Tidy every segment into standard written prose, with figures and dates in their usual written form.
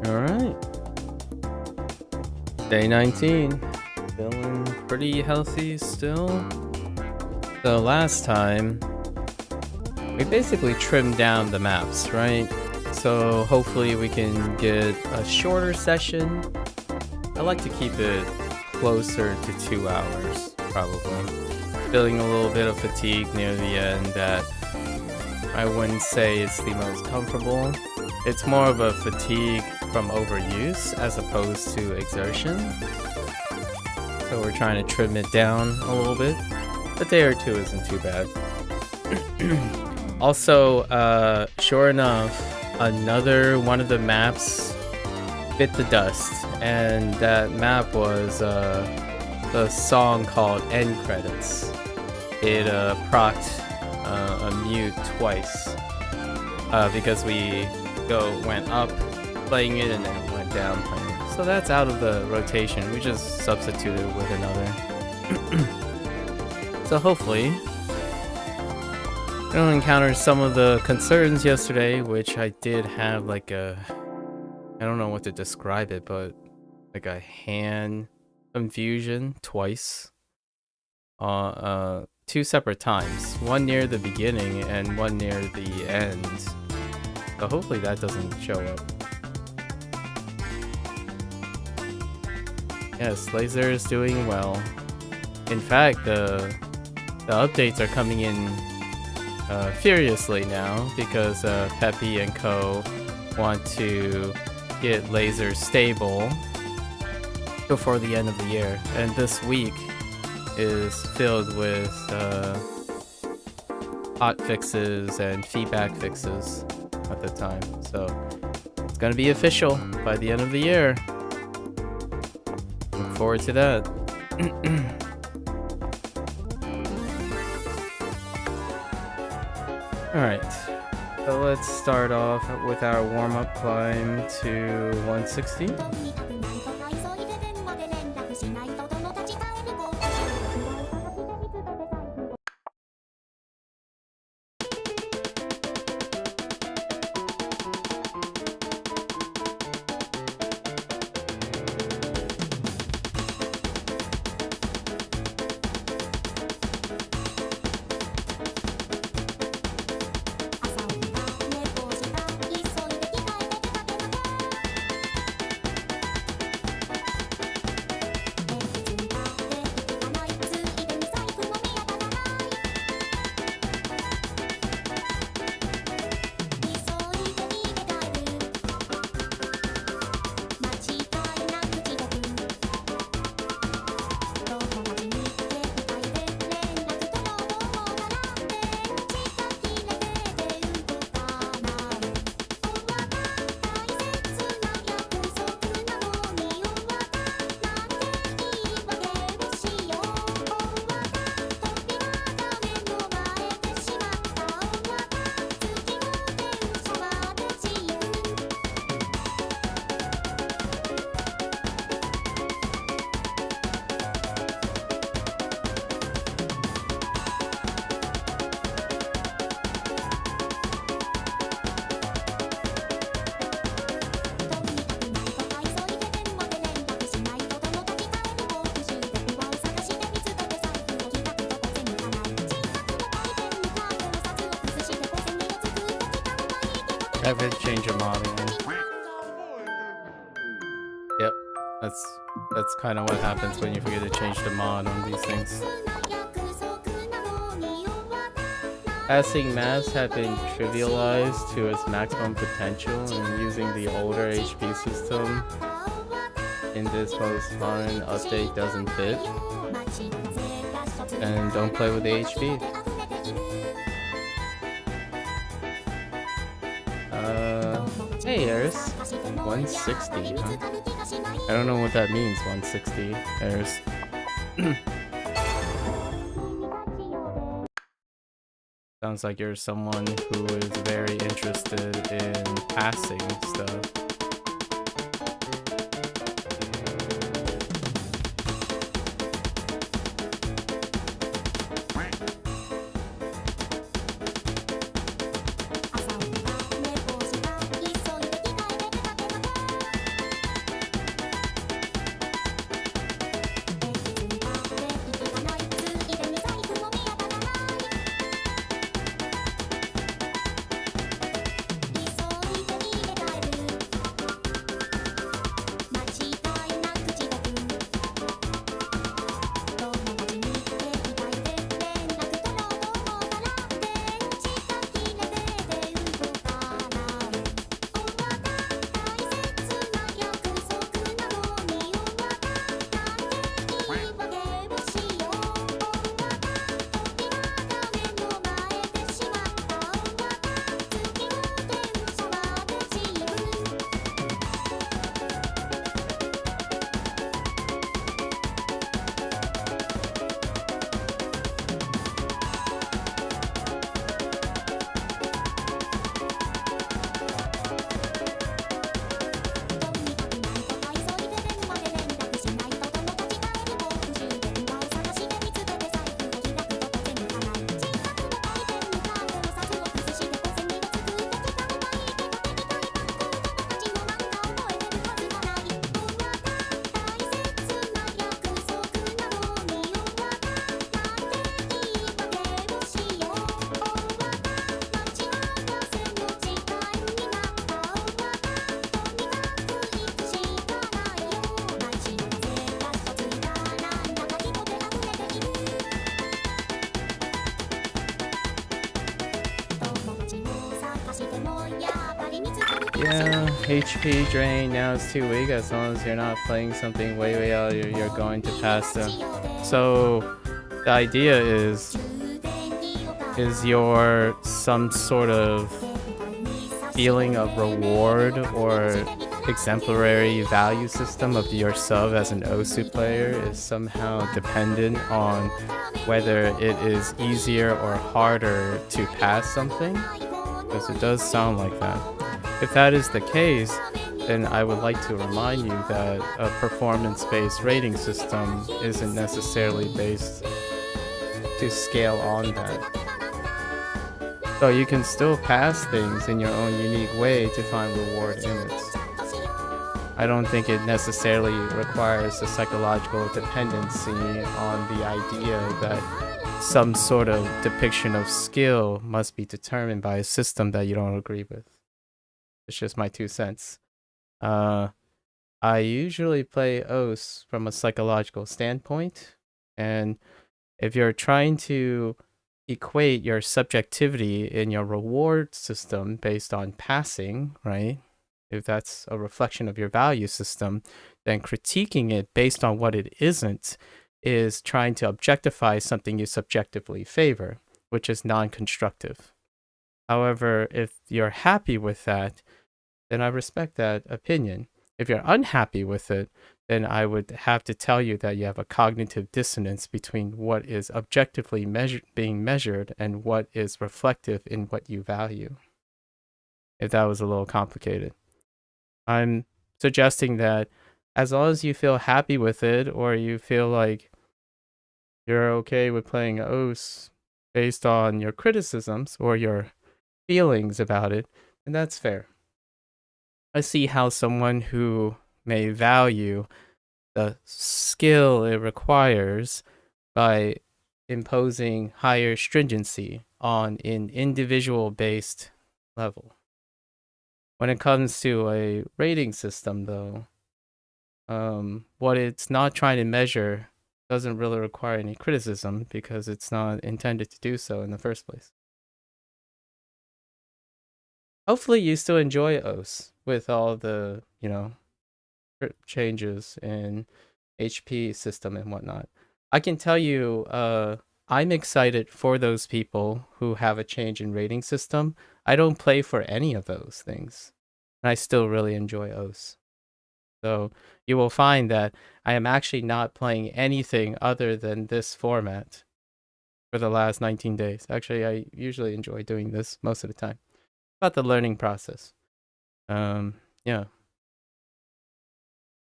Alright. Day 19. Feeling pretty healthy still. So last time, we basically trimmed down the maps, right? So hopefully we can get a shorter session. I like to keep it closer to 2 hours, probably. Feeling a little bit of fatigue near the end that I wouldn't say it's the most comfortable. It's more of a fatigue from overuse as opposed to exertion. So we're trying to trim it down a little bit. A day or two isn't too bad. Also, sure enough, another one of the maps bit the dust, and that map was the song called End Credits. It procced a mute twice because we went up playing it and then went down playing it. So that's out of the rotation. We just substituted with another. So hopefully I don't encounter some of the concerns yesterday, which I did have like I don't know what to describe it, but like a hand confusion twice. 2 separate times. One near the beginning and one near the end. So hopefully that doesn't show up. Yes, Laser is doing well. In fact, the updates are coming in furiously now because Peppy and Co want to get Laser stable before the end of the year, and this week is filled with hot fixes and feedback fixes at the time. So it's gonna be official by the end of the year. Look forward to that. Alright, so let's start off with our warm-up climb to 160. I have to change a mod again. Yep, that's kind of what happens when you forget to change the mod on these things. Passing maps have been trivialized to its maximum potential, and using the older HP system in this most modern update doesn't fit. And don't play with the HP. Hey, Eris. 160, huh? I don't know what that means, 160, Eris. Sounds like you're someone who is very interested in passing stuff. Yeah, HP drain now is too weak. As long as you're not playing something way out, you're going to pass them. So the idea is your some sort of feeling of reward or exemplary value system of your sub as an OSU player is somehow dependent on whether it is easier or harder to pass something? Because it does sound like that. If that is the case, then I would like to remind you that a performance-based rating system isn't necessarily based to scale on that. So you can still pass things in your own unique way to find reward in it. I don't think it necessarily requires a psychological dependency on the idea that some sort of depiction of skill must be determined by a system that you don't agree with. It's just my 2 cents. I usually play OS from a psychological standpoint, and if you're trying to equate your subjectivity in your reward system based on passing, right? If that's a reflection of your value system, then critiquing it based on what it isn't is trying to objectify something you subjectively favor, which is non-constructive. However, if you're happy with that, then I respect that opinion. If you're unhappy with it, then I would have to tell you that you have a cognitive dissonance between what is objectively being measured and what is reflective in what you value. If that was a little complicated. I'm suggesting that as long as you feel happy with it, or you feel like you're okay with playing OS based on your criticisms or your feelings about it, then that's fair. I see how someone who may value the skill it requires by imposing higher stringency on an individual-based level. When it comes to a rating system, though, what it's not trying to measure doesn't really require any criticism because it's not intended to do so in the first place. Hopefully you still enjoy OS with all the, changes in HP system and whatnot. I can tell you, I'm excited for those people who have a change in rating system. I don't play for any of those things, and I still really enjoy OS. So you will find that I am actually not playing anything other than this format for the last 19 days. Actually, I usually enjoy doing this most of the time. About the learning process. Yeah.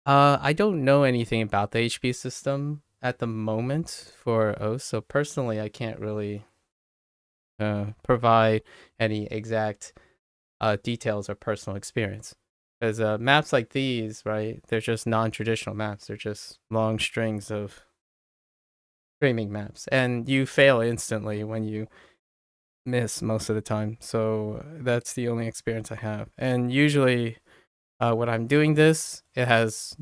I don't know anything about the HP system at the moment for OS, so personally I can't really provide any exact details or personal experience. Because maps like these, right, they're just non-traditional maps. They're just long strings of streaming maps. And you fail instantly when you miss most of the time. So that's the only experience I have. And usually when I'm doing this, it has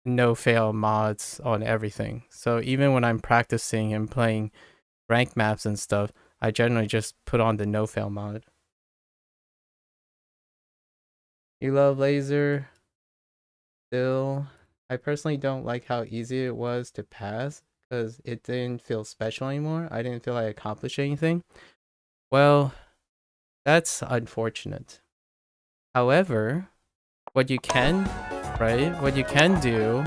no fail mods on everything. So even when I'm practicing and playing rank maps and stuff, I generally just put on the no fail mod. You love laser still. I personally don't like how easy it was to pass because it didn't feel special anymore. I didn't feel like I accomplished anything. Well, that's unfortunate. However, what you can do,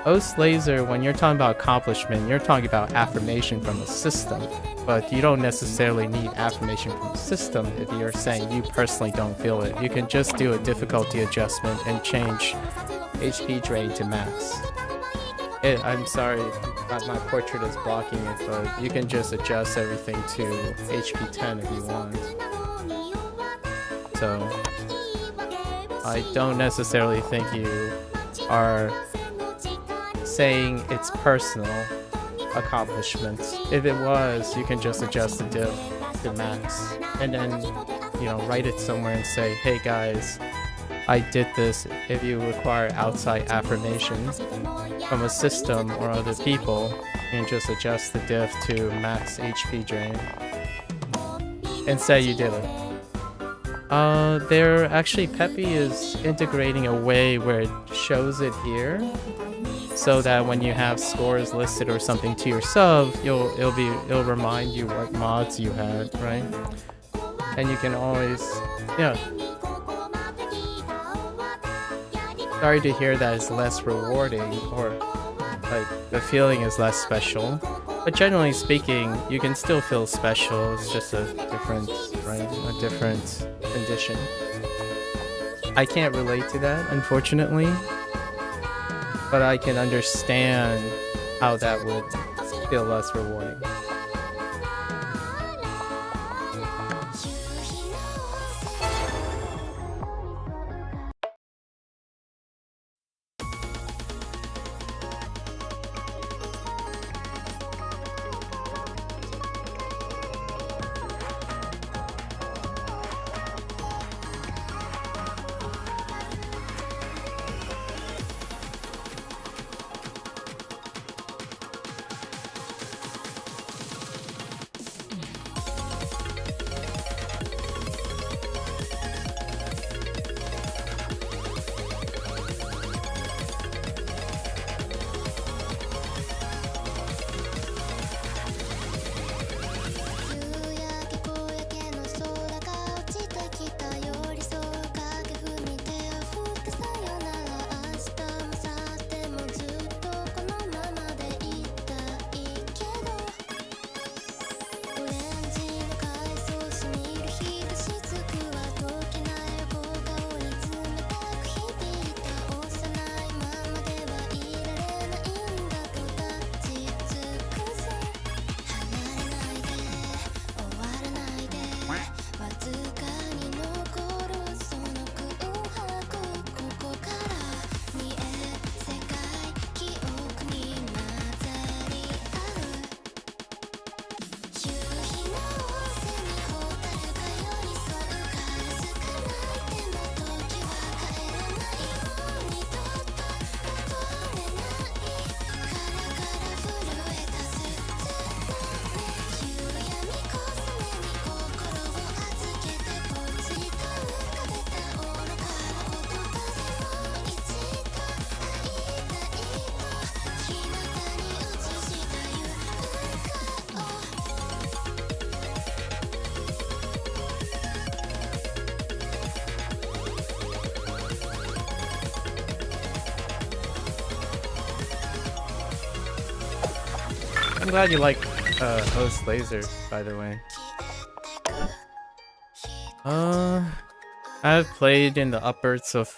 OS Laser, when you're talking about accomplishment, you're talking about affirmation from a system, but you don't necessarily need affirmation from a system if you're saying you personally don't feel it. You can just do a difficulty adjustment and change HP drain to max. I'm sorry, my portrait is blocking it, but you can just adjust everything to HP 10 if you want. So I don't necessarily think you are saying it's personal accomplishments. If it was, you can just adjust the diff to max and then, write it somewhere and say, hey guys, I did this. If you require outside affirmation from a system or other people, you can just adjust the diff to max HP drain and say you did it. They're actually Peppy is integrating a way where it shows it here, so that when you have scores listed or something to your sub, it'll remind you what mods you had, right? And you can always, yeah. Sorry to hear that it's less rewarding, or like the feeling is less special. But generally speaking, you can still feel special. It's just a different, right? A different condition. I can't relate to that, unfortunately. But I can understand how that would feel less rewarding. I'm glad you like Host Laser, by the way. I've played in the upwards of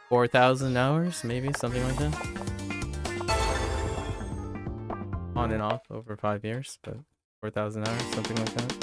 4,000 hours, maybe, something like that. On and off over 5 years, but 4,000 hours, something like that.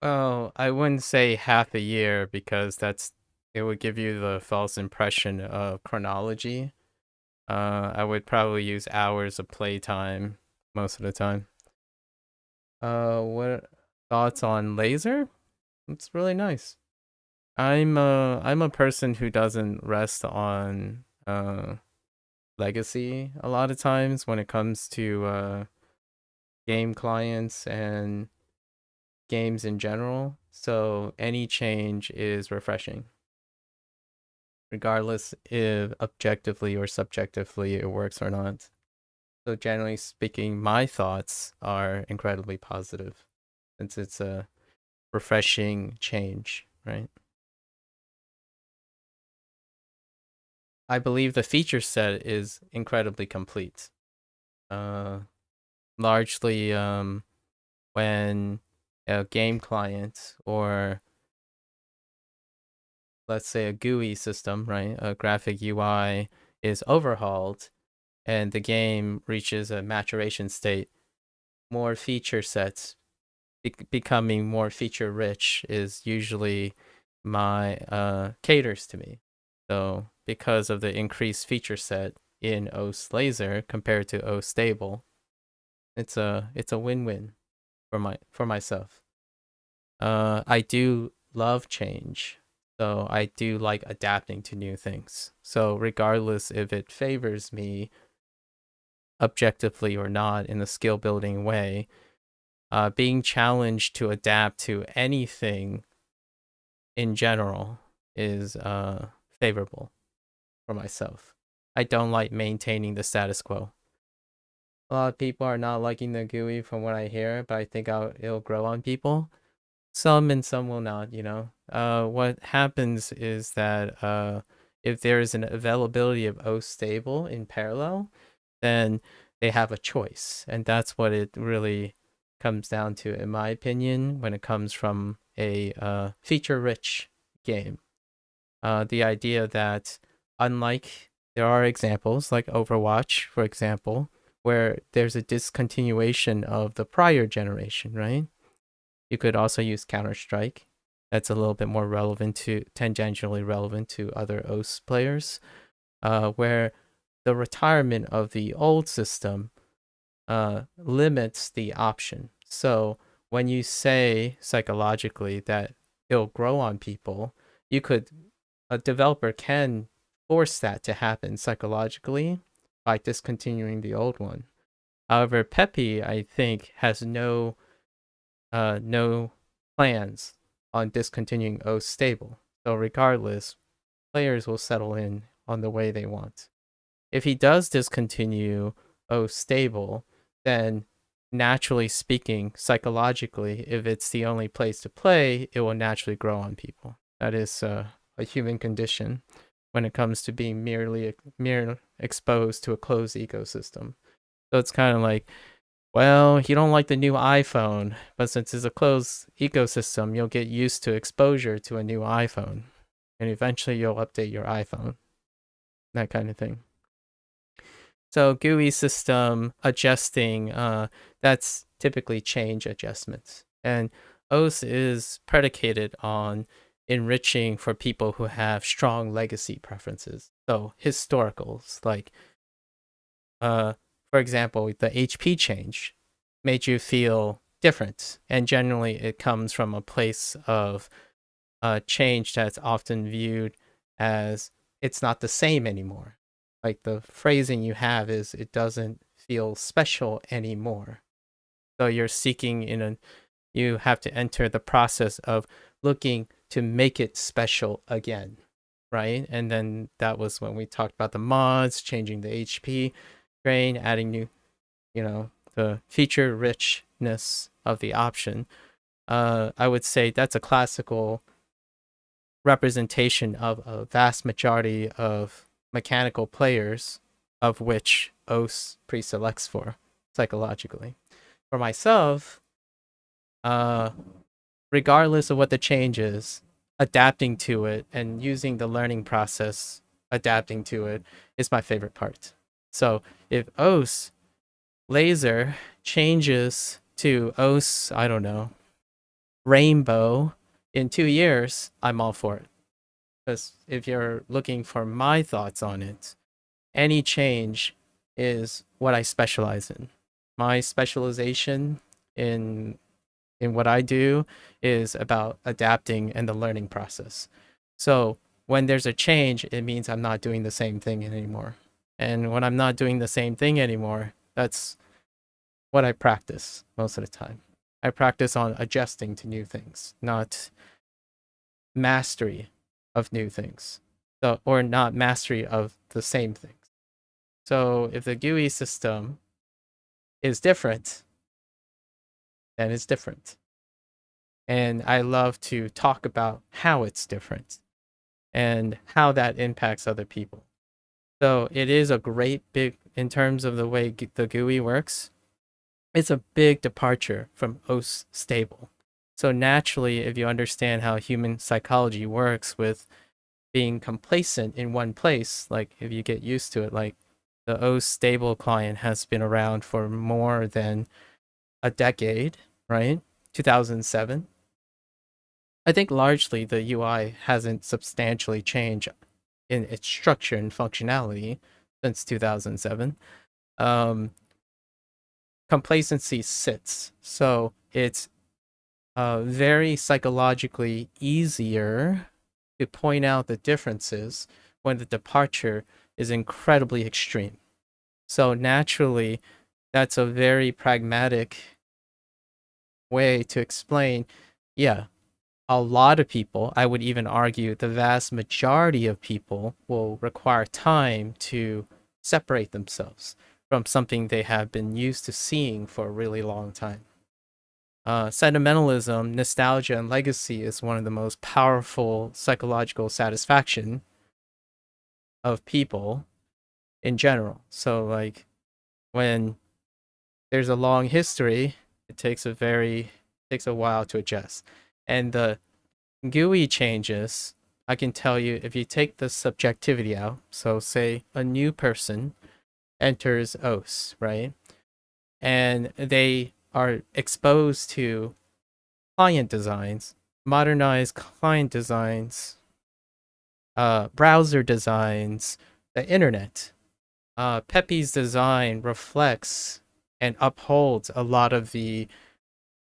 Well, I wouldn't say half a year because it would give you the false impression of chronology. I would probably use hours of playtime most of the time. What thoughts on laser? It's really nice. I'm a person who doesn't rest on legacy a lot of times when it comes to game clients and games in general. So any change is refreshing, regardless if objectively or subjectively it works or not. So generally speaking, my thoughts are incredibly positive since it's a refreshing change, right? I believe the feature set is incredibly complete. Uh, Largely, when a game client or let's say a GUI system, right, a graphic UI is overhauled and the game reaches a maturation state, more feature sets becoming more feature rich is usually my caters to me. So because of the increased feature set in OS Laser compared to OS Stable, it's a win-win for myself. I do love change, so I do like adapting to new things. So regardless if it favors me objectively or not in a skill building way, being challenged to adapt to anything in general is favorable for myself. I don't like maintaining the status quo. A lot of people are not liking the GUI from what I hear, but I think it'll grow on people. Some and some will not, you know. What happens is that if there is an availability of O stable in parallel, then they have a choice. And that's what it really comes down to, in my opinion, when it comes from a feature rich game. The idea that, unlike there are examples like Overwatch, for example, where there's a discontinuation of the prior generation, right? You could also use Counter-Strike. That's a little bit more relevant to tangentially relevant to other OS players, where the retirement of the old system limits the option. So when you say psychologically that it'll grow on people, a developer can force that to happen psychologically by discontinuing the old one. However, Peppy, I think, has no plans on discontinuing O stable. So regardless, players will settle in on the way they want. If he does discontinue O stable, then naturally speaking, psychologically, if it's the only place to play, it will naturally grow on people. That is a human condition when it comes to being merely exposed to a closed ecosystem. So it's kind of like, well, you don't like the new iPhone, but since it's a closed ecosystem, you'll get used to exposure to a new iPhone, and eventually you'll update your iPhone, that kind of thing. So GUI system adjusting, that's typically change adjustments. And OS is predicated on enriching for people who have strong legacy preferences. So historicals, like for example, the HP change made you feel different. And generally it comes from a place of change that's often viewed as it's not the same anymore. Like the phrasing you have is it doesn't feel special anymore. So you're seeking you have to enter the process of looking to make it special again, right? And then that was when we talked about the mods, changing the HP grain, adding new, the feature richness of the option. I would say that's a classical representation of a vast majority of mechanical players, of which OS pre-selects for psychologically. For myself, regardless of what the change is, adapting to it and using the learning process, adapting to it is my favorite part. So if OS Laser changes to OS, I don't know, rainbow in 2 years, I'm all for it. Because if you're looking for my thoughts on it, any change is what I specialize in. My specialization in what I do is about adapting and the learning process. So when there's a change, it means I'm not doing the same thing anymore. And when I'm not doing the same thing anymore, that's what I practice most of the time. I practice on adjusting to new things, not mastery of new things. So, or not mastery of the same things. So if the GUI system is different, then it's different. And I love to talk about how it's different and how that impacts other people. So it is a great big, in terms of the way the GUI works, it's a big departure from OS stable. So naturally, if you understand how human psychology works with being complacent in one place, like if you get used to it, like the OS stable client has been around for more than a decade, right? 2007. I think largely the UI hasn't substantially changed in its structure and functionality since 2007. Um, Complacency sits. So it's very psychologically easier to point out the differences when the departure is incredibly extreme. So naturally, that's a very pragmatic way to explain, yeah, a lot of people, I would even argue the vast majority of people, will require time to separate themselves from something they have been used to seeing for a really long time. Sentimentalism, nostalgia, and legacy is one of the most powerful psychological satisfaction of people in general. So, like, when there's a long history, it takes a while to adjust. And the GUI changes, I can tell you, if you take the subjectivity out, so say a new person enters OS, right? And they are exposed to client designs, modernized client designs, browser designs, the internet. Peppy's design reflects and upholds a lot of the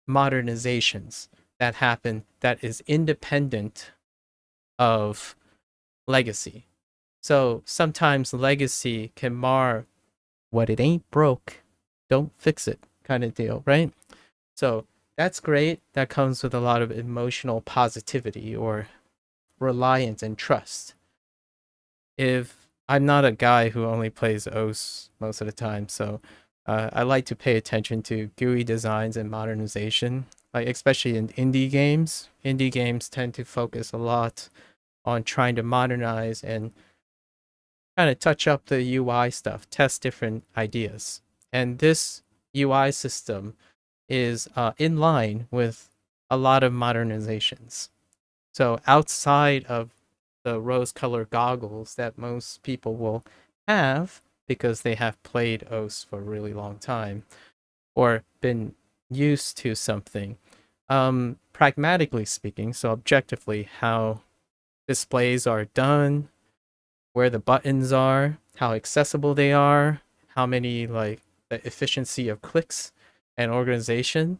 modernizations that happen that is independent of legacy. So sometimes legacy can mar what it ain't broke, don't fix it kind of deal, right? So that's great. That comes with a lot of emotional positivity or reliance and trust. If I'm not a guy who only plays OS most of the time, so I like to pay attention to GUI designs and modernization, like especially in indie games. Indie games tend to focus a lot on trying to modernize and kind of touch up the UI stuff, test different ideas. And this UI system is in line with a lot of modernizations. So outside of the rose-colored goggles that most people will have because they have played OS for a really long time or been used to something, pragmatically speaking, so objectively, how displays are done, where the buttons are, how accessible they are, how many, like, the efficiency of clicks and organization.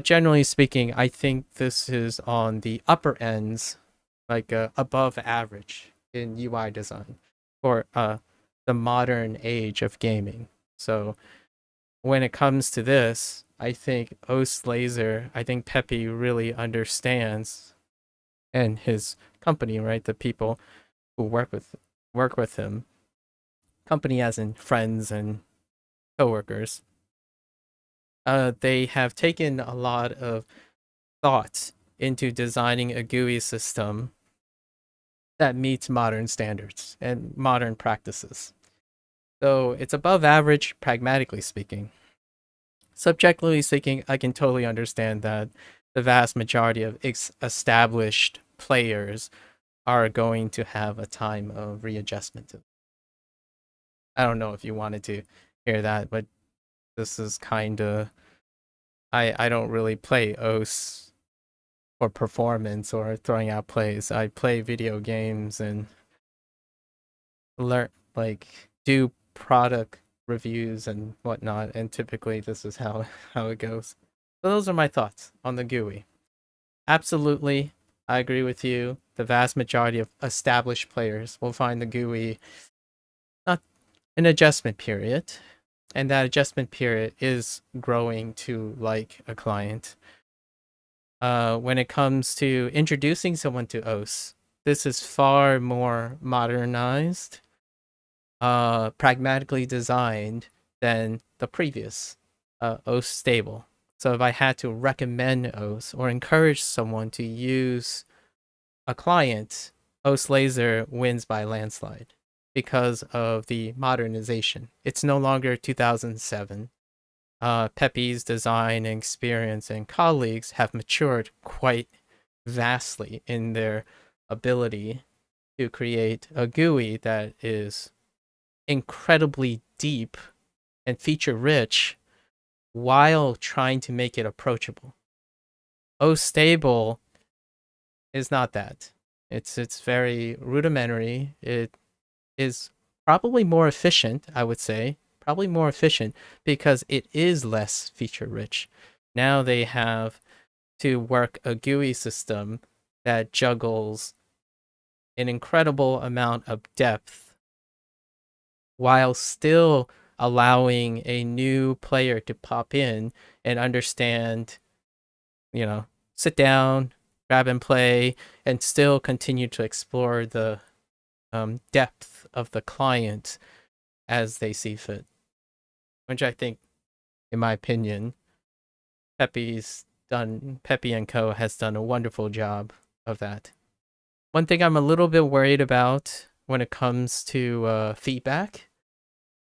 Generally speaking, I think this is on the upper ends, like above average in UI design for the modern age of gaming. So when it comes to this, I think OS Laser, I think Peppy really understands, and his company, right, the people who work with him, company as in friends and coworkers, they have taken a lot of thought into designing a GUI system that meets modern standards and modern practices. So it's above average, pragmatically speaking. Subjectively speaking, I can totally understand that the vast majority of established players are going to have a time of readjustment. I don't know if you wanted to hear that, but this is kind of, I don't really play OS for performance or throwing out plays. I play video games and learn, like, do product reviews and whatnot, and typically this is how it goes. So those are my thoughts on the GUI. Absolutely, I agree with you. The vast majority of established players will find the GUI not an adjustment period, and that adjustment period is growing to like a client. When it comes to introducing someone to OS, this is far more modernized, pragmatically designed than the previous OS stable. So if I had to recommend OS or encourage someone to use a client, OS Laser wins by landslide because of the modernization. It's no longer 2007. Peppy's design and experience and colleagues have matured quite vastly in their ability to create a GUI that is incredibly deep and feature rich while trying to make it approachable. OS Stable is not that. It's very rudimentary. It is probably more efficient, I would say. Probably more efficient because it is less feature rich. Now they have to work a GUI system that juggles an incredible amount of depth while still allowing a new player to pop in and understand, sit down, grab and play, and still continue to explore the depth of the client as they see fit. Which I think, in my opinion, Peppy and Co. has done a wonderful job of that. One thing I'm a little bit worried about when it comes to feedback,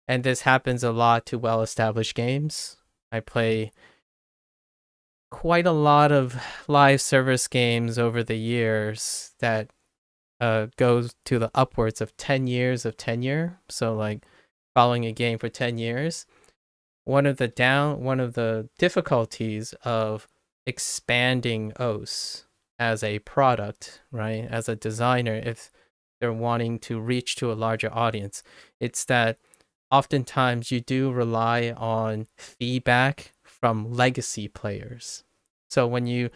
and this happens a lot to well-established games. I play quite a lot of live service games over the years that goes to the upwards of 10 years of tenure. So like following a game for 10 years. One of the difficulties of expanding OS as a product, right? As a designer, if they're wanting to reach to a larger audience, it's that oftentimes you do rely on feedback from legacy players. So when you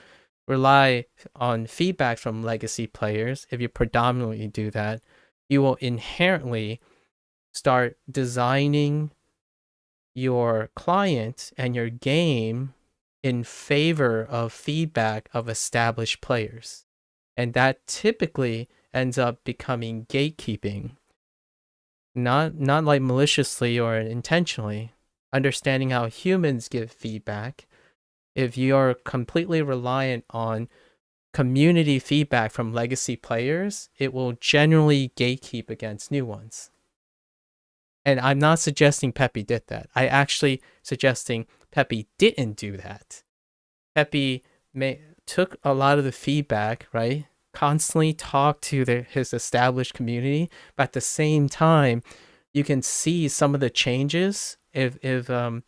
rely on feedback from legacy players, if you predominantly do that, you will inherently start designing your client and your game in favor of feedback of established players. And that typically ends up becoming gatekeeping. Not like maliciously or intentionally. Understanding how humans give feedback. If you're completely reliant on community feedback from legacy players, it will generally gatekeep against new ones. And I'm not suggesting Peppy did that. I actually suggesting Peppy didn't do that. Peppy took a lot of the feedback, right? Constantly talked to his established community, but at the same time, you can see some of the changes if the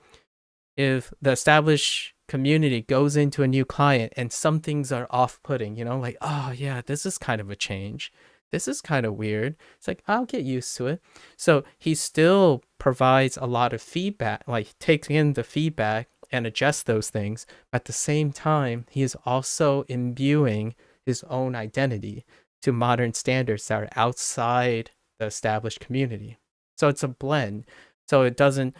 established community goes into a new client and some things are off-putting, like, oh yeah, this is kind of a change. This is kind of weird. It's like, I'll get used to it. So he still provides a lot of feedback, like takes in the feedback and adjusts those things. But at the same time, he is also imbuing his own identity to modern standards that are outside the established community. So it's a blend. So it doesn't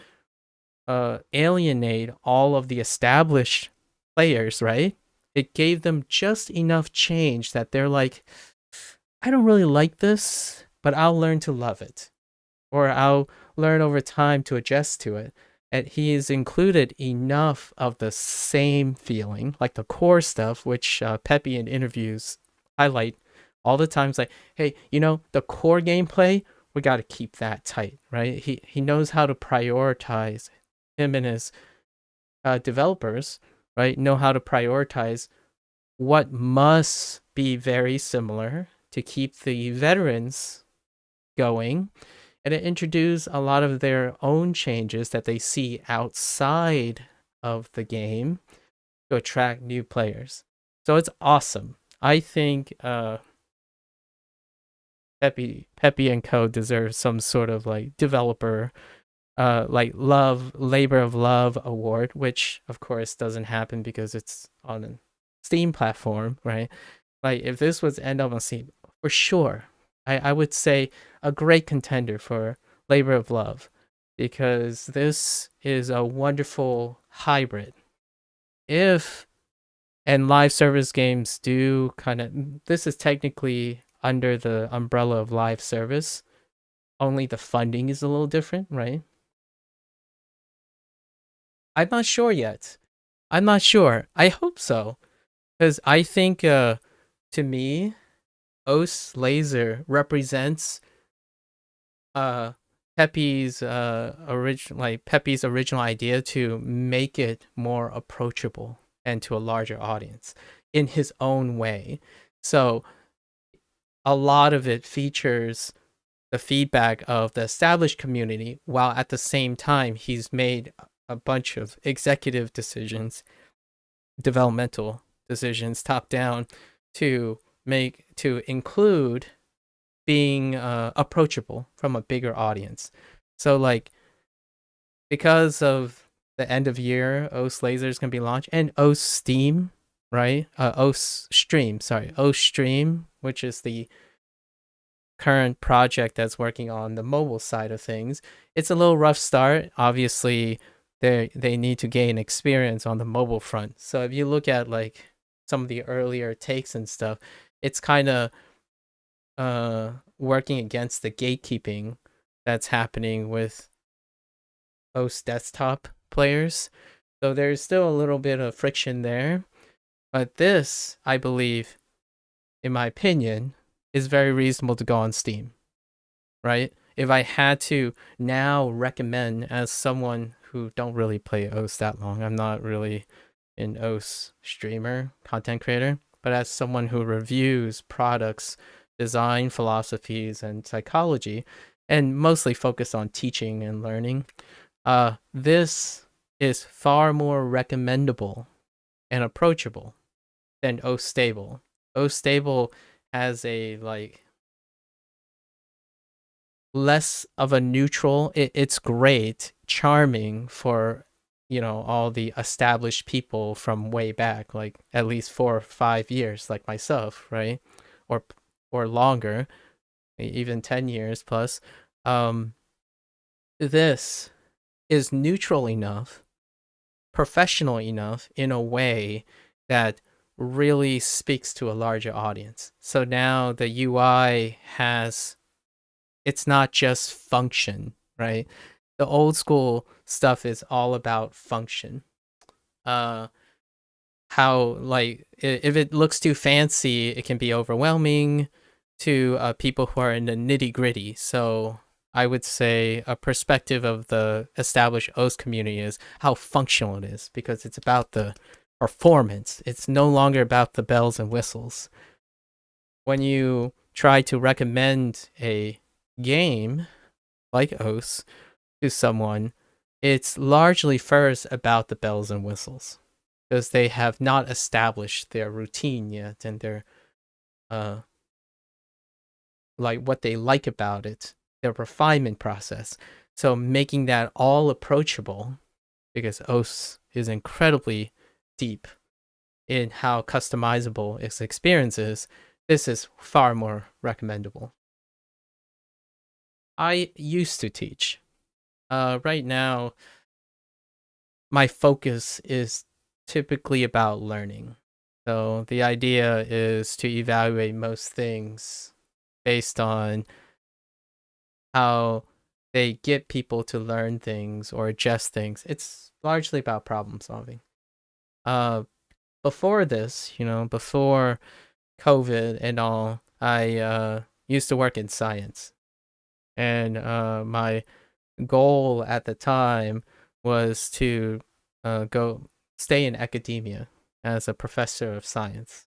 alienate all of the established players, right? It gave them just enough change that they're like, I don't really like this, but I'll learn to love it. Or I'll learn over time to adjust to it. And he has included enough of the same feeling, like the core stuff, which Peppy in interviews highlight all the time. It's like, hey, the core gameplay, we got to keep that tight, right? He knows how to prioritize. Him and his developers, right, know how to prioritize what must be very similar to keep the veterans going, and it introduced a lot of their own changes that they see outside of the game to attract new players. So it's awesome. I think Peppy and Co deserve some sort of like developer like love labor of love award, which of course doesn't happen because it's on a Steam platform, right? Like if this was end up on Steam, for sure, I would say a great contender for labor of love, because this is a wonderful hybrid. If and live service games do kind of, this is technically under the umbrella of live service, only the funding is a little different, right? I'm not sure yet. I'm not sure. I hope so, because I think to me, Os Laser represents uh Peppy's original idea to make it more approachable and to a larger audience in his own way. So a lot of it features the feedback of the established community, while at the same time he's made a bunch of executive decisions, developmental decisions, top down, to include being approachable from a bigger audience. So like, because of the end of year, OS Laser is gonna be launched, and OS Steam, right? OS Stream, sorry, OS Stream, which is the current project that's working on the mobile side of things. It's a little rough start. Obviously, they need to gain experience on the mobile front. So if you look at like some of the earlier takes and stuff, it's kind of working against the gatekeeping that's happening with most desktop players. So there's still a little bit of friction there. But this, I believe, in my opinion, is very reasonable to go on Steam, right? If I had to now recommend, as someone who don't really play OS that long, I'm not really an OS streamer, content creator, but as someone who reviews products, design philosophies, and psychology, and mostly focused on teaching and learning, this is far more recommendable and approachable than OS Stable. OS Stable has a like less of a neutral. It's great, charming for all the established people from way back, like at least 4 or 5 years, like myself, right? Or longer, even 10 years plus. This is neutral enough, professional enough in a way that really speaks to a larger audience. So now the UI has, it's not just function, right? The old school stuff is all about function. How, like, if it looks too fancy, it can be overwhelming to people who are in the nitty gritty. So I would say a perspective of the established OS community is how functional it is, because it's about the performance. It's no longer about the bells and whistles. When you try to recommend a game like OS to someone, it's largely first about the bells and whistles, because they have not established their routine yet, and their like what they like about it, their refinement process. So making that all approachable, because OS is incredibly deep in how customizable its experience is, this is far more recommendable. I used to teach. Right now, my focus is typically about learning. So the idea is to evaluate most things based on how they get people to learn things or adjust things. It's largely about problem solving. Uh, Before this, before COVID and all, I used to work in science, and my goal at the time was to go stay in academia as a professor of science.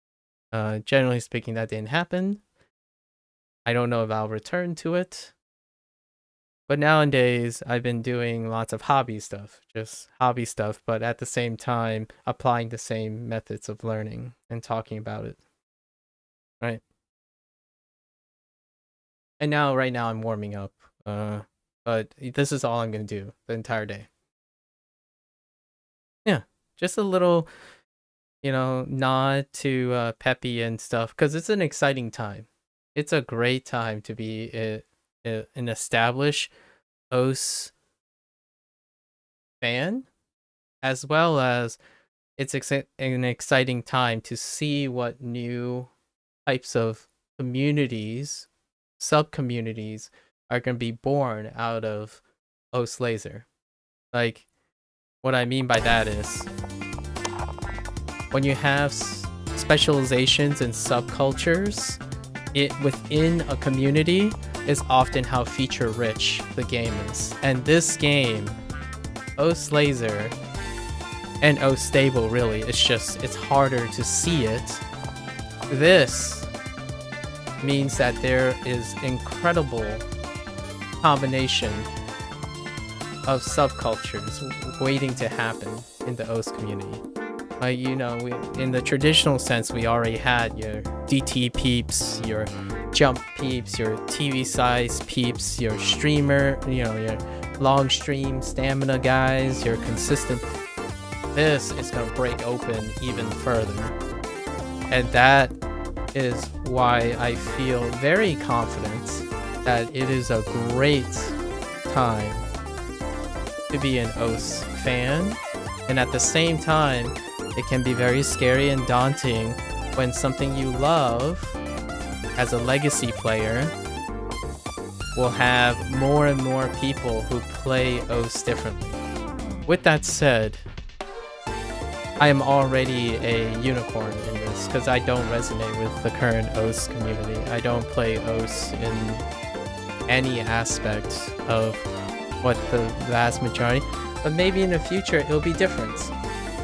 Generally speaking, that didn't happen. I don't know if I'll return to it, But nowadays, I've been doing lots of hobby stuff, just hobby stuff, but at the same time, applying the same methods of learning and talking about it. Right. And now, right now, I'm warming up. But this is all I'm going to do the entire day. Yeah. Just a little, nod to Peppy and stuff, because it's an exciting time. It's a great time to be an established OS fan, as well as it's an exciting time to see what new types of communities, sub-communities are going to be born out of OS Laser. Like, what I mean by that is, when you have specializations and subcultures, it within a community is often how feature-rich the game is. And this game, OS Laser, and OS Stable really, it's harder to see it. This means that there is incredible combination of subcultures waiting to happen in the OS community. Like, in the traditional sense, we already had your DT peeps, your jump peeps, your TV size peeps, your streamer, your long stream stamina guys, your consistent. This is going to break open even further. And that is why I feel very confident that it is a great time to be an OS fan. And at the same time, it can be very scary and daunting when something you love as a legacy player will have more and more people who play OS differently. With that said, I am already a unicorn in this because I don't resonate with the current OS community. I don't play OS in any aspect of what the vast majority, but maybe in the future it'll be different.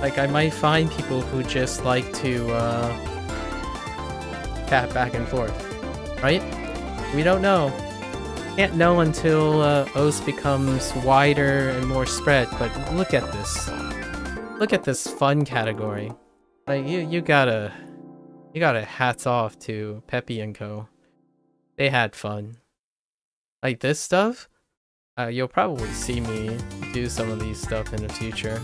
Like, I might find people who just like to tap back and forth, right? We don't know. Can't know until OS becomes wider and more spread, but look at this. Look at this fun category. Like, you gotta hats off to Peppy and Co. They had fun. Like, this stuff, you'll probably see me do some of these stuff in the future.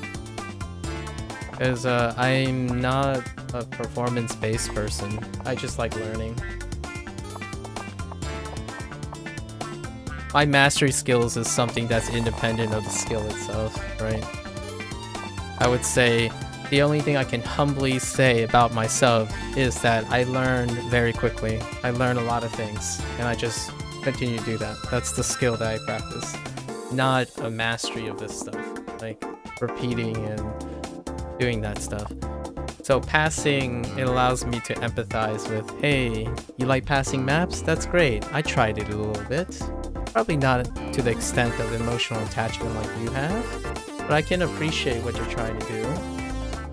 Because I'm not a performance-based person. I just like learning. My mastery skills is something that's independent of the skill itself, right? I would say the only thing I can humbly say about myself is that I learn very quickly. I learn a lot of things, and I just continue to do that. That's the skill that I practice. Not a mastery of this stuff, like repeating and doing that stuff. So passing, it allows me to empathize with, hey, you like passing maps? That's great. I tried it a little bit. Probably not to the extent of emotional attachment like you have, but I can appreciate what you're trying to do.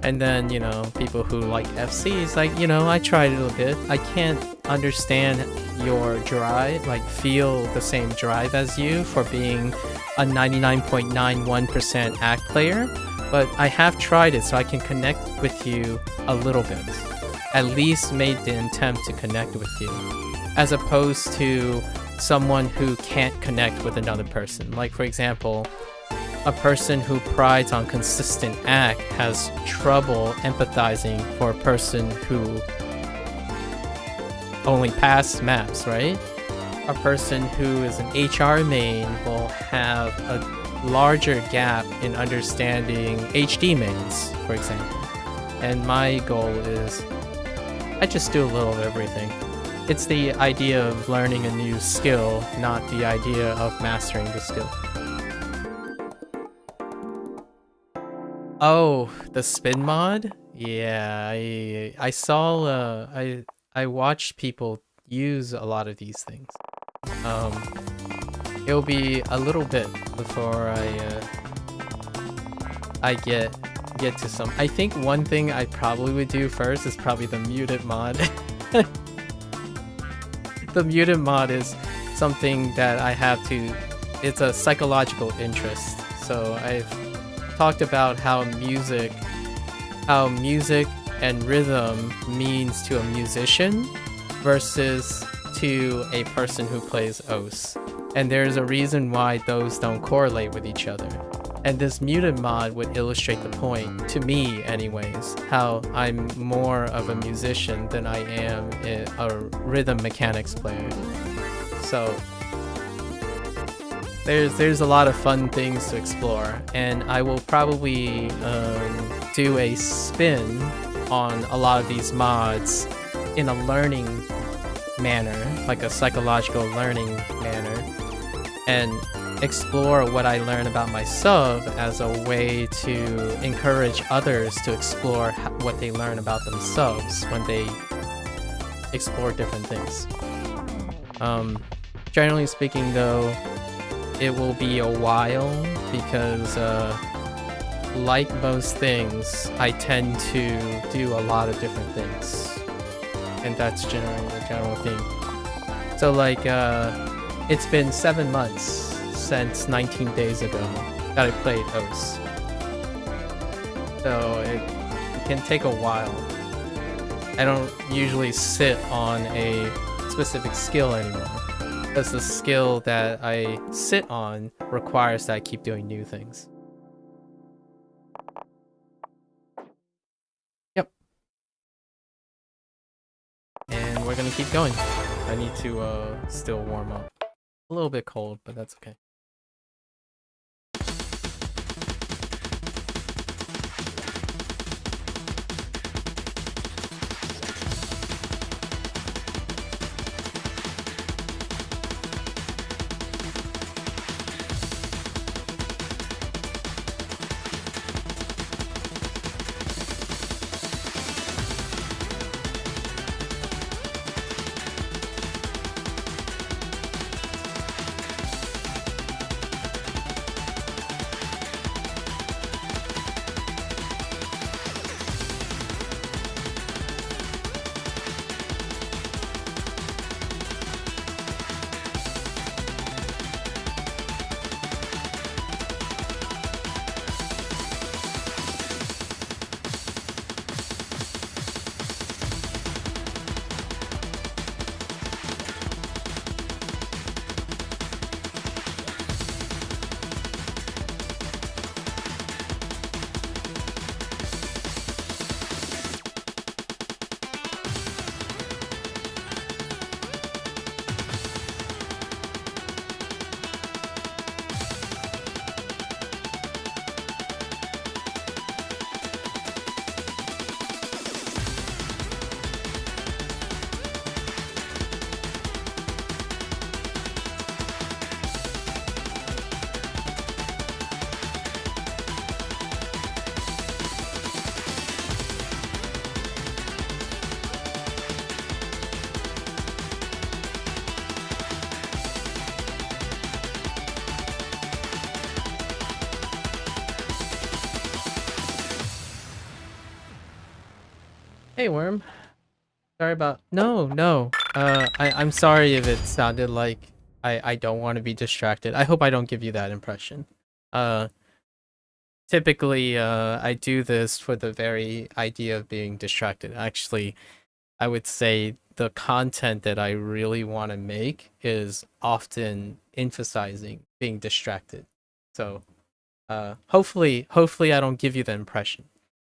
And then, people who like FCs, like, I tried it a little bit. I can't understand your drive, like feel the same drive as you for being a 99.91% act player. But I have tried it, so I can connect with you a little bit. At least made the attempt to connect with you. As opposed to someone who can't connect with another person. Like, for example, a person who prides on consistent act has trouble empathizing for a person who only passed maps, right? A person who is an HR main will have a larger gap in understanding HD mains, for example. And my goal is, I just do a little of everything. It's the idea of learning a new skill, not the idea of mastering the skill. Oh, the spin mod? Yeah, I saw, I watched people use a lot of these things. It'll be a little bit before I get to some. I think one thing I probably would do first is probably the muted mod. The muted mod is something that I have to it's a psychological interest. So I've talked about how music and rhythm means to a musician versus to a person who plays os. And there's a reason why those don't correlate with each other. And this muted mod would illustrate the point, to me anyways, how I'm more of a musician than I am a rhythm mechanics player. So there's a lot of fun things to explore, and I will probably do a spin on a lot of these mods in a learning manner, like a psychological learning manner, and explore what I learn about my sub as a way to encourage others to explore what they learn about themselves when they explore different things. Generally speaking though, it will be a while because like most things, I tend to do a lot of different things, and that's generally the general theme. So like it's been 7 months since 19 days ago that I played OS. So it can take a while. I don't usually sit on a specific skill anymore, because the skill that I sit on requires that I keep doing new things. Yep. And we're gonna keep going. I need to still warm up. A little bit cold, but that's okay. Hey, Worm. Sorry about... No. I'm sorry if it sounded like I don't want to be distracted. I hope I don't give you that impression. Typically, I do this for the very idea of being distracted. Actually, I would say the content that I really want to make is often emphasizing being distracted. So, hopefully I don't give you the impression.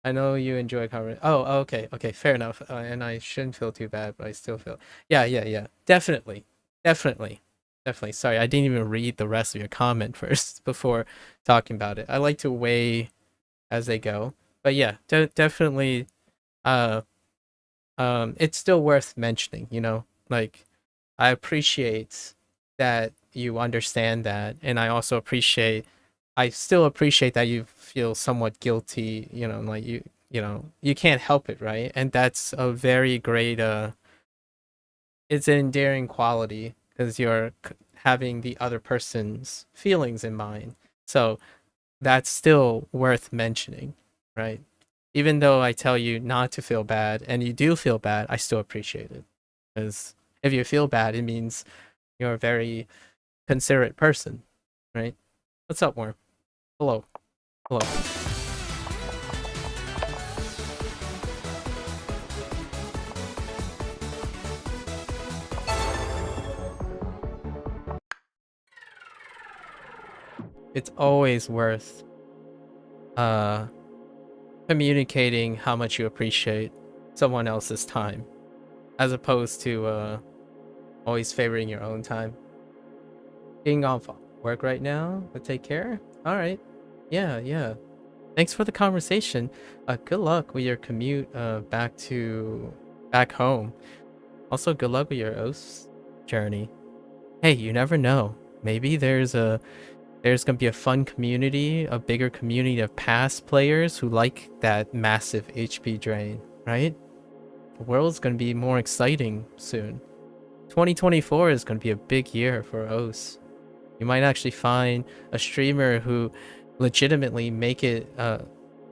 I know you enjoy conversation. Oh, okay, fair enough. And I shouldn't feel too bad, but I still feel. Yeah. Definitely. Sorry, I didn't even read the rest of your comment first before talking about it. I like to weigh as they go, but yeah, definitely. It's still worth mentioning. You know, like I appreciate that you understand that, and I still appreciate that you feel somewhat guilty, you know, like you can't help it, right? And that's a very great it's an endearing quality because you're having the other person's feelings in mind. So that's still worth mentioning, right? Even though I tell you not to feel bad and you do feel bad, I still appreciate it. Because if you feel bad, it means you're a very considerate person. right? What's up, Worm? Hello. Hello. It's always worth communicating how much you appreciate someone else's time, as opposed to always favoring your own time. Being off work right now, but take care. All right. Yeah. Thanks for the conversation. Good luck with your commute back home. Also, good luck with your OS journey. Hey, you never know. Maybe there's gonna be a fun community, a bigger community of past players who like that massive HP drain, right? The world's gonna be more exciting soon. 2024 is gonna be a big year for OS. You might actually find a streamer who legitimately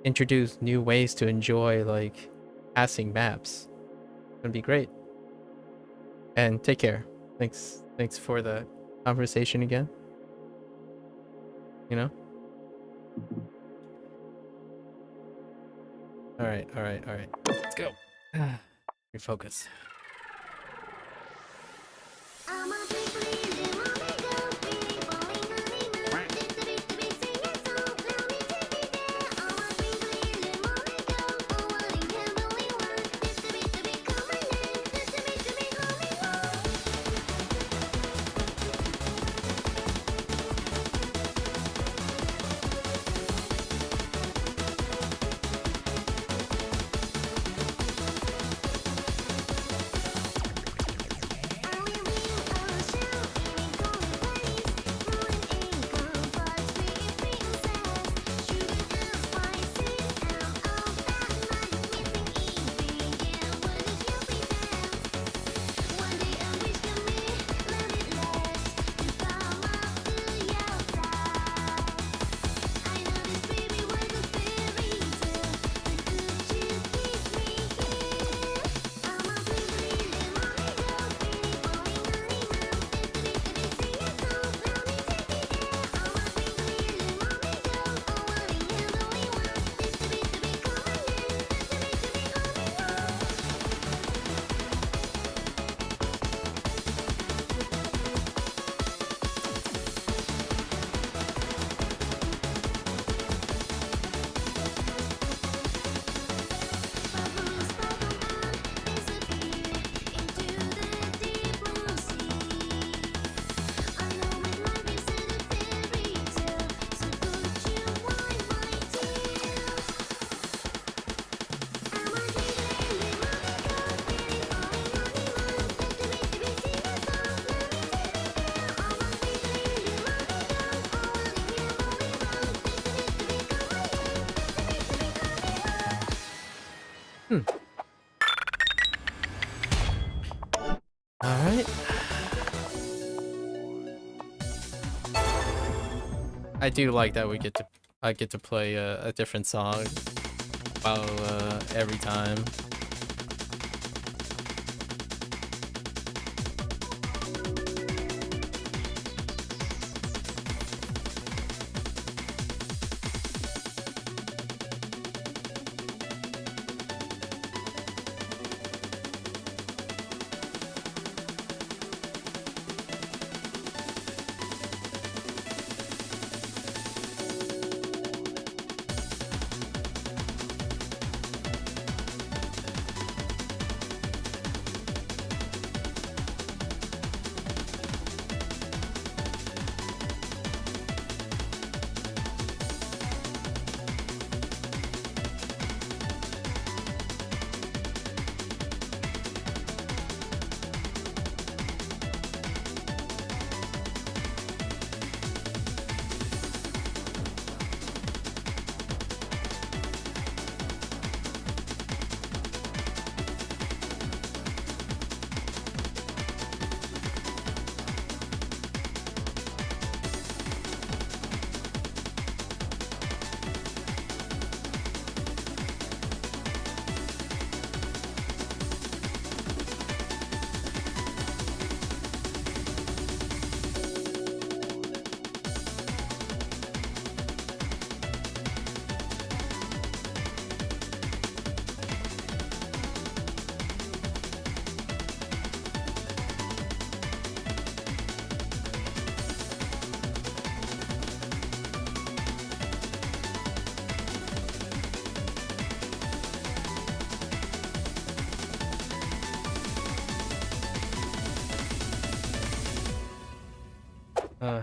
introduce new ways to enjoy like passing maps. It's gonna be great. And take care. Thanks for the conversation again. You know? Alright. Let's go. Refocus. Alright. I do like that I get to play a different song every time. Uh,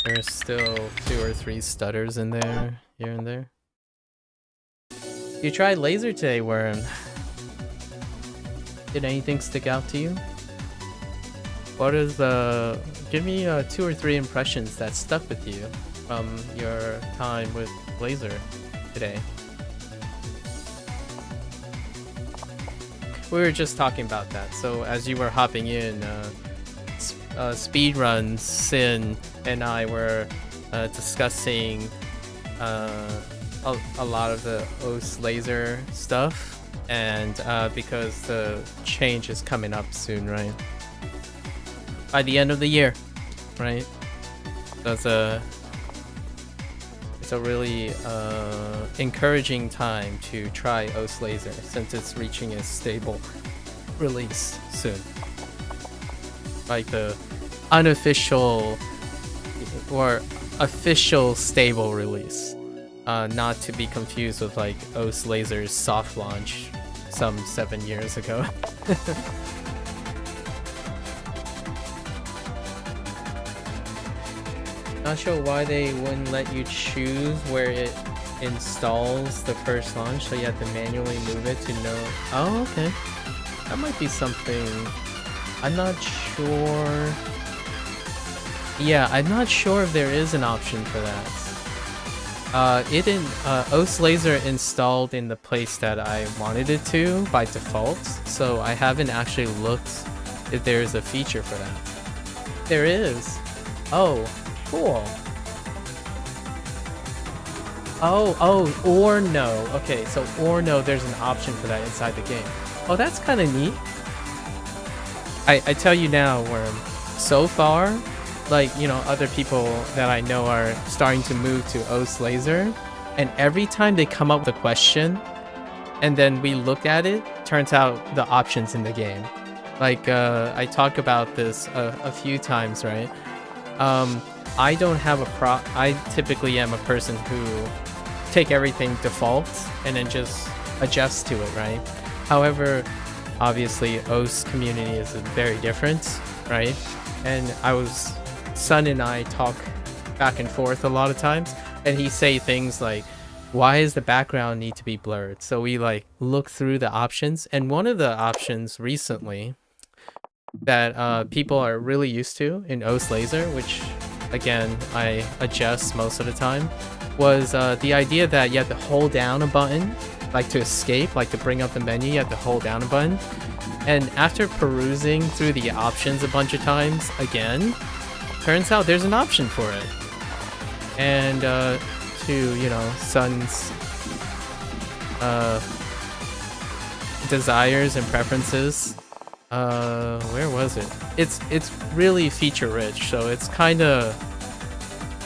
there's still 2 or 3 stutters in there, here and there. You tried laser today, Worm. Did anything stick out to you? What is the... Give me 2 or 3 impressions that stuck with you from your time with laser today. We were just talking about that. So as you were hopping in, Speedruns, Sin, and I were discussing a lot of the OS laser stuff, and because the change is coming up soon, right? By the end of the year, right? It's a really encouraging time to try OS laser since it's reaching a stable release soon. Like the unofficial or official stable release, not to be confused with like OS Laser's soft launch some 7 years ago. Not sure why they wouldn't let you choose where it installs the first launch, so you have to manually move it to know. Oh, okay. That might be something. I'm not sure. Yeah, I'm not sure if there is an option for that. OS Laser installed in the place that I wanted it to by default, so I haven't actually looked if there is a feature for that. There is. Oh, cool. Oh, or no. Okay, so or no, there's an option for that inside the game. Oh, that's kind of neat. I tell you now, Worm, so far, like, you know, other people that I know are starting to move to OS Laser, and every time they come up with a question, and then we look at it, turns out the options in the game. Like, I talk about this a few times, right? I don't have I typically am a person who take everything default and then just adjust to it, right? However, obviously, OS community is very different, right? And Sun and I talk back and forth a lot of times, and he say things like, why does the background need to be blurred? So we like look through the options, and one of the options recently that people are really used to in OS Laser, which again I adjust most of the time, was the idea that you have to hold down a button, like to escape, like to bring up the menu, you have to hold down a button. And after perusing through the options a bunch of times again, turns out there's an option for it. And to, you know, Sun's desires and preferences, where was it? It's really feature rich, so it's kind of,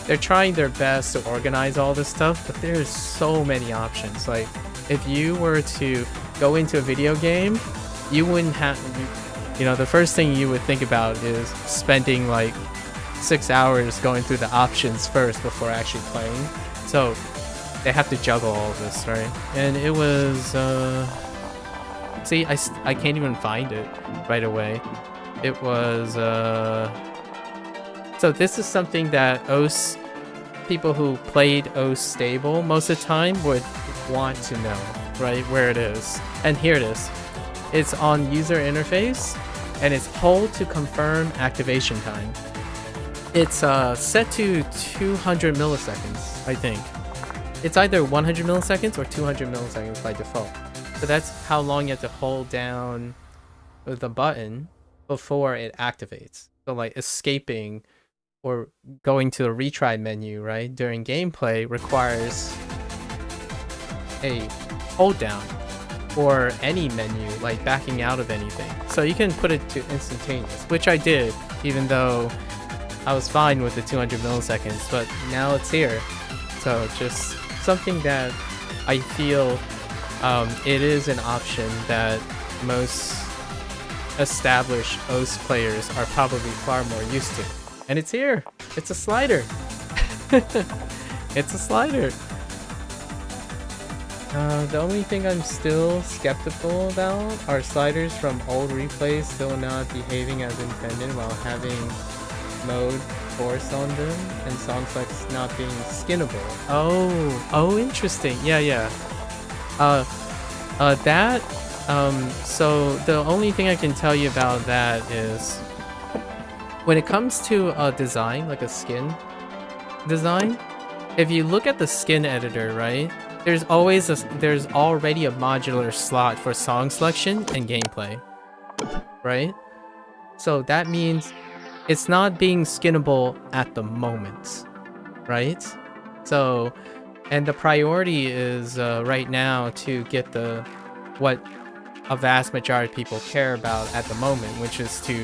they're trying their best to organize all this stuff, but there's so many options. Like, if you were to go into a video game, you wouldn't have, you know, the first thing you would think about is spending like 6 hours going through the options first before actually playing. So they have to juggle all of this, right? And it was, see, I can't even find it right away. It was, so this is something that OS, people who played OS stable most of the time would want to know, right, where it is. And here it is. It's on user interface, and it's hold to confirm activation time. It's set to 200 milliseconds, I think. It's either 100 milliseconds or 200 milliseconds by default. So that's how long you have to hold down the button before it activates. So like escaping or going to the retry menu, right, during gameplay requires a hold down, or any menu, like backing out of anything. So you can put it to instantaneous, which I did, even though I was fine with the 200 milliseconds, but now it's here. So just something that I feel it is an option that most established OS players are probably far more used to. And it's here. It's a slider. It's a slider. The only thing I'm still skeptical about are sliders from old replays still not behaving as intended while having mode force on them, and song selects not being skinnable. Oh, interesting. Yeah. That. So the only thing I can tell you about that is when it comes to a design, like a skin design, if you look at the skin editor, right, there's already a modular slot for song selection and gameplay, right? So that means it's not being skinnable at the moment, right? So, and the priority is right now to get what a vast majority of people care about at the moment, which is to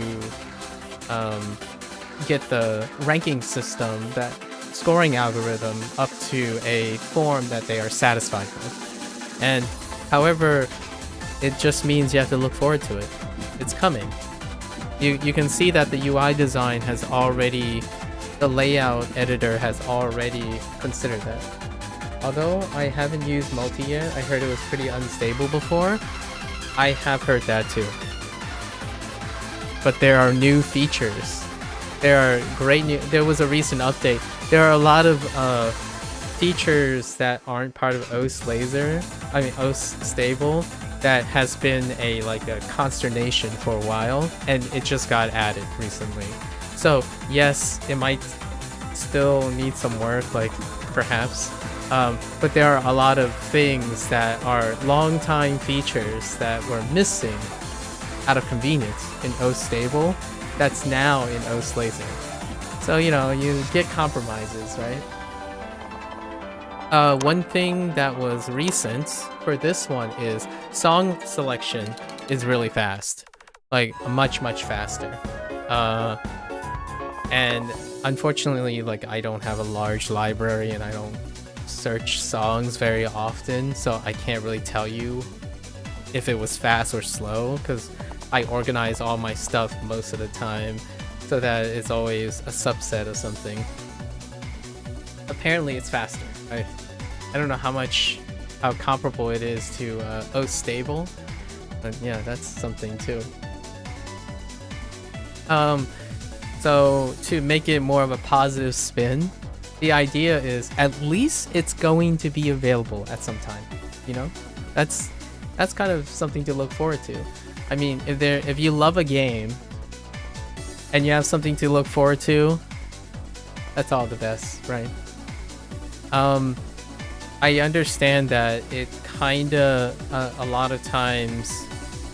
get the ranking system, that scoring algorithm, up to a form that they are satisfied with. And however, it just means you have to look forward to it. It's coming. You can see that the UI design has already, the layout editor has already considered that. Although I haven't used multi yet, I heard it was pretty unstable before. I have heard that too. But there are new features. There are great new, there was a recent update. There are a lot of features that aren't part of OS stable that has been a consternation for a while, and it just got added recently. So yes, it might still need some work, perhaps. But there are a lot of things that are long-time features that were missing out of convenience in OS stable that's now in OS laser. So, you get compromises, right? One thing that was recent for this one is song selection is really fast. Much faster. And unfortunately, I don't have a large library and I don't search songs very often, so I can't really tell you if it was fast or slow, because I organize all my stuff most of the time so that it's always a subset of something. Apparently it's faster. I don't know how comparable it is to OS stable, but yeah, that's something too. So to make it more of a positive spin, the idea is at least it's going to be available at some time. That's kind of something to look forward to. I mean, if you love a game and you have something to look forward to, that's all the best, right? I understand that it kinda a lot of times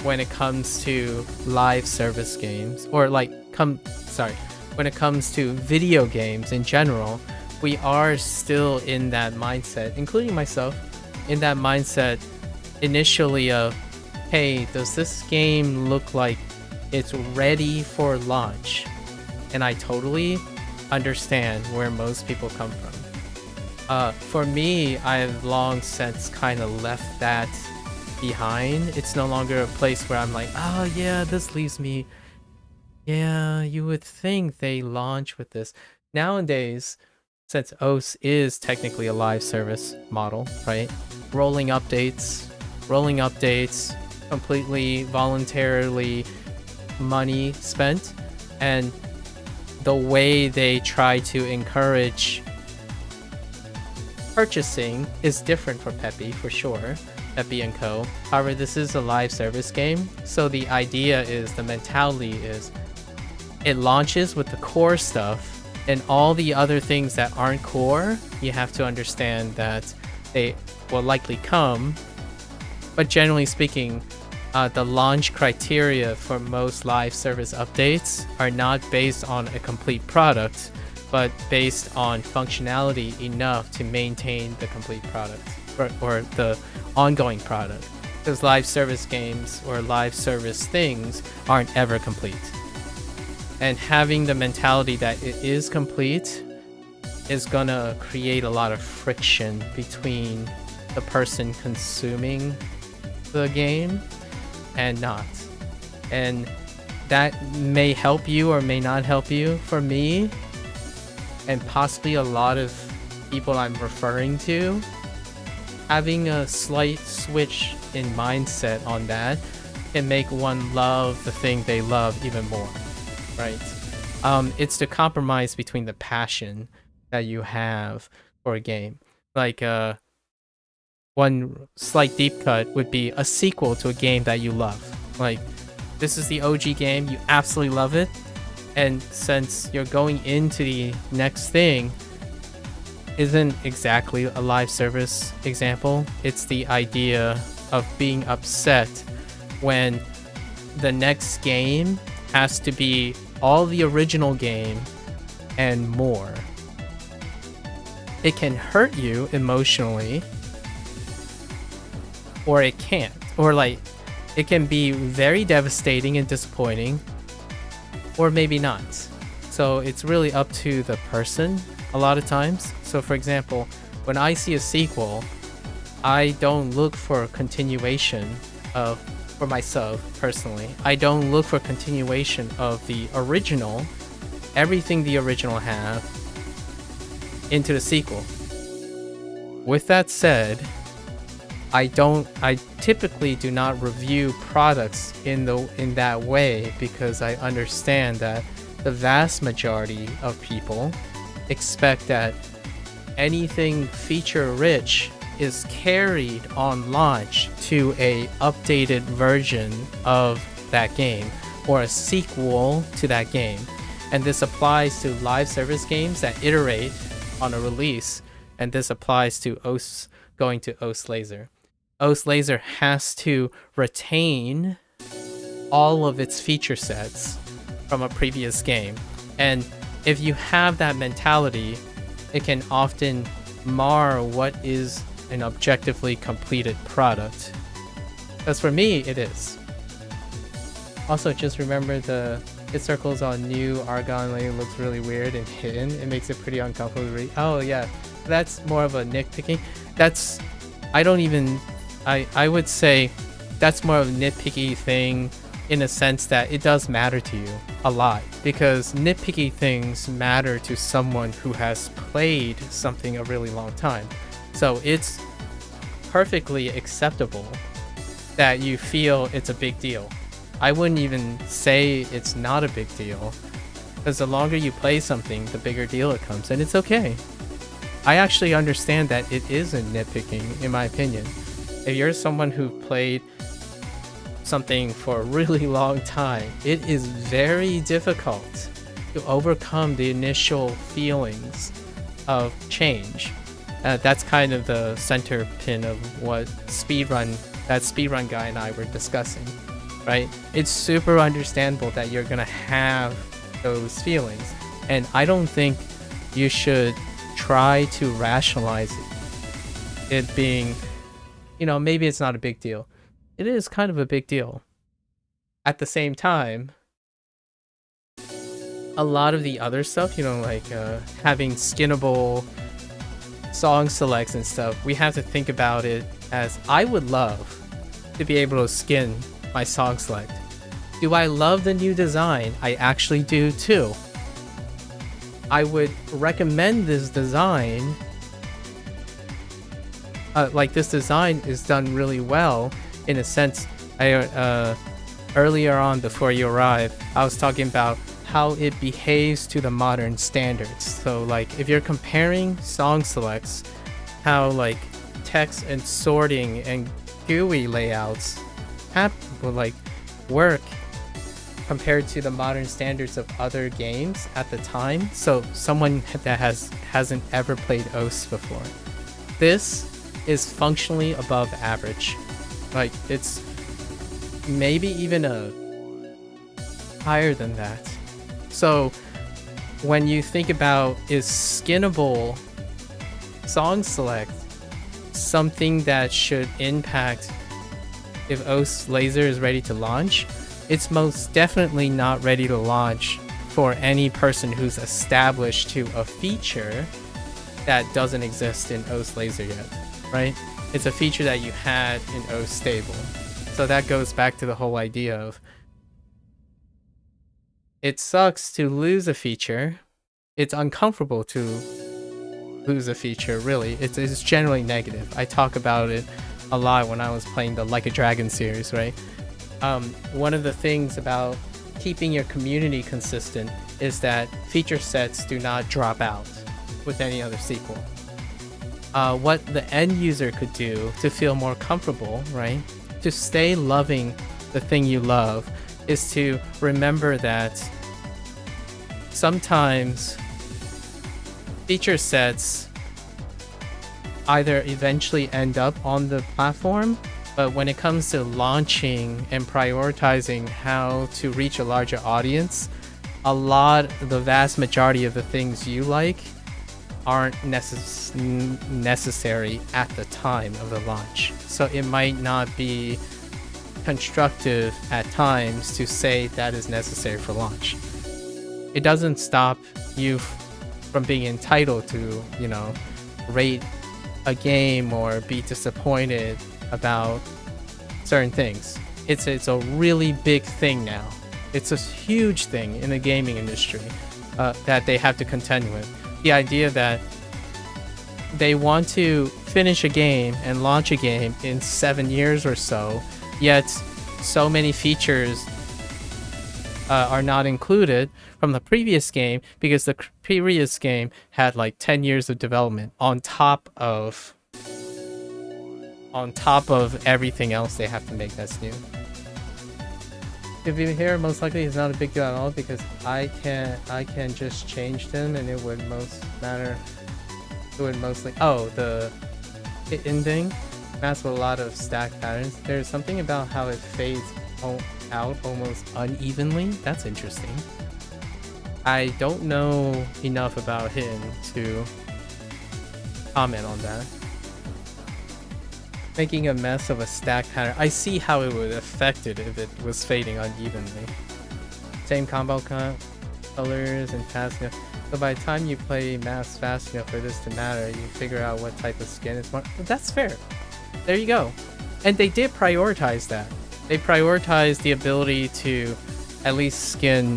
when it comes to live service games, or when it comes to video games in general, we are still in that mindset, including myself, in that mindset initially of, hey, does this game look like it's ready for launch? And I totally understand where most people come from. For me, I've long since kind of left that behind. It's no longer a place where I'm like, oh yeah, this leaves me, yeah, you would think they launch with this. Nowadays, since OS is technically a live service model, right? Rolling updates, completely voluntarily money spent, and the way they try to encourage purchasing is different for Peppy, for sure. Peppy and Co. However, this is a live service game, so the idea is, the mentality is, it launches with the core stuff, and all the other things that aren't core, you have to understand that they will likely come. But generally speaking, the launch criteria for most live service updates are not based on a complete product, but based on functionality enough to maintain the complete product, or the ongoing product. Because live service games or live service things aren't ever complete. And having the mentality that it is complete is gonna create a lot of friction between the person consuming the game and not. And that may help you or may not help you. For me, and possibly a lot of people I'm referring to, having a slight switch in mindset on that can make one love the thing they love even more, right? It's the compromise between the passion that you have for a game. Like, one slight deep cut would be a sequel to a game that you love. Like, this is the OG game, you absolutely love it, and since you're going into the next thing, isn't exactly a live service example. It's the idea of being upset when the next game has to be all the original game and more. It can hurt you emotionally, or it can't. Or like, it can be very devastating and disappointing, or maybe not. So it's really up to the person a lot of times. So for example, when I see a sequel, I don't look for a continuation of, for myself personally, I don't look for continuation of the original, everything the original have, into the sequel. With that said, I typically do not review products in that way, because I understand that the vast majority of people expect that anything feature rich is carried on launch to a updated version of that game or a sequel to that game. And this applies to live service games that iterate on a release, and this applies to OS going to OS Laser. OS Laser has to retain all of its feature sets from a previous game. And if you have that mentality, it can often mar what is an objectively completed product. Because for me, it is. Also, just remember the hit circles on new Argon Lane looks really weird and hidden. It makes it pretty uncomfortable to read. Oh yeah, that's more of a nitpicking. I would say that's more of a nitpicky thing, in a sense that it does matter to you a lot, because nitpicky things matter to someone who has played something a really long time. So it's perfectly acceptable that you feel it's a big deal. I wouldn't even say it's not a big deal, because the longer you play something, the bigger deal it comes, and it's okay. I actually understand that it isn't nitpicking, in my opinion. If you're someone who played something for a really long time, it is very difficult to overcome the initial feelings of change. That's kind of the center pin of what that speedrun guy and I were discussing, right? It's super understandable that you're gonna have those feelings, and I don't think you should try to rationalize it being, maybe it's not a big deal. It is kind of a big deal. At the same time, a lot of the other stuff, like having skinnable song selects and stuff, we have to think about it as, I would love to be able to skin my song select. Do I love the new design? I actually do too. I would recommend this design. This design is done really well, in a sense. Earlier on, before you arrived, I was talking about how it behaves to the modern standards. So like, if you're comparing song selects, how like text and sorting and GUI layouts work compared to the modern standards of other games at the time. So someone that hasn't ever played OS before, this is functionally above average. Like, it's maybe even higher than that. So when you think about, is skinnable song select something that should impact if OS Laser is ready to launch, it's most definitely not ready to launch for any person who's established to a feature that doesn't exist in OS Laser yet, right? It's a feature that you had in OS Stable. So that goes back to the whole idea of, it sucks to lose a feature. It's uncomfortable to lose a feature, really. It's generally negative. I talk about it a lot when I was playing the Like a Dragon series, right? One of the things about keeping your community consistent is that feature sets do not drop out with any other sequel. What the end user could do to feel more comfortable, right? To stay loving the thing you love is to remember that sometimes feature sets either eventually end up on the platform, but when it comes to launching and prioritizing how to reach a larger audience, the vast majority of the things you like aren't necessary at the time of the launch. So it might not be constructive at times to say that is necessary for launch. It doesn't stop you from being entitled to, rate a game or be disappointed about certain things. It's a really big thing now. It's a huge thing in the gaming industry that they have to contend with. The idea that they want to finish a game and launch a game in 7 years or so, yet so many features are not included from the previous game because the previous game had like 10 years of development on top of everything else they have to make that's new. If you hear, most likely it's not a big deal at all because I can just change them and it would mostly the hidden thing maps with a lot of stack patterns. There's something about how it fades out almost unevenly. That's interesting. I don't know enough about hidden to comment on that. Making a mess of a stack pattern. I see how it would affect it if it was fading unevenly. Same combo colors and fast enough. So by the time you play maps fast enough for this to matter, you figure out what type of skin is more. That's fair. There you go. And they did prioritize that. They prioritized the ability to at least skin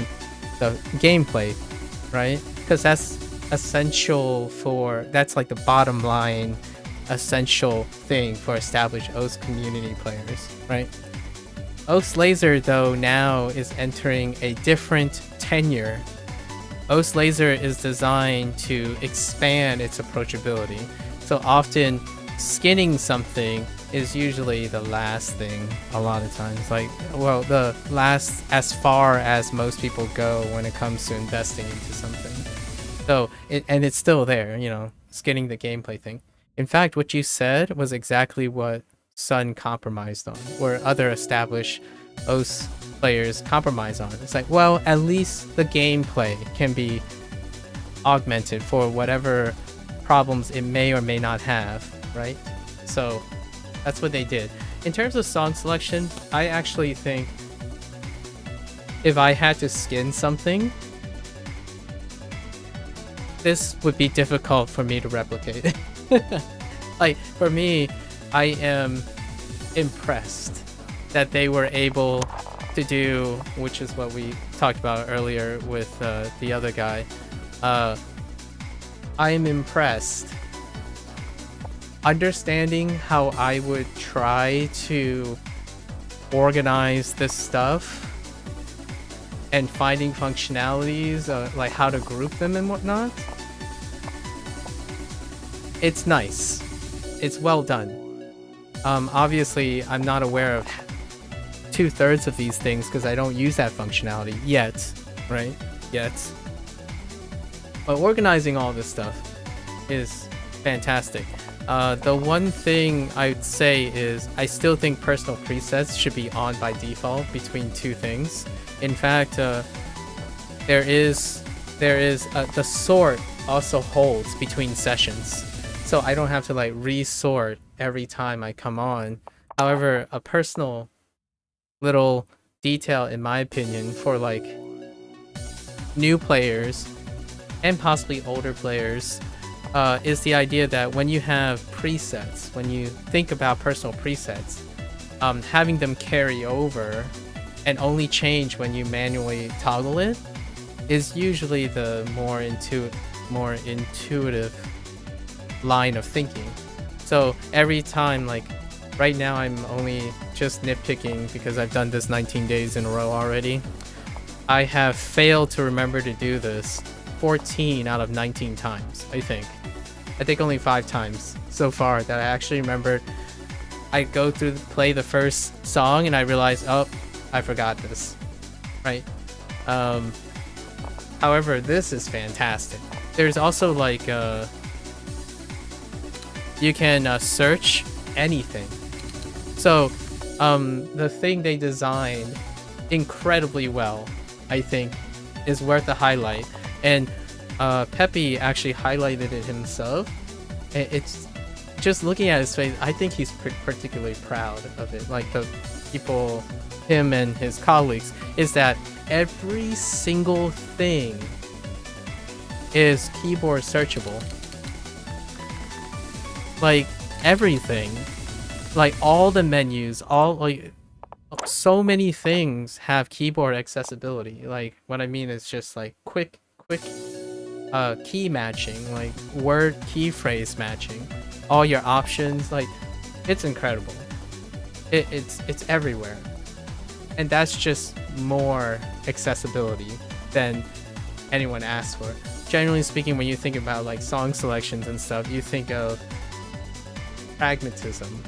the gameplay, right? Because that's essential that's like the bottom line essential thing for established OS community players, right? OS Laser, though, now is entering a different tenure. OS Laser is designed to expand its approachability. So often, skinning something is usually the last thing a lot of times. The last as far as most people go when it comes to investing into something. So, it's still there, skinning the gameplay thing. In fact, what you said was exactly what Sun compromised on, or other established OS players compromise on. It's like, well, at least the gameplay can be augmented for whatever problems it may or may not have, right? So that's what they did. In terms of song selection, I actually think if I had to skin something, this would be difficult for me to replicate. Like, for me, I am impressed that they were able to do, which is what we talked about earlier with the other guy. I am impressed. Understanding how I would try to organize this stuff and finding functionalities, like how to group them and whatnot. It's nice. It's well done. Obviously, I'm not aware of 2/3 of these things because I don't use that functionality yet, right? Yet. But organizing all this stuff is fantastic. The one thing I'd say is I still think personal presets should be on by default between two things. In fact, there is the sort also holds between sessions. So I don't have to like resort every time I come on. However, a personal little detail, in my opinion, for like new players and possibly older players, is the idea that when you have presets, when you think about personal presets, having them carry over and only change when you manually toggle it is usually the more intuitive line of thinking. So every time, like right now I'm only just nitpicking because I've done this 19 days in a row already. I have failed to remember to do this 14 out of 19 times, I think. I think only 5 times so far that I actually remembered. I go through, play the first song, and I realize, oh, I forgot this, right? However, this is fantastic. There's also like, you can search anything. So, the thing they designed incredibly well, I think, is worth a highlight. And Peppy actually highlighted it himself. It's just looking at his face, I think he's particularly proud of it. Like the people, him and his colleagues, is that every single thing is keyboard searchable. Like everything, like all the menus, all like so many things have keyboard accessibility. Like what I mean is just like quick key matching, like word key phrase matching, all your options. Like it's incredible. It's everywhere, and that's just more accessibility than anyone asked for. Generally speaking, when you think about like song selections and stuff, you think of pragmatism,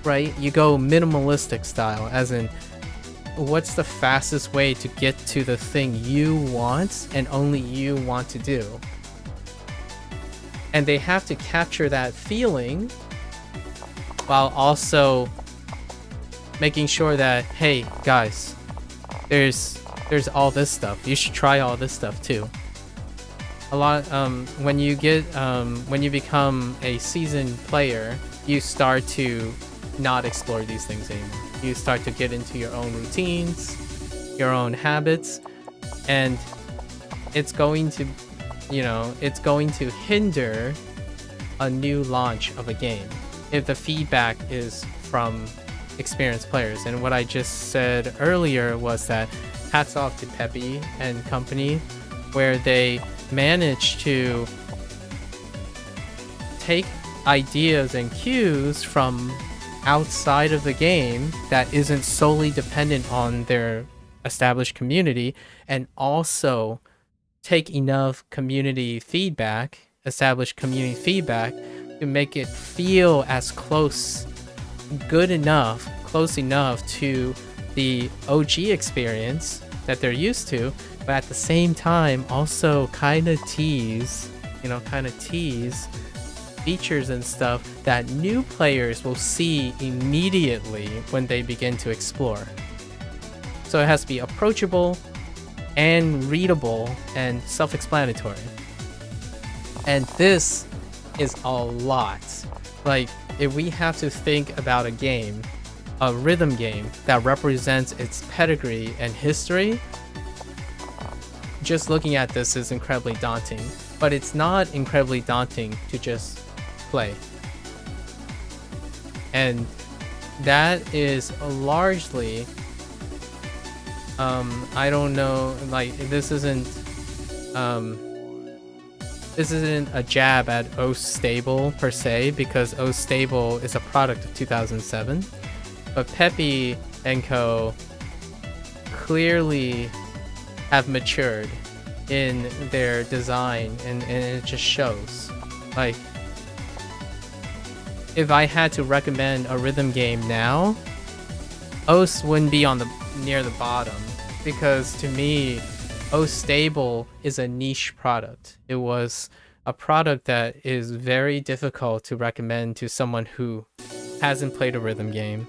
right? You go minimalistic style, as in what's the fastest way to get to the thing you want and only you want to do. And they have to capture that feeling while also making sure that, hey guys, there's all this stuff. You should try all this stuff too. A lot when you become a seasoned player, you start to not explore these things anymore. You start to get into your own routines, your own habits, and it's going to, it's going to hinder a new launch of a game if the feedback is from experienced players. And what I just said earlier was that hats off to Peppy and company, where they managed to take ideas and cues from outside of the game that isn't solely dependent on their established community, and also take enough community feedback, established community feedback, to make it feel as close enough to the OG experience that they're used to, but at the same time also kind of tease features and stuff that new players will see immediately when they begin to explore. So it has to be approachable and readable and self-explanatory. And this is a lot. Like, if we have to think about a game, a rhythm game that represents its pedigree and history, just looking at this is incredibly daunting. But it's not incredibly daunting to just play. And that is largely, I don't know, like this isn't a jab at OS Stable per se, because OS Stable is a product of 2007, but Peppy and Co clearly have matured in their design, and it just shows. Like, if I had to recommend a rhythm game now, OS wouldn't be on near the bottom, because to me, OS Stable is a niche product. It was a product that is very difficult to recommend to someone who hasn't played a rhythm game.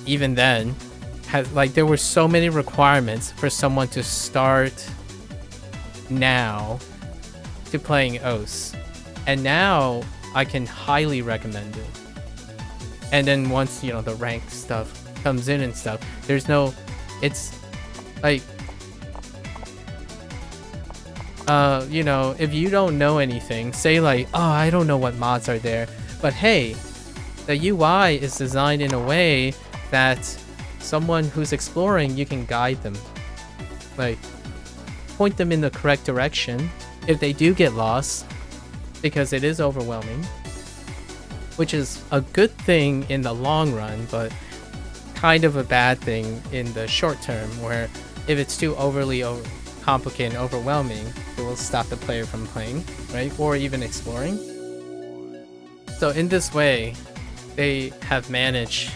Even then, there were so many requirements for someone to start now to playing OS. And now I can highly recommend it. And then once, the ranked stuff comes in and stuff, it's like, if you don't know anything, say like, oh, I don't know what mods are there, but hey, the UI is designed in a way that someone who's exploring, you can guide them, like point them in the correct direction if they do get lost, because it is overwhelming, which is a good thing in the long run, but kind of a bad thing in the short term, where if it's too overly complicated and overwhelming, it will stop the player from playing, right? Or even exploring. So in this way, they have managed,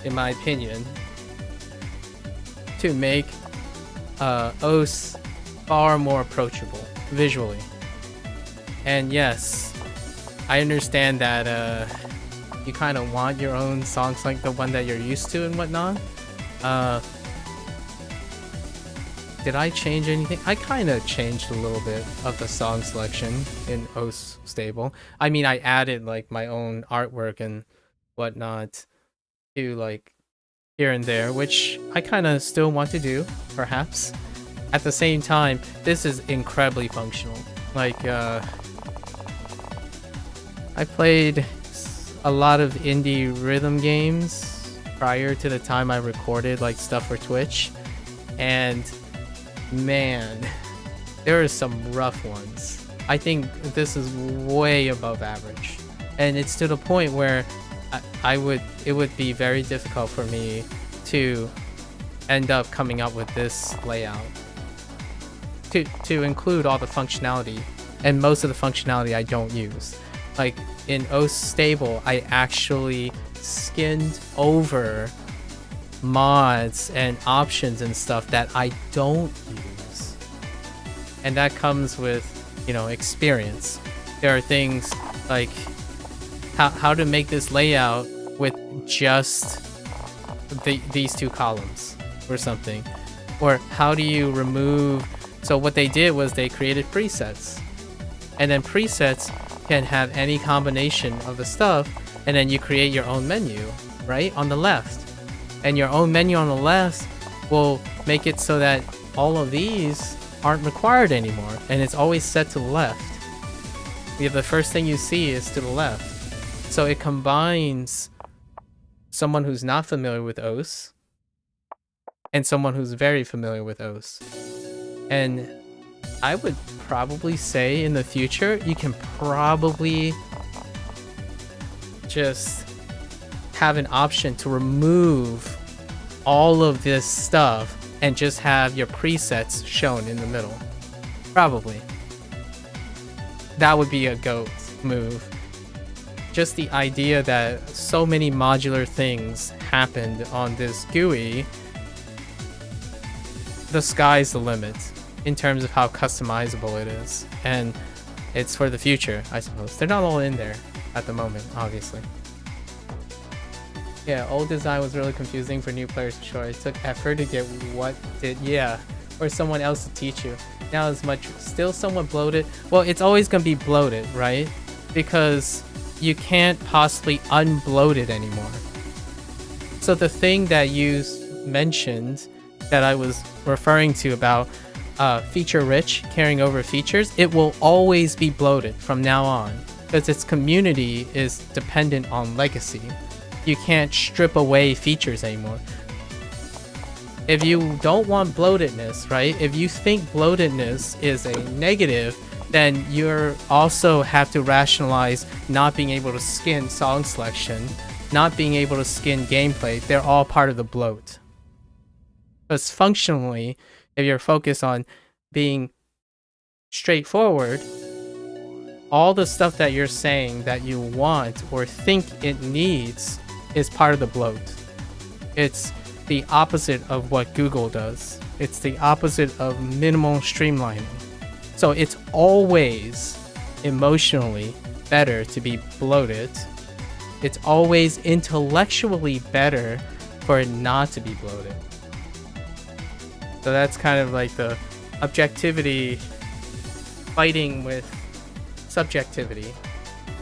in my opinion, to make OS far more approachable visually. And yes, I understand that you kind of want your own songs like the one that you're used to and whatnot. Did I change anything? I kind of changed a little bit of the song selection in OS stable. I mean, I added like my own artwork and whatnot to like here and there, which I kind of still want to do, perhaps. At the same time, this is incredibly functional. Like, I played a lot of indie rhythm games prior to the time I recorded like stuff for Twitch, and man, there are some rough ones. I think this is way above average, and it's to the point where it would be very difficult for me to end up coming up with this layout to include all the functionality, and most of the functionality I don't use. Like in OS stable, I actually skinned over mods and options and stuff that I don't use, and that comes with, you know, experience. There are things like how to make this layout with just these two columns or something, or how do you remove. So what they did was they created presets, and then presets can have any combination of the stuff, and then you create your own menu right on the left, and your own menu on the left will make it so that all of these aren't required anymore, and it's always set to the left. The first thing you see is to the left, so it combines someone who's not familiar with OS and someone who's very familiar with OS. And I would probably say in the future, you can probably just have an option to remove all of this stuff and just have your presets shown in the middle. Probably. That would be a GOAT move. Just the idea that so many modular things happened on this GUI, the sky's the limit in terms of how customizable it is, and it's for the future, I suppose. They're not all in there at the moment, obviously. Yeah, old design was really confusing for new players for sure. It took effort to get what did, yeah, or someone else to teach you. Now it's still somewhat bloated. Well, it's always gonna be bloated, right? Because you can't possibly unbloat it anymore. So the thing that you mentioned that I was referring to about feature rich, carrying over features, it will always be bloated from now on because its community is dependent on legacy. You can't strip away features anymore. If you don't want bloatedness, right? If you think bloatedness is a negative, then you also have to rationalize not being able to skin song selection, not being able to skin gameplay. They're all part of the bloat. Because functionally, if you're focused on being straightforward, all the stuff that you're saying that you want or think it needs is part of the bloat. It's the opposite of what Google does. It's the opposite of minimal streamlining. So it's always emotionally better to be bloated. It's always intellectually better for it not to be bloated. So that's kind of like the objectivity fighting with subjectivity.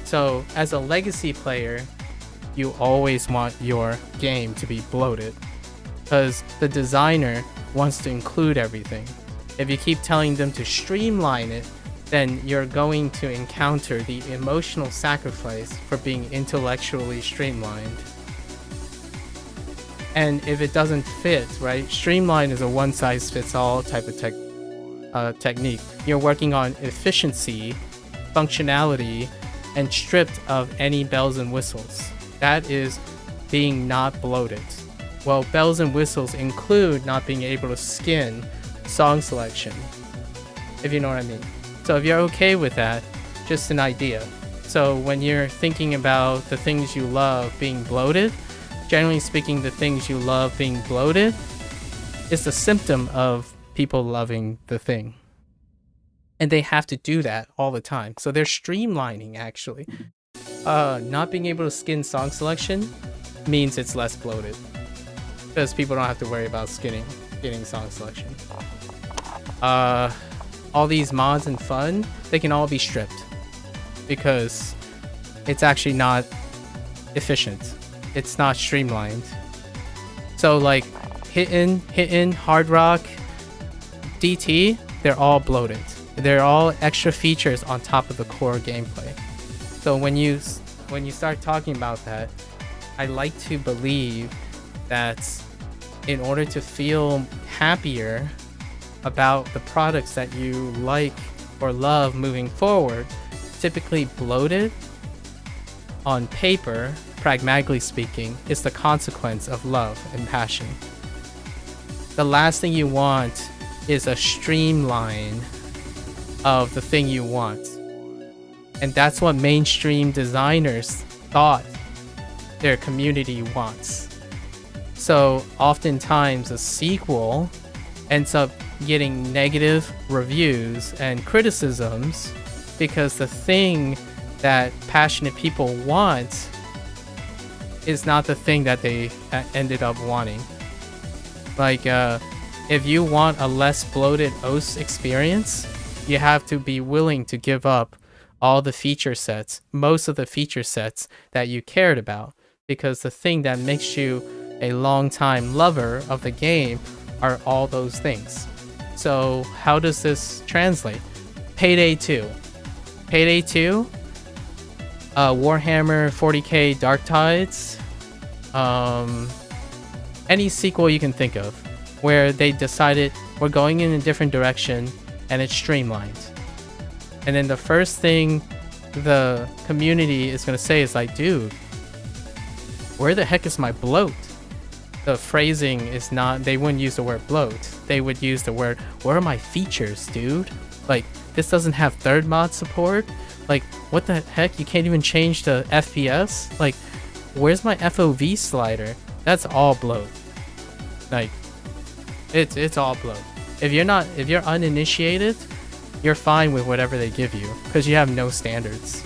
So as a legacy player, you always want your game to be bloated because the designer wants to include everything. If you keep telling them to streamline it, then you're going to encounter the emotional sacrifice for being intellectually streamlined. And if it doesn't fit, right? Streamline is a one-size-fits-all type of technique. You're working on efficiency, functionality, and stripped of any bells and whistles. That is being not bloated. Well, bells and whistles include not being able to skin song selection, if you know what I mean. So if you're okay with that, just an idea. So when you're thinking about the things you love being bloated, generally speaking, the things you love being bloated is a symptom of people loving the thing. And they have to do that all the time. So they're streamlining, actually. Not being able to skin song selection means it's less bloated, because people don't have to worry about skinning song selection. All these mods and fun, they can all be stripped, because it's actually not efficient. It's not streamlined. So like Hittin', Hard Rock, DT, they're all bloated. They're all extra features on top of the core gameplay. So when you start talking about that, I like to believe that in order to feel happier about the products that you like or love moving forward, typically bloated on paper, pragmatically speaking, is the consequence of love and passion. The last thing you want is a streamline of the thing you want. And that's what mainstream designers thought their community wants. So oftentimes a sequel ends up getting negative reviews and criticisms because the thing that passionate people want is not the thing that they ended up wanting. Like, if you want a less bloated OS experience, you have to be willing to give up all the feature sets, most of the feature sets that you cared about, because the thing that makes you a long-time lover of the game are all those things. So how does this translate? Payday 2. Payday 2, Warhammer 40k Dark Tides, any sequel you can think of where they decided we're going in a different direction and it's streamlined. And then the first thing the community is going to say is like, dude, where the heck is my bloat? The phrasing is not, they wouldn't use the word bloat. They would use the word, where are my features, dude? Like, this doesn't have third mod support? Like, what the heck? You can't even change the FPS? Like, where's my FOV slider? That's all bloat. Like, it's all bloat. If you're uninitiated, you're fine with whatever they give you, because you have no standards.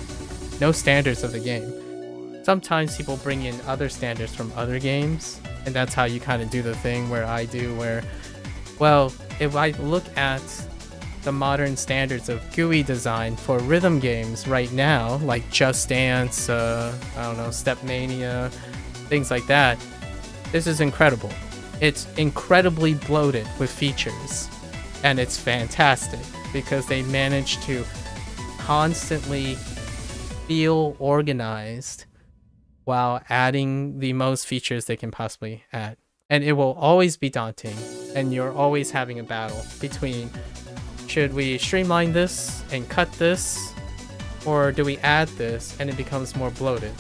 No standards of the game. Sometimes people bring in other standards from other games, and that's how you kind of do the thing where I do, where, well, if I look at the modern standards of GUI design for rhythm games right now, like Just Dance, I don't know, Stepmania, things like that, this is incredible. It's incredibly bloated with features, and it's fantastic because they manage to constantly feel organized while adding the most features they can possibly add. And it will always be daunting, and you're always having a battle between, should we streamline this and cut this, or do we add this and it becomes more bloated?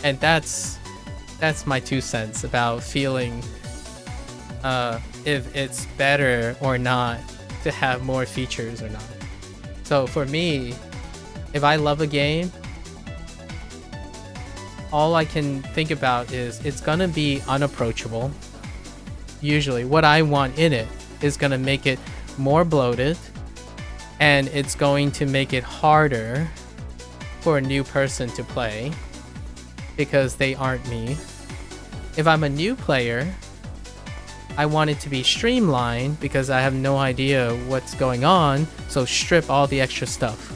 And that's my 2 cents about feeling if it's better or not to have more features or not. So for me, if I love a game, all I can think about is it's gonna be unapproachable. Usually what I want in it is gonna make it more bloated, and it's going to make it harder for a new person to play because they aren't me. If I'm a new player, I want it to be streamlined because I have no idea what's going on, so strip all the extra stuff.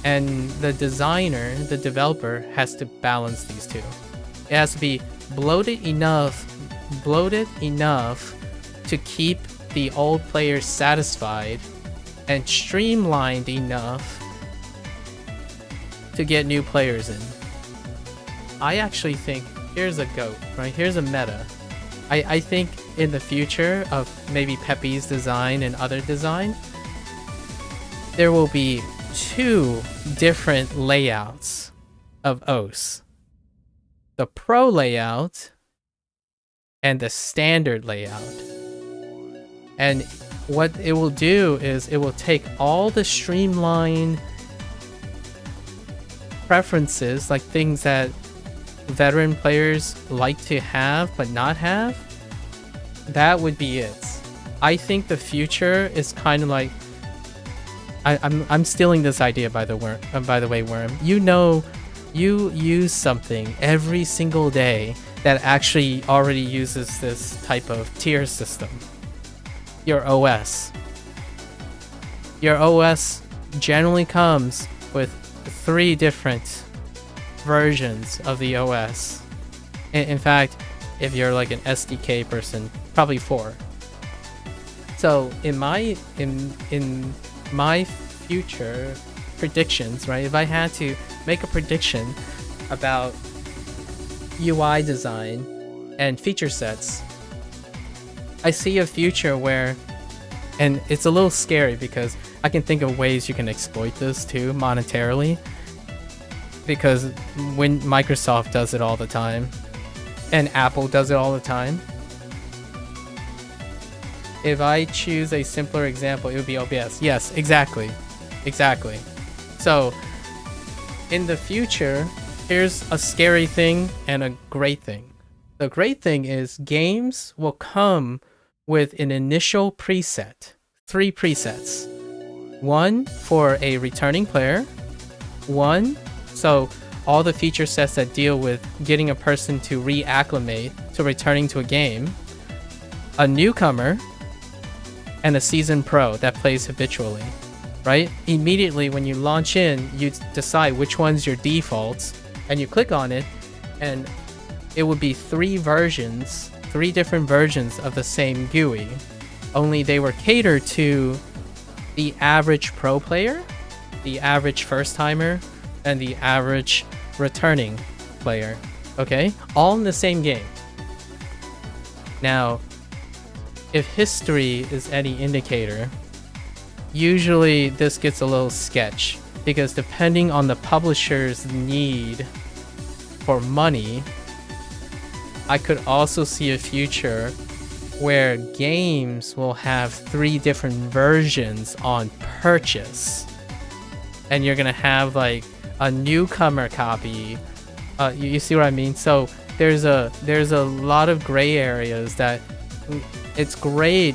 And the designer, the developer, has to balance these two. It has to be bloated enough to keep the old players satisfied, and streamlined enough to get new players in. I actually think, here's a goat, right? Here's a meta. I think in the future of maybe Peppy's design and other design, there will be 2 different layouts of OS. the Pro layout and the standard layout. And what it will do is it will take all the streamlined preferences, like things that veteran players like to have but not have. That would be it. I think the future is kind of like, I'm stealing this idea by the way, Worm. You know, you use something every single day that actually already uses this type of tier system. Your OS. Your OS generally comes with 3 different versions of the OS. In fact, if you're like an SDK person, probably 4. So in my future predictions, right? If I had to make a prediction about UI design and feature sets, I see a future where, and it's a little scary because I can think of ways you can exploit this too monetarily, because when Microsoft does it all the time and Apple does it all the time. If I choose a simpler example, it would be OBS. Yes, exactly. So in the future, here's a scary thing and a great thing. The great thing is games will come with an initial preset, 3 presets. 1 for a returning player, 1, so all the feature sets that deal with getting a person to reacclimate to returning to a game, a newcomer, and a seasoned pro that plays habitually, right? Immediately when you launch in, you decide which one's your defaults, and you click on it, and it would be 3 different versions of the same GUI, only they were catered to the average pro player, the average first timer, and the average returning player. Okay, all in the same game. Now, if history is any indicator, usually this gets a little sketch, because depending on the publisher's need for money, I could also see a future where games will have 3 different versions on purchase, and you're gonna have like a newcomer copy. You see what I mean? So there's a lot of gray areas that it's great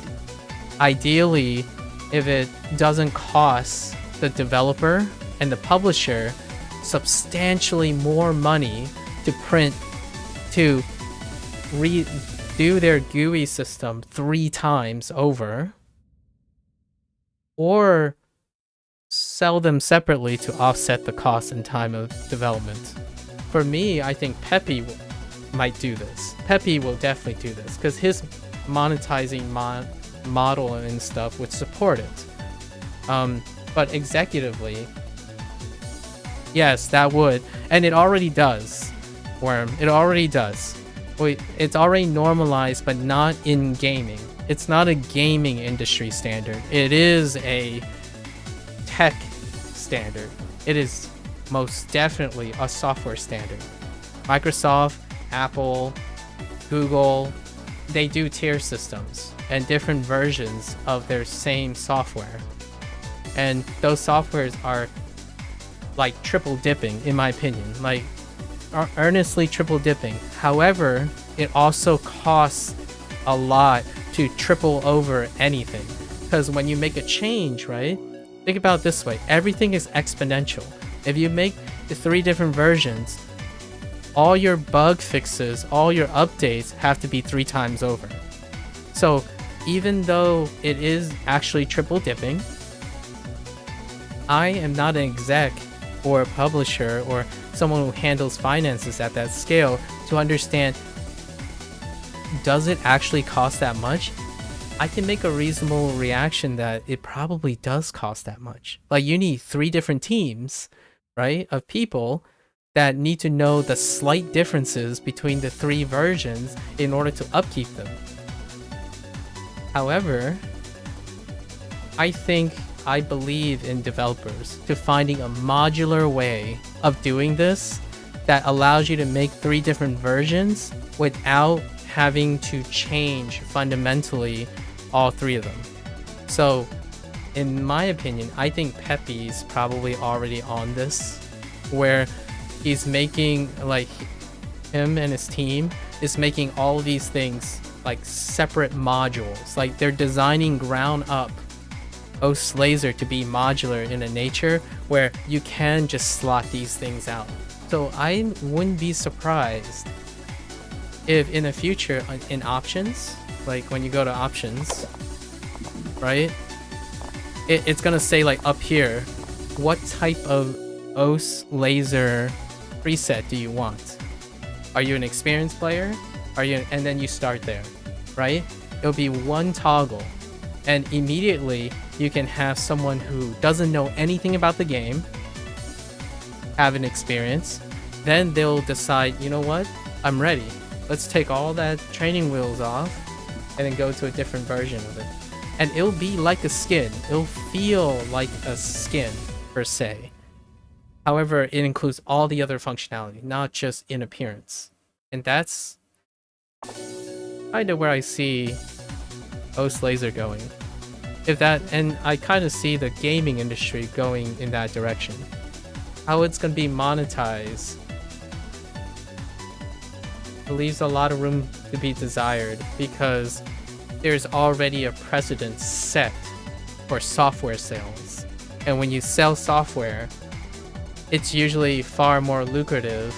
ideally if it doesn't cost the developer and the publisher substantially more money to redo their GUI system 3 times over, or sell them separately to offset the cost and time of development. For me, I think Peppy might do this. Peppy will definitely do this because his monetizing model and stuff would support it. But executively, yes, that would, and it already does. Worm, it already does. Wait, it's already normalized, but not in gaming. It's not a gaming industry standard. It is a tech standard. It is most definitely a software standard. Microsoft, Apple, Google, they do tier systems and different versions of their same software. And those softwares are like triple dipping, in my opinion, like are earnestly triple dipping. However, it also costs a lot to triple over anything, because when you make a change, right? Think about it this way, everything is exponential. If you make the 3 different versions, all your bug fixes, all your updates have to be 3 times over. So even though it is actually triple dipping, I am not an exec or a publisher or someone who handles finances at that scale to understand, does it actually cost that much? I can make a reasonable reaction that it probably does cost that much. Like, you need 3 different teams, right, of people that need to know the slight differences between the 3 versions in order to upkeep them. However, I believe in developers to finding a modular way of doing this that allows you to make 3 different versions without having to change fundamentally all 3 of them. So in my opinion, I think Peppy's probably already on this, where he's making, like, him and his team is making all these things like separate modules. Like, they're designing ground up Ghost Laser to be modular in a nature where you can just slot these things out. So I wouldn't be surprised if in the future in options, like when you go to options, right, it's gonna say like up here, what type of OS laser preset do you want? Are you an experienced player? And then you start there, right? It'll be one toggle, and immediately you can have someone who doesn't know anything about the game have an experience. Then they'll decide, you know what, I'm ready. Let's take all that training wheels off and then go to a different version of it. And it'll be like a skin. It'll feel like a skin, per se. However, it includes all the other functionality, not just in appearance. And that's kind of where I see OS Laser going. And I kind of see the gaming industry going in that direction. How it's going to be monetized, it leaves a lot of room to be desired, because there's already a precedent set for software sales. And when you sell software, it's usually far more lucrative,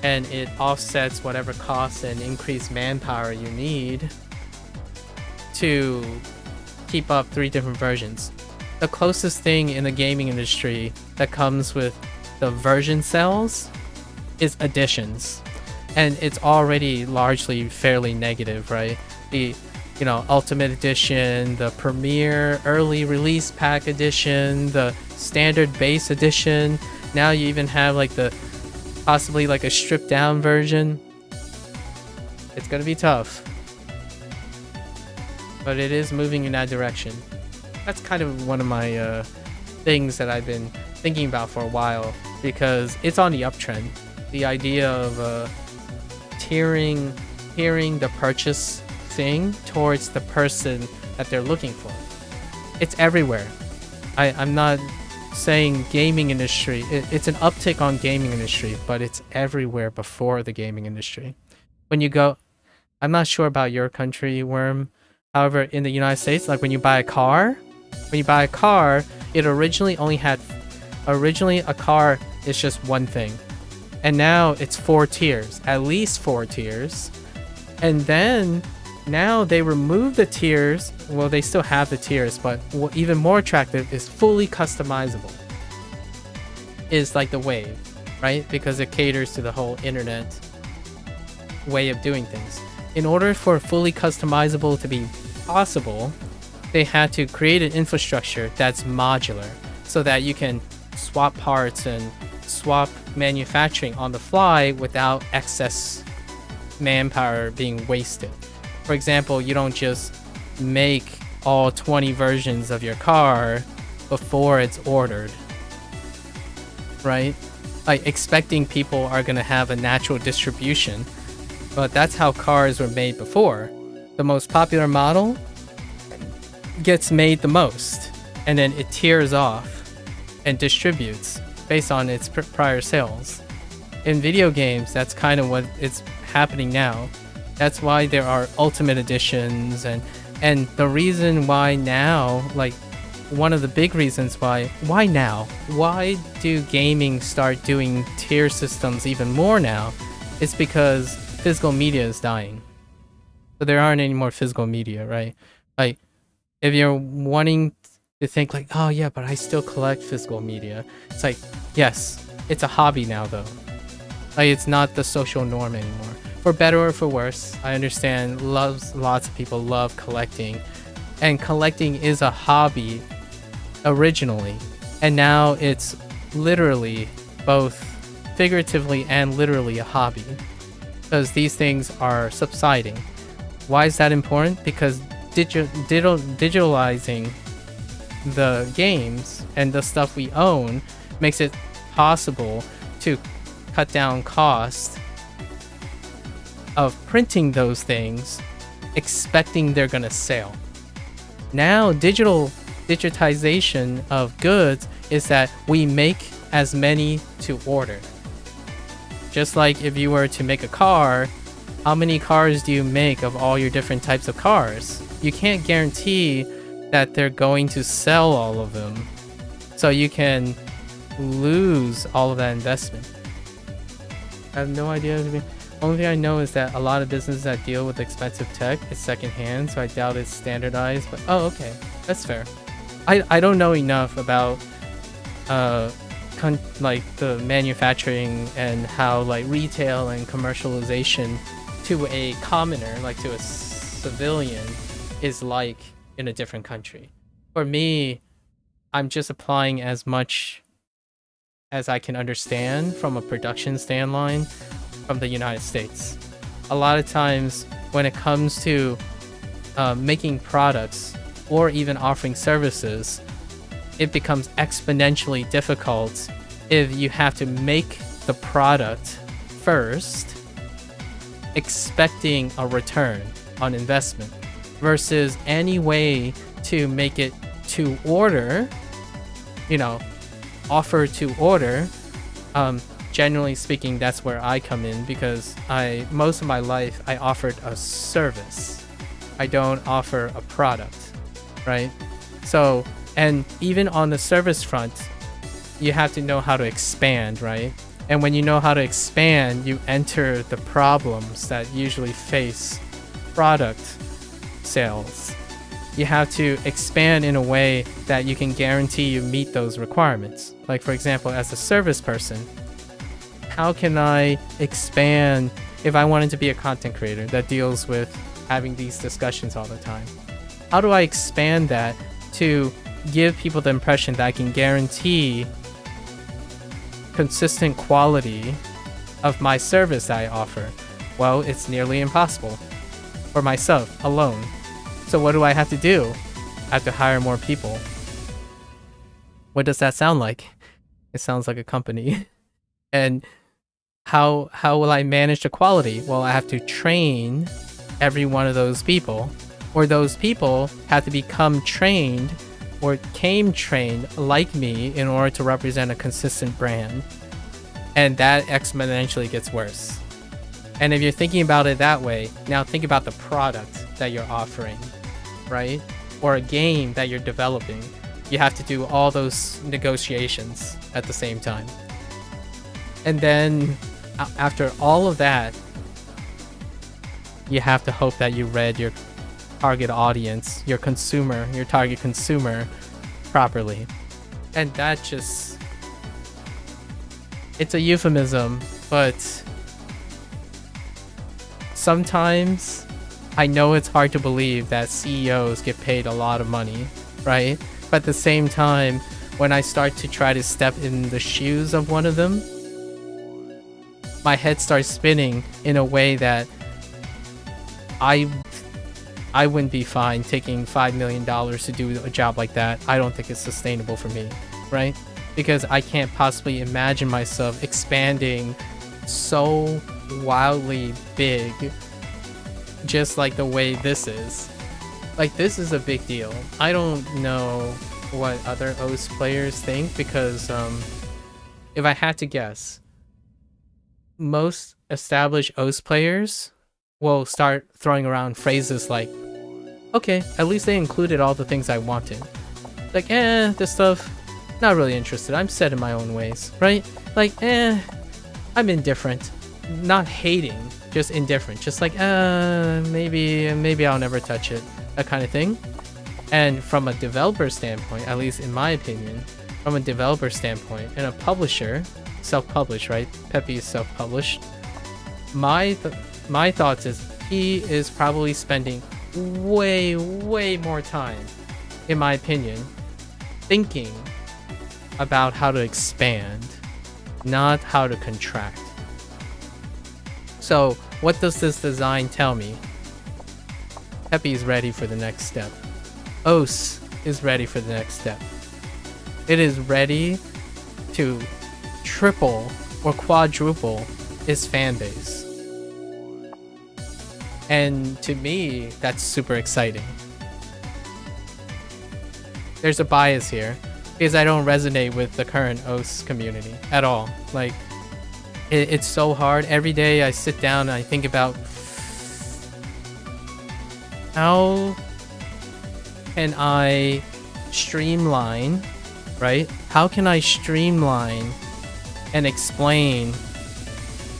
and it offsets whatever costs and increased manpower you need to keep up 3 different versions. The closest thing in the gaming industry that comes with the version sales is editions. And it's already largely fairly negative, right? The Ultimate Edition, the Premier Early Release Pack Edition, the Standard Base Edition. Now you even have like possibly like a stripped down version. It's gonna be tough, but it is moving in that direction. That's kind of one of my things that I've been thinking about for a while, because it's on the uptrend. The idea of tiering the purchase thing towards the person that they're looking for. It's everywhere. I'm not saying gaming industry. It's an uptick on gaming industry, but it's everywhere before the gaming industry. When you go, I'm not sure about your country, Worm. However, in the United States, like when you buy a car, it originally a car is just one thing. And now it's 4 tiers, at least 4 tiers. And then now they remove the tiers. Well, they still have the tiers, but what even more attractive is fully customizable. Is like the Wave, right? Because it caters to the whole internet way of doing things. In order for fully customizable to be possible, they had to create an infrastructure that's modular, so that you can swap parts and swap manufacturing on the fly without excess manpower being wasted. For example, you don't just make all 20 versions of your car before it's ordered, right? Like, expecting people are going to have a natural distribution, but that's how cars were made before. The most popular model gets made the most, and then it tiers off and distributes based on its prior sales. In video games, that's kind of what it's happening now. That's why there are Ultimate Editions, and the reason why now, like one of the big reasons why now? Why do gaming start doing tier systems even more now? It's because physical media is dying. So there aren't any more physical media, right? Like, if you're wanting to think like, oh yeah, but I still collect physical media. It's like, yes, it's a hobby now though. Like, it's not the social norm anymore. For better or for worse, I understand lots of people love collecting. And collecting is a hobby originally. And now it's literally, both figuratively and literally, a hobby. Because these things are subsiding. Why is that important? Because digitalizing the games and the stuff we own makes it possible to cut down cost of printing those things, expecting they're gonna sell. Now digitization of goods is that we make as many to order. Just like if you were to make a car, how many cars do you make of all your different types of cars? You can't guarantee that they're going to sell all of them. So you can lose all of that investment. I have no idea. Only thing I know is that a lot of businesses that deal with expensive tech is secondhand, so I doubt it's standardized. But oh, okay, that's fair. I don't know enough about like the manufacturing and how like retail and commercialization to a commoner, like to a civilian, is like in a different country. For me, I'm just applying as much as I can understand from a production standline from the United States. A lot of times when it comes to making products or even offering services, it becomes exponentially difficult if you have to make the product first, expecting a return on investment, versus any way to make it to order, offer to order. Generally speaking, that's where I come in, because most of my life I offered a service. I don't offer a product, right? So, and even on the service front, you have to know how to expand, right? And when you know how to expand, you enter the problems that usually face product sales. You have to expand in a way that you can guarantee you meet those requirements. Like, for example, as a service person, how can I expand if I wanted to be a content creator that deals with having these discussions all the time? How do I expand that to give people the impression that I can guarantee consistent quality of my service that I offer? Well, it's nearly impossible for myself alone. So what do I have to do? I have to hire more people. What does that sound like? It sounds like a company. And how will I manage the quality? Well, I have to train every one of those people, or those people have to become trained or came trained like me in order to represent a consistent brand. And that exponentially gets worse. And if you're thinking about it that way, now think about the product that you're offering, right? Or a game that you're developing. You have to do all those negotiations at the same time. And then after all of that, you have to hope that you read your target audience, your target consumer properly. And that just, it's a euphemism, but sometimes I know it's hard to believe that CEOs get paid a lot of money, right? But at the same time, when I start to try to step in the shoes of one of them, my head starts spinning in a way that I wouldn't be fine taking $5 million to do a job like that. I don't think it's sustainable for me, right? Because I can't possibly imagine myself expanding so wildly big, just like the way this is. Like, this is a big deal. I don't know what other OS players think, because if I had to guess, most established OS players will start throwing around phrases like, okay, at least they included all the things I wanted. Like, this stuff, not really interested. I'm set in my own ways, right? Like, I'm indifferent. Not hating, just indifferent. Just like, maybe I'll never touch it. That kind of thing. And from a developer standpoint, at least in my opinion, from a developer standpoint, and a publisher, self-published, right? Peppy is self-published. My thoughts is he is probably spending way more time, in my opinion, thinking about how to expand, not how to contract. So what does this design tell me? Peppy is ready for the next step. OS is ready for the next step. It is ready to triple or quadruple its fan base. And to me, that's super exciting. There's a bias here because I don't resonate with the current OS community at all. Like, it's so hard. Every day I sit down and I think about how can I streamline, right? How can I streamline and explain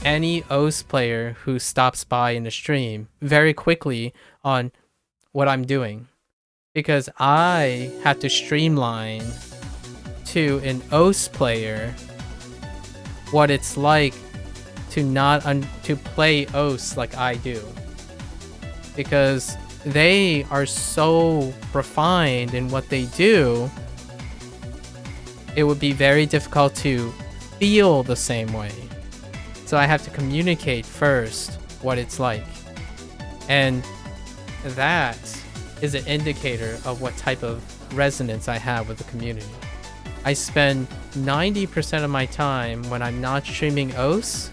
any OS player who stops by in the stream very quickly on what I'm doing? Because I have to streamline to an OS player what it's like to to play OS like I do. Because they are so refined in what they do, it would be very difficult to feel the same way. So I have to communicate first what it's like. And that is an indicator of what type of resonance I have with the community. I spend 90% of my time when I'm not streaming OS,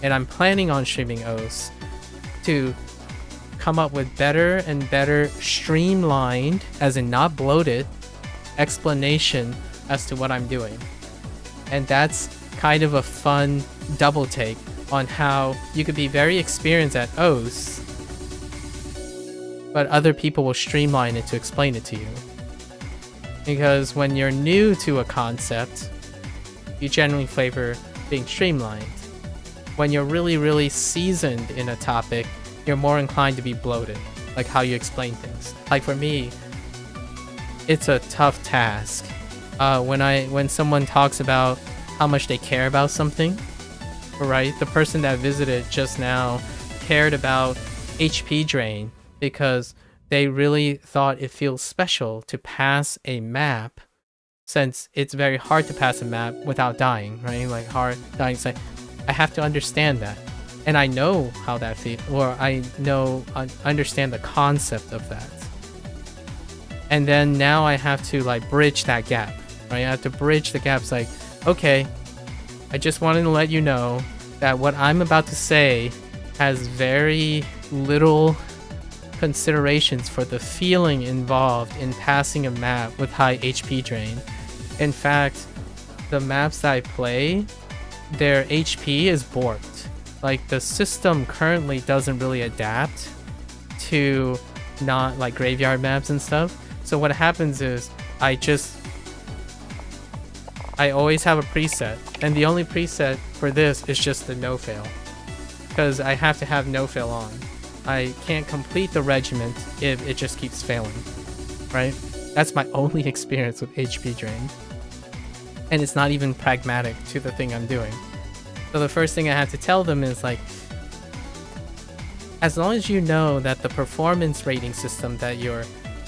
and I'm planning on streaming OS, to come up with better and better streamlined, as in not bloated, explanation as to what I'm doing. And that's kind of a fun double take on how you could be very experienced at OS, but other people will streamline it to explain it to you. Because when you're new to a concept, you generally favor being streamlined. When you're really, really seasoned in a topic, you're more inclined to be bloated, like how you explain things. Like for me, it's a tough task. When someone talks about how much they care about something, right? The person that visited just now cared about HP drain because they really thought it feels special to pass a map, since it's very hard to pass a map without dying, right? Like hard dying. It's like, I have to understand that. And I know how that feels, or I understand the concept of that. And then now I have to like bridge that gap, right? I have to bridge the gaps. Like, okay, I just wanted to let you know that what I'm about to say has very little considerations for the feeling involved in passing a map with high HP drain. In fact, the maps that I play, their HP is borked. Like the system currently doesn't really adapt to not like graveyard maps and stuff. So what happens is I always have a preset, and the only preset for this is just the no fail, because I have to have no fail on. I can't complete the regiment if it just keeps failing, right? That's my only experience with HP drain. And it's not even pragmatic to the thing I'm doing. So the first thing I have to tell them is like, as long as you know that the performance rating system that you're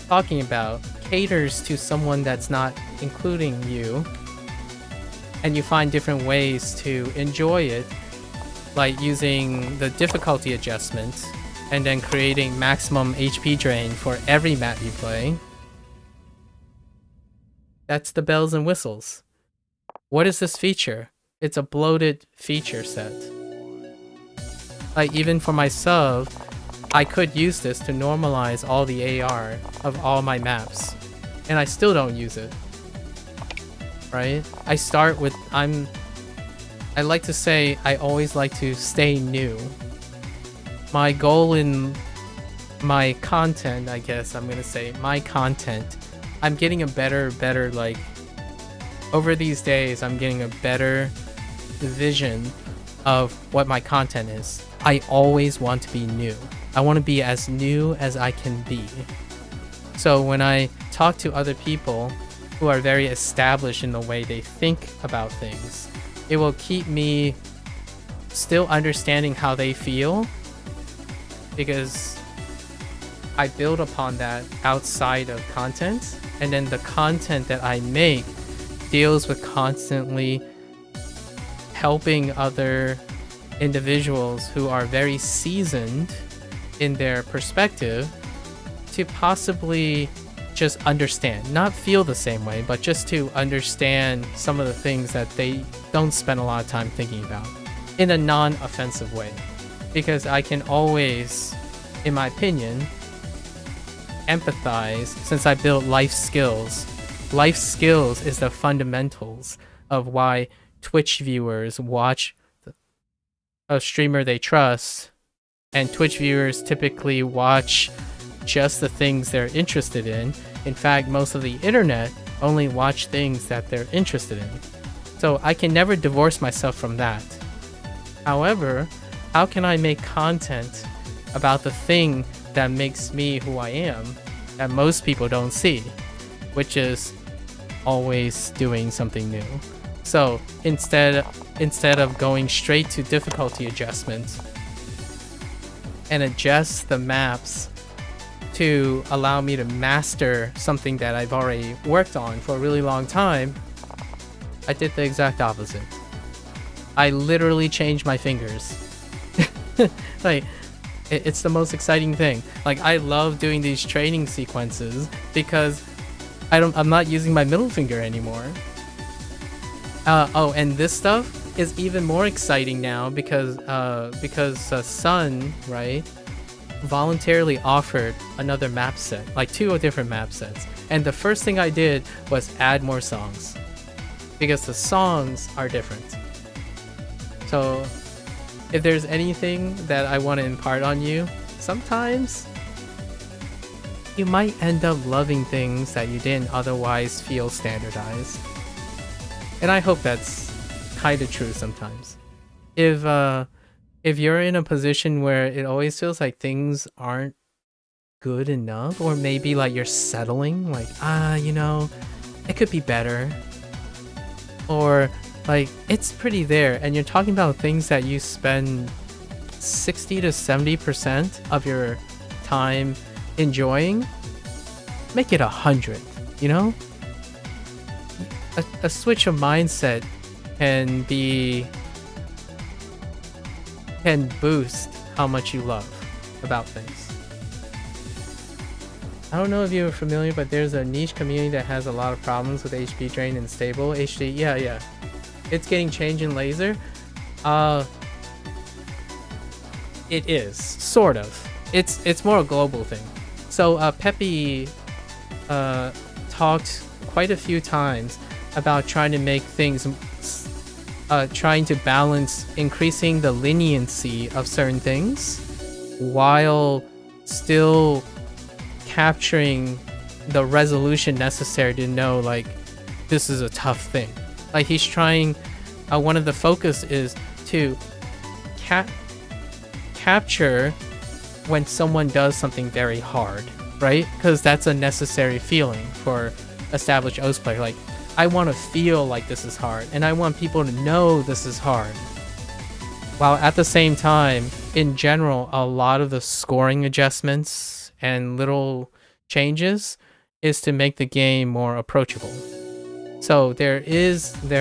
talking about caters to someone that's not including you, and you find different ways to enjoy it, like using the difficulty adjustment and then creating maximum HP drain for every map you play, that's the bells and whistles. What is this feature? It's a bloated feature set. Like even for my sub, I could use this to normalize all the AR of all my maps, and I still don't use it. Right? I start with, I like to say I always like to stay new. My goal in my content, I guess I'm gonna say my content, I'm getting a better like over these days I'm getting a better vision of what my content is. I always want to be new. I want to be as new as I can be. So when I talk to other people who are very established in the way they think about things, it will keep me still understanding how they feel, because I build upon that outside of content, and then the content that I make deals with constantly helping other individuals who are very seasoned in their perspective to possibly just understand, not feel the same way, but just to understand some of the things that they don't spend a lot of time thinking about in a non-offensive way. Because I can always, in my opinion, empathize since I built life skills. Life skills is the fundamentals of why Twitch viewers watch a streamer they trust, and Twitch viewers typically watch just the things they're interested in. In fact, most of the internet only watch things that they're interested in. So I can never divorce myself from that. However, how can I make content about the thing that makes me who I am that most people don't see, which is always doing something new? So instead of going straight to difficulty adjustments and adjust the maps to allow me to master something that I've already worked on for a really long time, I did the exact opposite. I literally changed my fingers. Like, it's the most exciting thing. Like, I love doing these training sequences because I'm not using my middle finger anymore. Oh, and this stuff is even more exciting now because Sun, right, voluntarily offered another map set, like 2 different map sets. And the first thing I did was add more songs because the songs are different. So if there's anything that I want to impart on you, sometimes you might end up loving things that you didn't otherwise feel standardized. And I hope that's kind of true sometimes. If you're in a position where it always feels like things aren't good enough, or maybe like you're settling, like, you know, it could be better, or like it's pretty there, and you're talking about things that you spend 60 to 70% of your time enjoying, make it 100, you know? A switch of mindset can boost how much you love about things. I don't know if you're familiar, but there's a niche community that has a lot of problems with HP drain and stable. HD, yeah. It's getting changed in laser. It is, sort of. It's more a global thing. So Peppy talked quite a few times about trying to make things, trying to balance increasing the leniency of certain things while still capturing the resolution necessary to know, like, this is a tough thing. Like, he's trying, one of the focus is to capture when someone does something very hard, right? Because that's a necessary feeling for established OS player. Like, I want to feel like this is hard, and I want people to know this is hard. While at the same time, in general, a lot of the scoring adjustments and little changes is to make the game more approachable. So there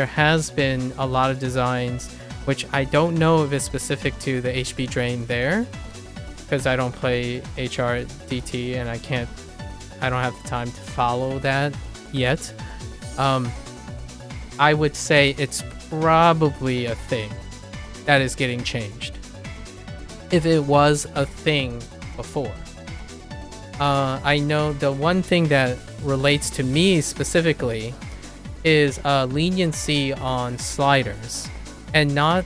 has been a lot of designs, which I don't know if it's specific to the HP drain there, because I don't play HRDT and I don't have the time to follow that yet. I would say it's probably a thing that is getting changed, if it was a thing before. I know the one thing that relates to me specifically is leniency on sliders, and not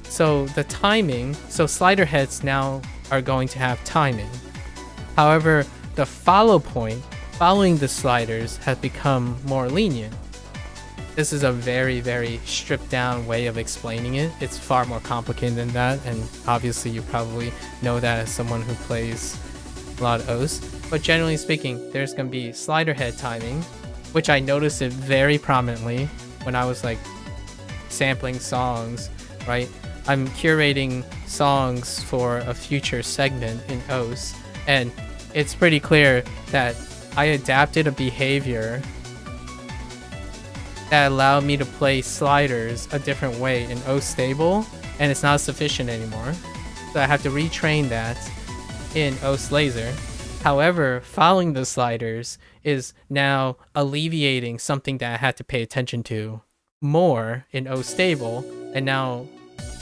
so the timing. So slider heads now are going to have timing. However, the follow point following the sliders has become more lenient. This is a very, very stripped down way of explaining it. It's far more complicated than that, and obviously you probably know that as someone who plays a lot of OS. But generally speaking, there's going to be slider head timing, which I noticed it very prominently when I was like sampling songs, right? I'm curating songs for a future segment in OS, and it's pretty clear that I adapted a behavior that allowed me to play sliders a different way in OS stable, and it's not sufficient anymore. So I have to retrain that in OS laser. However, following the sliders is now alleviating something that I had to pay attention to more in O stable, and now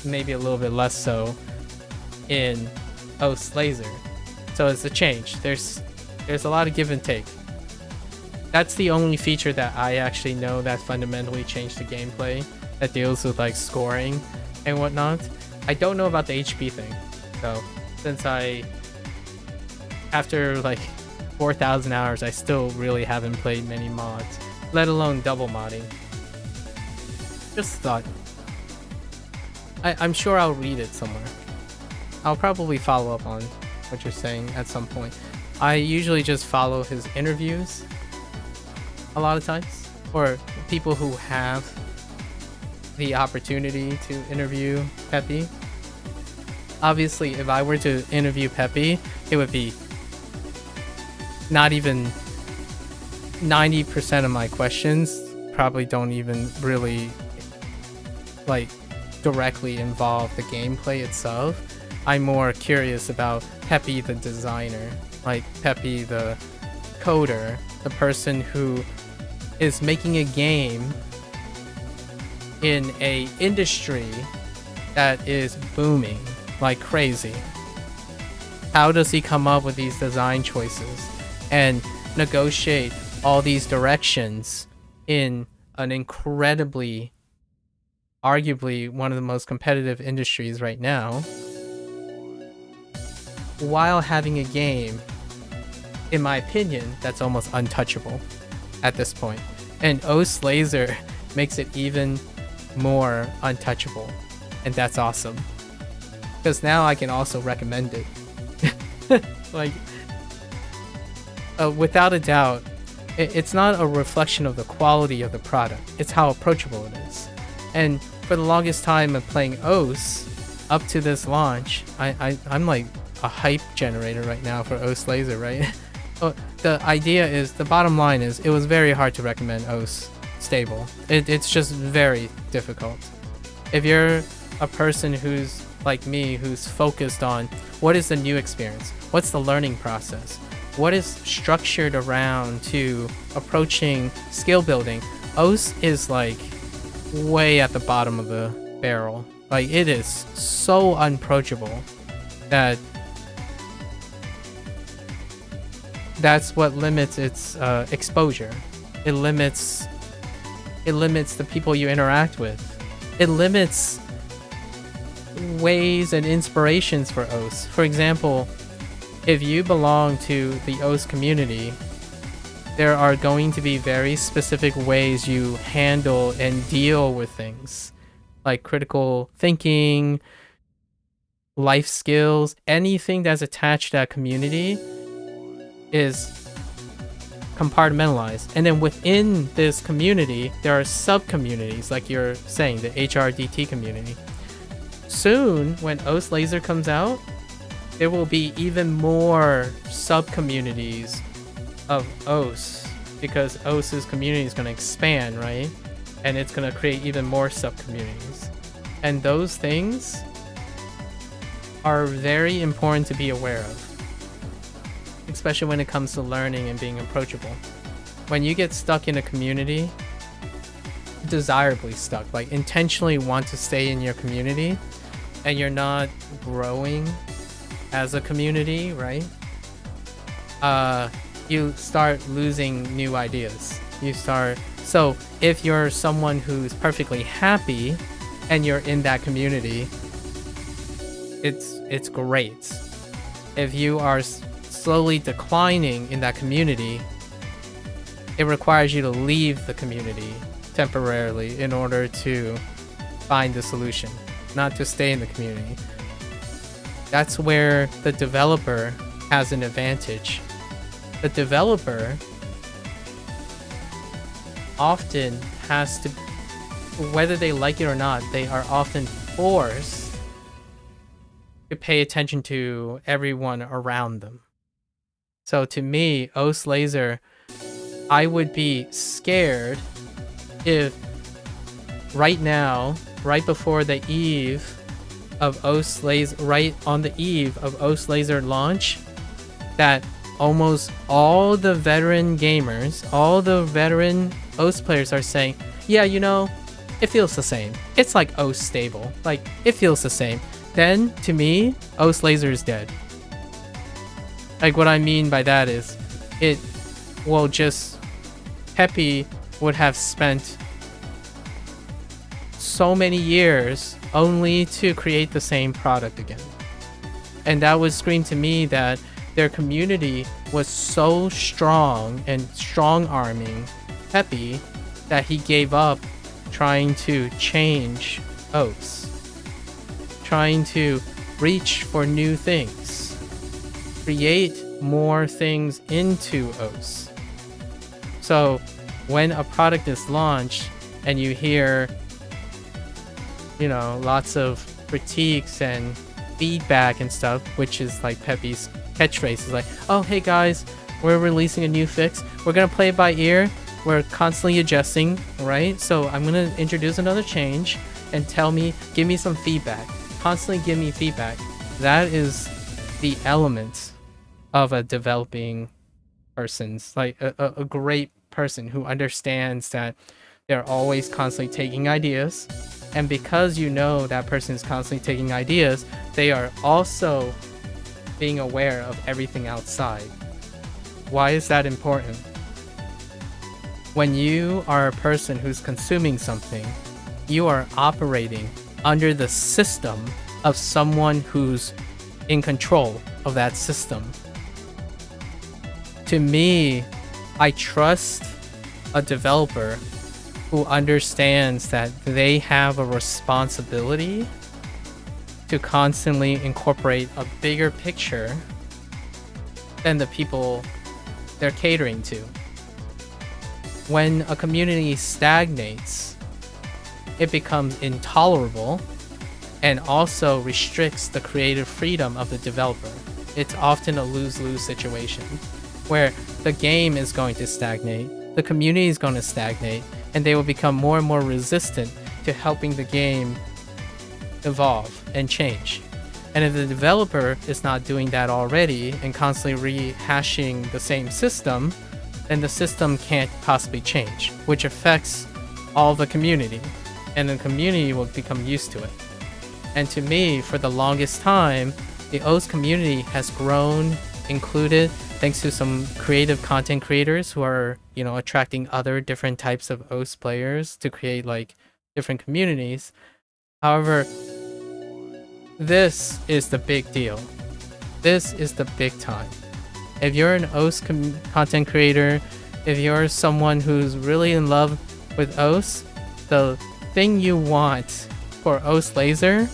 maybe a little bit less so in O's laser. So it's a change. There's a lot of give and take. That's the only feature that I actually know that fundamentally changed the gameplay, that deals with like scoring and whatnot. I don't know about the HP thing, so since after like 4,000 hours, I still really haven't played many mods, let alone double modding. Just thought. I'm sure I'll read it somewhere. I'll probably follow up on what you're saying at some point. I usually just follow his interviews a lot of times, or people who have the opportunity to interview Peppy. Obviously, if I were to interview Peppy, it would be not even 90% of my questions probably don't even really like directly involve the gameplay itself. I'm more curious about Peppy the designer, like Peppy the coder, the person who is making a game in a industry that is booming like crazy. How does he come up with these design choices and negotiate all these directions in an incredibly, arguably one of the most competitive industries right now, while having a game, in my opinion, that's almost untouchable at this point. And O's laser makes it even more untouchable, and that's awesome, because now I can also recommend it. Like, without a doubt, it's not a reflection of the quality of the product, it's how approachable it is. And for the longest time of playing O's up to this launch, I'm like a hype generator right now for O's laser, right? The idea is, the bottom line is, it was very hard to recommend O's stable. It's just very difficult. If you're a person who's like me, who's focused on what is the new experience, what's the learning process, what is structured around to approaching skill building, O's is like way at the bottom of the barrel. Like, it is so unapproachable that that's what limits its exposure. It limits the people you interact with. It limits ways and inspirations for O's. For example, if you belong to the O's community, there are going to be very specific ways you handle and deal with things, like critical thinking, life skills. Anything that's attached to that community is compartmentalized, and then within this community there are sub-communities, like you're saying, the HRDT community. Soon, when O's laser comes out, there will be even more sub-communities of O's, because O's community is going to expand, right? And it's going to create even more sub-communities, and those things are very important to be aware of, especially when it comes to learning and being approachable. When you get stuck in a community, desirably stuck, like intentionally want to stay in your community, and you're not growing as a community, right? You start losing new ideas. So if you're someone who's perfectly happy and you're in that community, it's great. If you are slowly declining in that community, it requires you to leave the community temporarily in order to find the solution, not to stay in the community. That's where the developer has an advantage. The developer often has to, whether they like it or not, they are often forced to pay attention to everyone around them. So to me, O's laser, I would be scared if right now, right before the eve of O's laser, right on the eve of O's laser launch, that almost all the veteran gamers, all the veteran OS players are saying, yeah, you know, it feels the same. It's like OS stable. Like, it feels the same. Then, to me, OS laser is dead. Like, what I mean by that is, it will just... Peppy would have spent so many years only to create the same product again. And that would scream to me that their community was so strong and strong-arming Peppy that he gave up trying to change OS, trying to reach for new things, create more things into OS. So when a product is launched and you hear, you know, lots of critiques and feedback and stuff, which is like Peppy's catchphrase, is like, oh, hey guys, we're releasing a new fix. We're going to play it by ear. We're constantly adjusting, right? So I'm going to introduce another change and give me some feedback. Constantly give me feedback. That is the element of a developing person's, like a great person who understands that they're always constantly taking ideas. And because you know that person is constantly taking ideas, they are also being aware of everything outside. Why is that important? When you are a person who's consuming something, you are operating under the system of someone who's in control of that system. To me, I trust a developer who understands that they have a responsibility to constantly incorporate a bigger picture than the people they're catering to. When a community stagnates, it becomes intolerable and also restricts the creative freedom of the developer. It's often a lose-lose situation where the game is going to stagnate, the community is going to stagnate, and they will become more and more resistant to helping the game evolve and change. And if the developer is not doing that already and constantly rehashing the same system, then the system can't possibly change, which affects all the community, and the community will become used to it. And to me, for the longest time, the OS community has grown, included thanks to some creative content creators who are, you know, attracting other different types of OS players to create like different communities. However, this is the big deal. This is the big time. If you're an OS content creator, if you're someone who's really in love with OS, the thing you want for OS Laser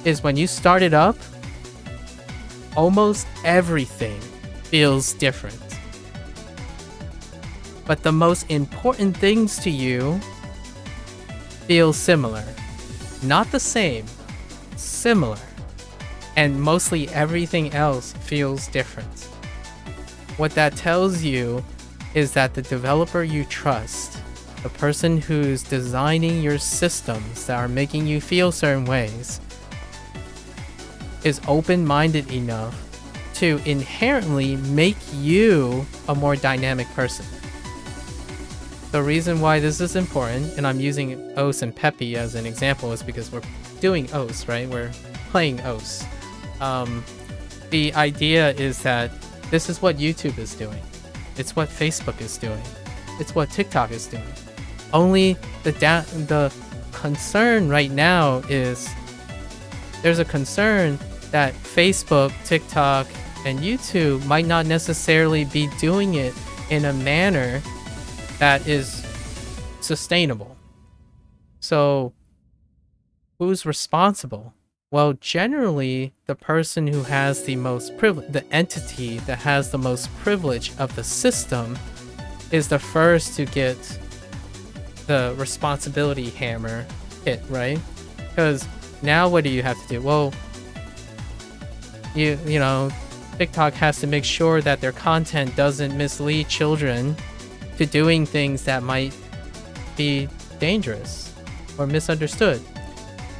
is when you start it up, almost everything feels different. But the most important things to you feel similar. Not the same, similar. And mostly everything else feels different. What that tells you is that the developer you trust, the person who's designing your systems that are making you feel certain ways, is open-minded enough to inherently make you a more dynamic person. The reason why this is important, and I'm using OS and Peppy as an example, is because we're doing OS, right? We're playing OS. The idea is that this is what YouTube is doing. It's what Facebook is doing. It's what TikTok is doing. Only the concern right now is there's a concern that Facebook, TikTok, and YouTube might not necessarily be doing it in a manner that is sustainable. So who's responsible? Well, generally, the person who has the most privilege, the entity that has the most privilege of the system, is the first to get the responsibility hammer hit, right? Because now what do you have to do? Well, you know, TikTok has to make sure that their content doesn't mislead children to doing things that might be dangerous or misunderstood.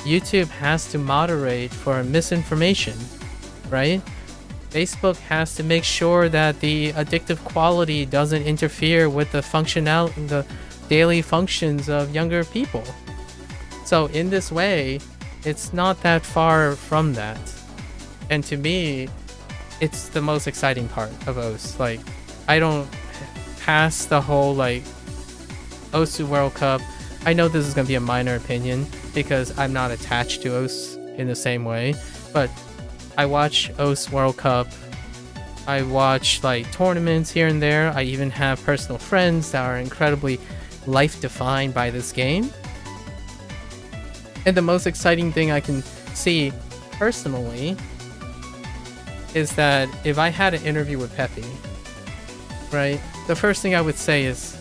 YouTube has to moderate for misinformation, right? Facebook has to make sure that the addictive quality doesn't interfere with the daily functions of younger people. So in this way, it's not that far from that. And to me, it's the most exciting part of OS. Like, I don't pass the whole like OSU World Cup. I know this is going to be a minor opinion because I'm not attached to OS in the same way, but I watch OS World Cup. I watch like tournaments here and there. I even have personal friends that are incredibly life-defined by this game. And the most exciting thing I can see personally is that if I had an interview with Peppy, right, the first thing I would say is,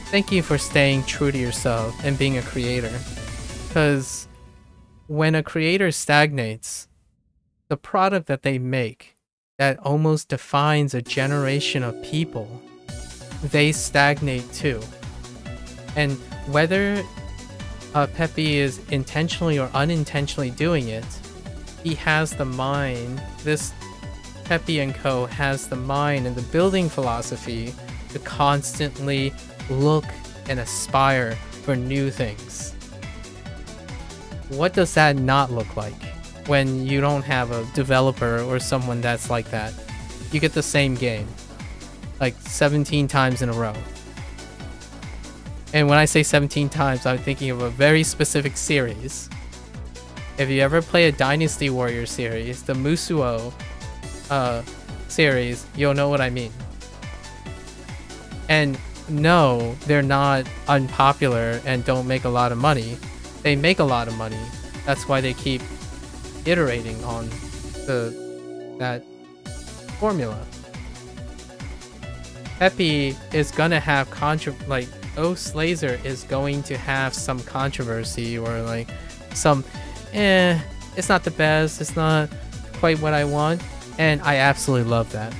thank you for staying true to yourself and being a creator. Because when a creator stagnates, the product that they make that almost defines a generation of people, they stagnate too. And whether Peppy is intentionally or unintentionally doing it, he has the mind, this Peppy & Co. has the mind and the building philosophy to constantly look and aspire for new things. What does that not look like when you don't have a developer or someone that's like that? You get the same game like 17 times in a row. And when I say 17 times, I'm thinking of a very specific series. If you ever play a Dynasty Warrior series, the Musuo series, you'll know what I mean. And no, they're not unpopular and don't make a lot of money. They make a lot of money. That's why they keep iterating on that formula. Peppy is gonna have OS Laser is going to have some controversy or like some it's not the best, it's not quite what I want, and I absolutely love that.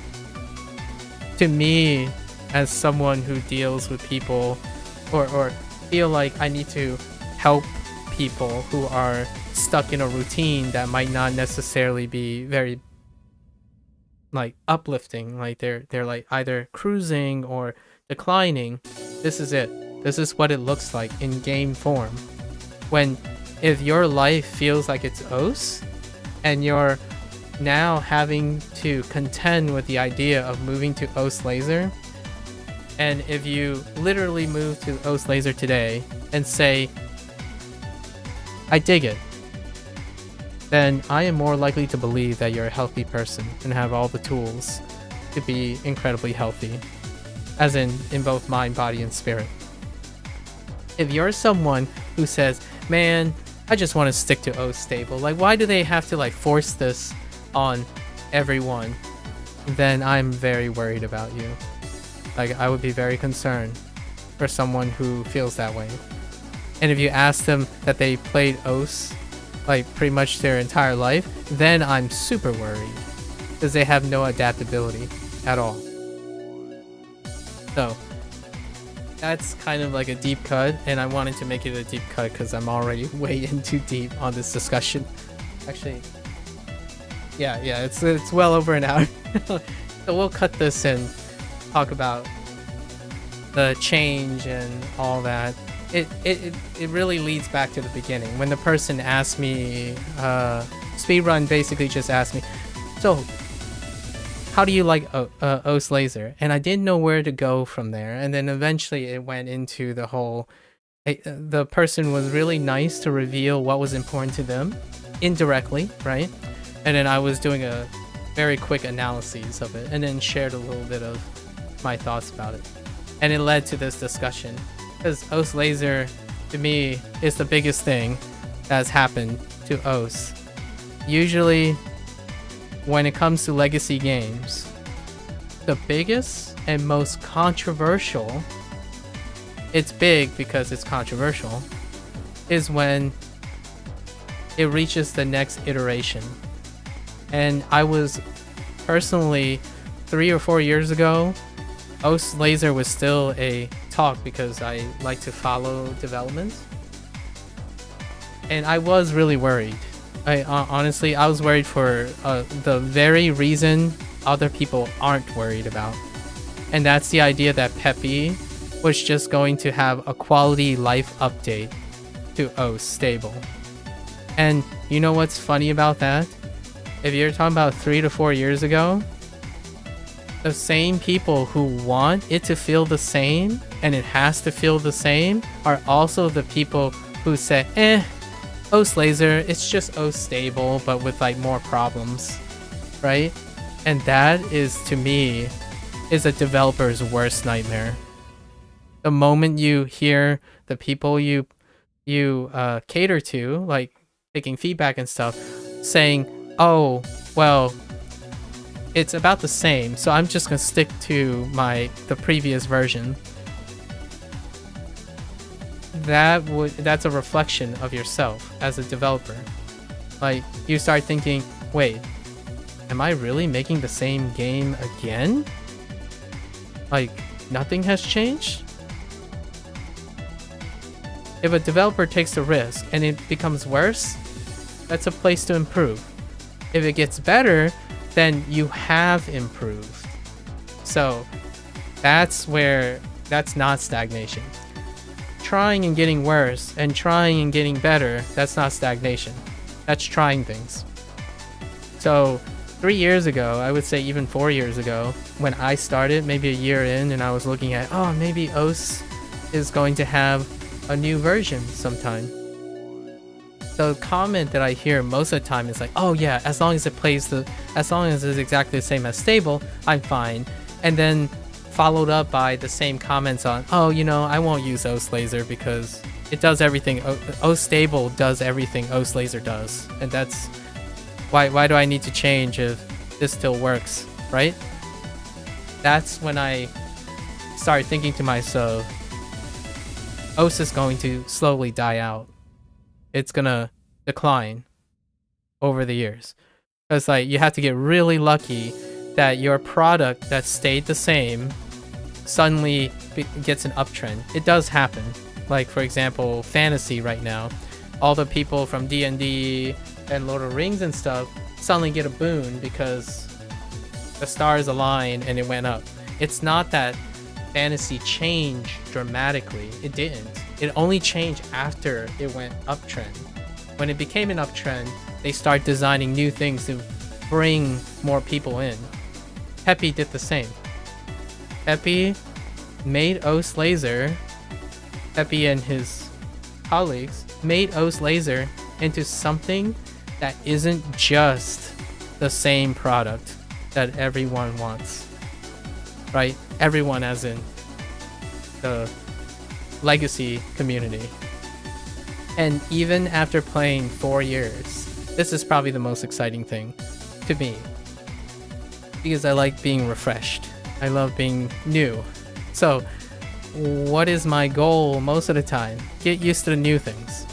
To me, as someone who deals with people or feel like I need to help people who are stuck in a routine that might not necessarily be very like uplifting, like they're like either cruising or declining, this is it. This is what it looks like in game form. If your life feels like it's OS and you're now having to contend with the idea of moving to OS Laser, and if you literally move to OS Laser today and say, I dig it, then I am more likely to believe that you're a healthy person and have all the tools to be incredibly healthy, as in both mind, body, and spirit. If you're someone who says, man, I just want to stick to OS stable, like why do they have to like force this on everyone, then I'm very worried about you. Like, I would be very concerned for someone who feels that way. And if you ask them that they played OS like pretty much their entire life, then I'm super worried because they have no adaptability at all. So that's kind of like a deep cut, and I wanted to make it a deep cut because I'm already way in too deep on this discussion. Actually, yeah, it's well over an hour. So we'll cut this and talk about the change and all that. It really leads back to the beginning when the person asked me, Speedrun basically just asked me, so how do you like OS Laser? And I didn't know where to go from there. And then eventually it went into the whole, the person was really nice to reveal what was important to them indirectly, right? And then I was doing a very quick analysis of it and then shared a little bit of my thoughts about it. And it led to this discussion. Because OS Laser, to me, is the biggest thing that's happened to OS. Usually, when it comes to legacy games, the biggest and most controversial, it's big because it's controversial, is when it reaches the next iteration. And I was personally 3 or 4 years ago, OS Laser was still a talk because I like to follow development. And I was really worried Honestly, I was worried for the very reason other people aren't worried about. And that's the idea that Peppy was just going to have a quality life update to OS stable. And you know what's funny about that? If you're talking about 3 to 4 years ago, the same people who want it to feel the same and it has to feel the same are also the people who say, OS laser, it's just OS stable, but with like more problems, right? And that is, to me, is a developer's worst nightmare. The moment you hear the people you cater to, like taking feedback and stuff, saying, oh, well, it's about the same, so I'm just gonna stick to the previous version. That's a reflection of yourself as a developer. Like, you start thinking, wait, am I really making the same game again? Like, nothing has changed? If a developer takes a risk and it becomes worse, that's a place to improve. If it gets better, then you have improved. So that's not stagnation. Trying and getting worse and trying and getting better, that's not stagnation. That's trying things. So 3 years ago, I would say even 4 years ago, when I started, maybe a year in, and I was looking at, oh, maybe OS is going to have a new version sometime. The comment that I hear most of the time is like, oh yeah, as long as it's exactly the same as stable, I'm fine. And then followed up by the same comments on, oh, I won't use OS laser because it does everything. OS stable does everything OS laser does. And that's why do I need to change if this still works, right? That's when I started thinking to myself, OS is going to slowly die out. It's gonna decline over the years. Because like, you have to get really lucky that your product that stayed the same suddenly gets an uptrend. It does happen. Like, for example, fantasy right now. All the people from D&D and Lord of the Rings and stuff suddenly get a boon because the stars align and it went up. It's not that fantasy changed dramatically. It didn't. It only changed after it went uptrend. When it became an uptrend, they start designing new things to bring more people in. Peppy did the same. Peppy made OS laser. Peppy and his colleagues made OS laser into something that isn't just the same product that everyone wants. Right? Everyone as in the legacy community. And even after playing 4 years, this is probably the most exciting thing to me. Because I like being refreshed. I love being new. So, what is my goal most of the time? Get used to the new things.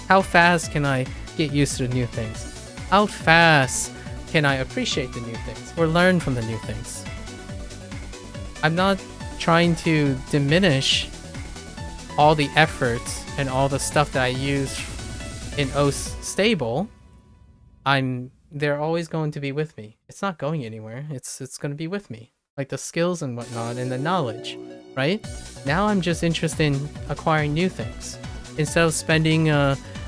How fast can I get used to the new things? How fast can I appreciate the new things or learn from the new things? I'm not trying to diminish all the efforts and all the stuff that I use in OS stable. They're always going to be with me. It's not going anywhere. It's going to be with me. Like the skills and whatnot and the knowledge, right? Now I'm just interested in acquiring new things. Instead of spending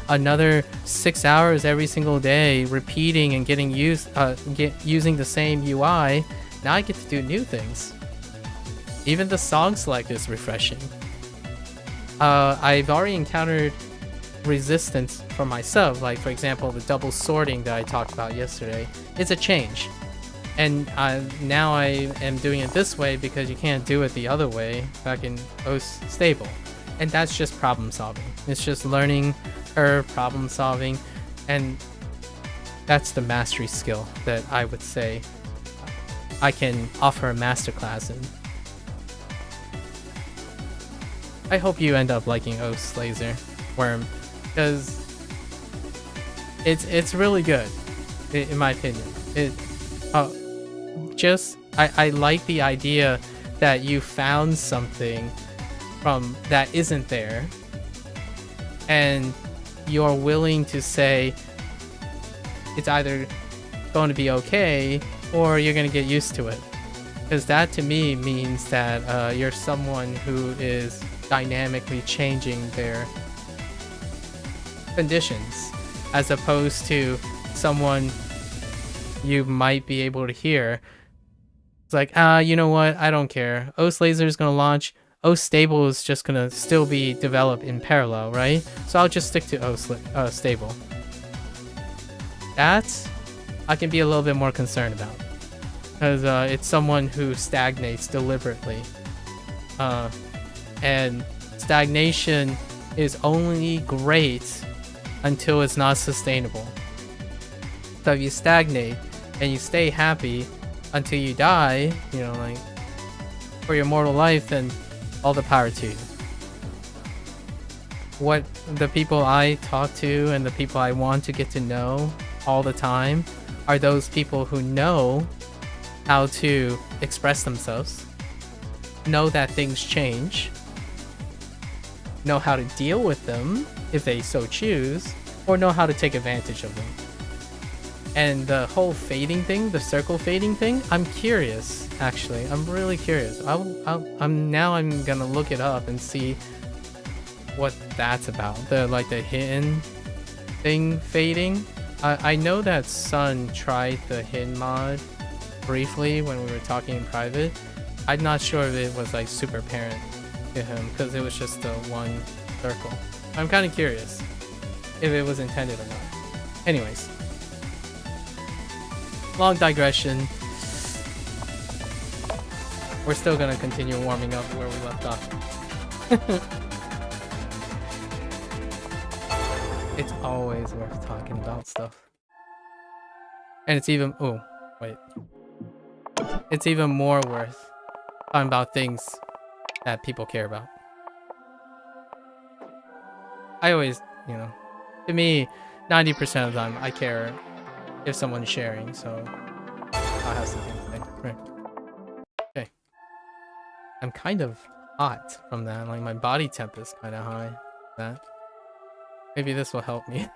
another 6 hours every single day repeating and getting using the same UI, now I get to do new things. Even the song select is refreshing. I've already encountered resistance for myself, like for example the double sorting that I talked about yesterday. It's a change, and now I am doing it this way because you can't do it the other way back in OS stable, and that's just problem solving. It's just learning her problem solving, and that's the mastery skill that I would say I can offer a masterclass in. I hope you end up liking OS laser worm, because it's really good in my opinion. I like the idea that you found something from that isn't there, and you're willing to say, it's either going to be okay or you're going to get used to it. Because that to me means that you're someone who is dynamically changing their conditions, as opposed to someone you might be able to hear. It's like, you know what? I don't care. OS Laser is going to launch. OS Stable is just going to still be developed in parallel, right? So I'll just stick to OS Stable. That I can be a little bit more concerned about. Because it's someone who stagnates deliberately. And stagnation is only great until it's not sustainable. So if you stagnate and you stay happy until you die, you know, like, for your mortal life, then all the power to you. What the people I talk to and the people I want to get to know all the time are those people who know how to express themselves, know that things change, know how to deal with them if they so choose, or know how to take advantage of them. And the whole fading thing, the circle fading thing, I'm curious, actually. I'm really curious. I'm gonna look it up and see what that's about. The hidden thing fading. I know that Sun tried the hidden mod briefly when we were talking in private. I'm not sure if it was like super apparent to him because it was just the one circle. I'm kind of curious if it was intended or not. Anyways, long digression. We're still gonna continue warming up where we left off. It's always worth talking about stuff. And it's even... Oh, wait. It's even more worth talking about things that people care about. I always, you know, to me, 90% of the time, I care if someone's sharing, so I'll have something to say. Right. Okay. I'm kind of hot from that. Like, my body temp is kind of high. That. Maybe this will help me.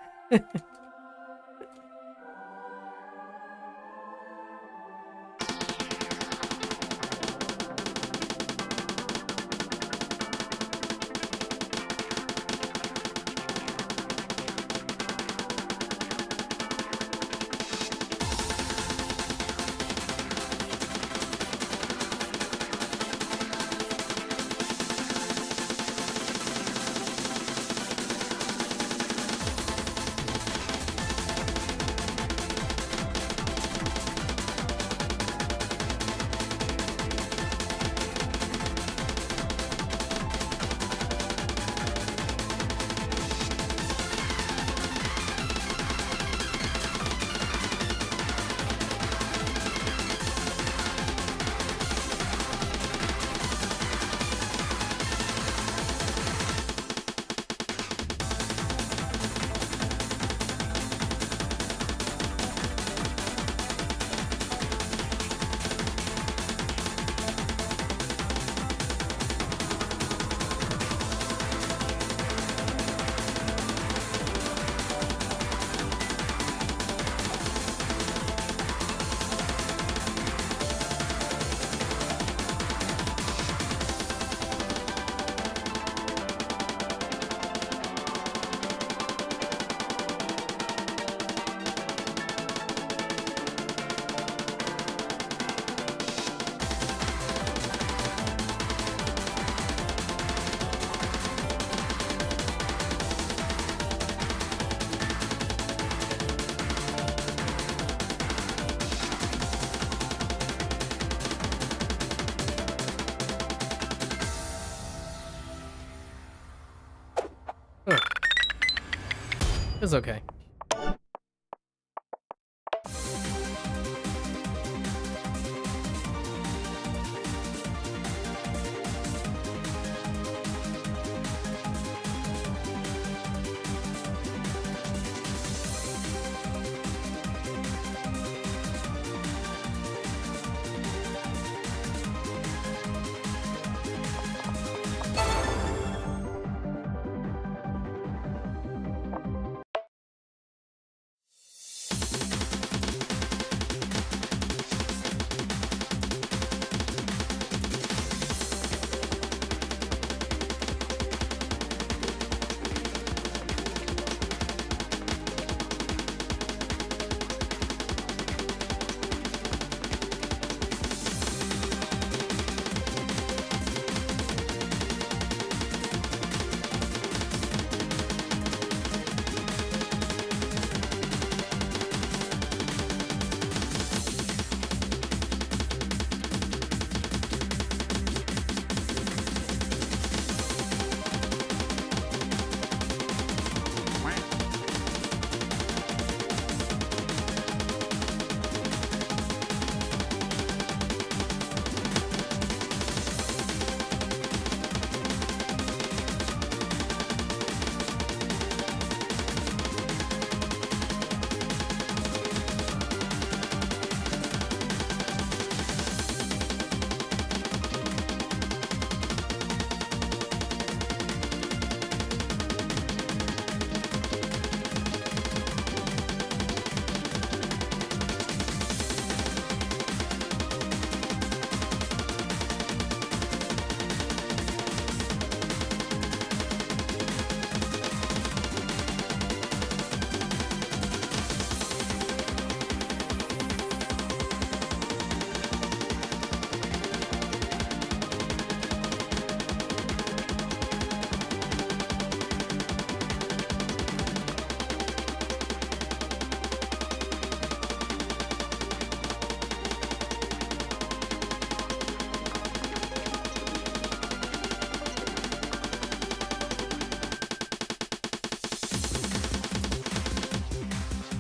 It's okay.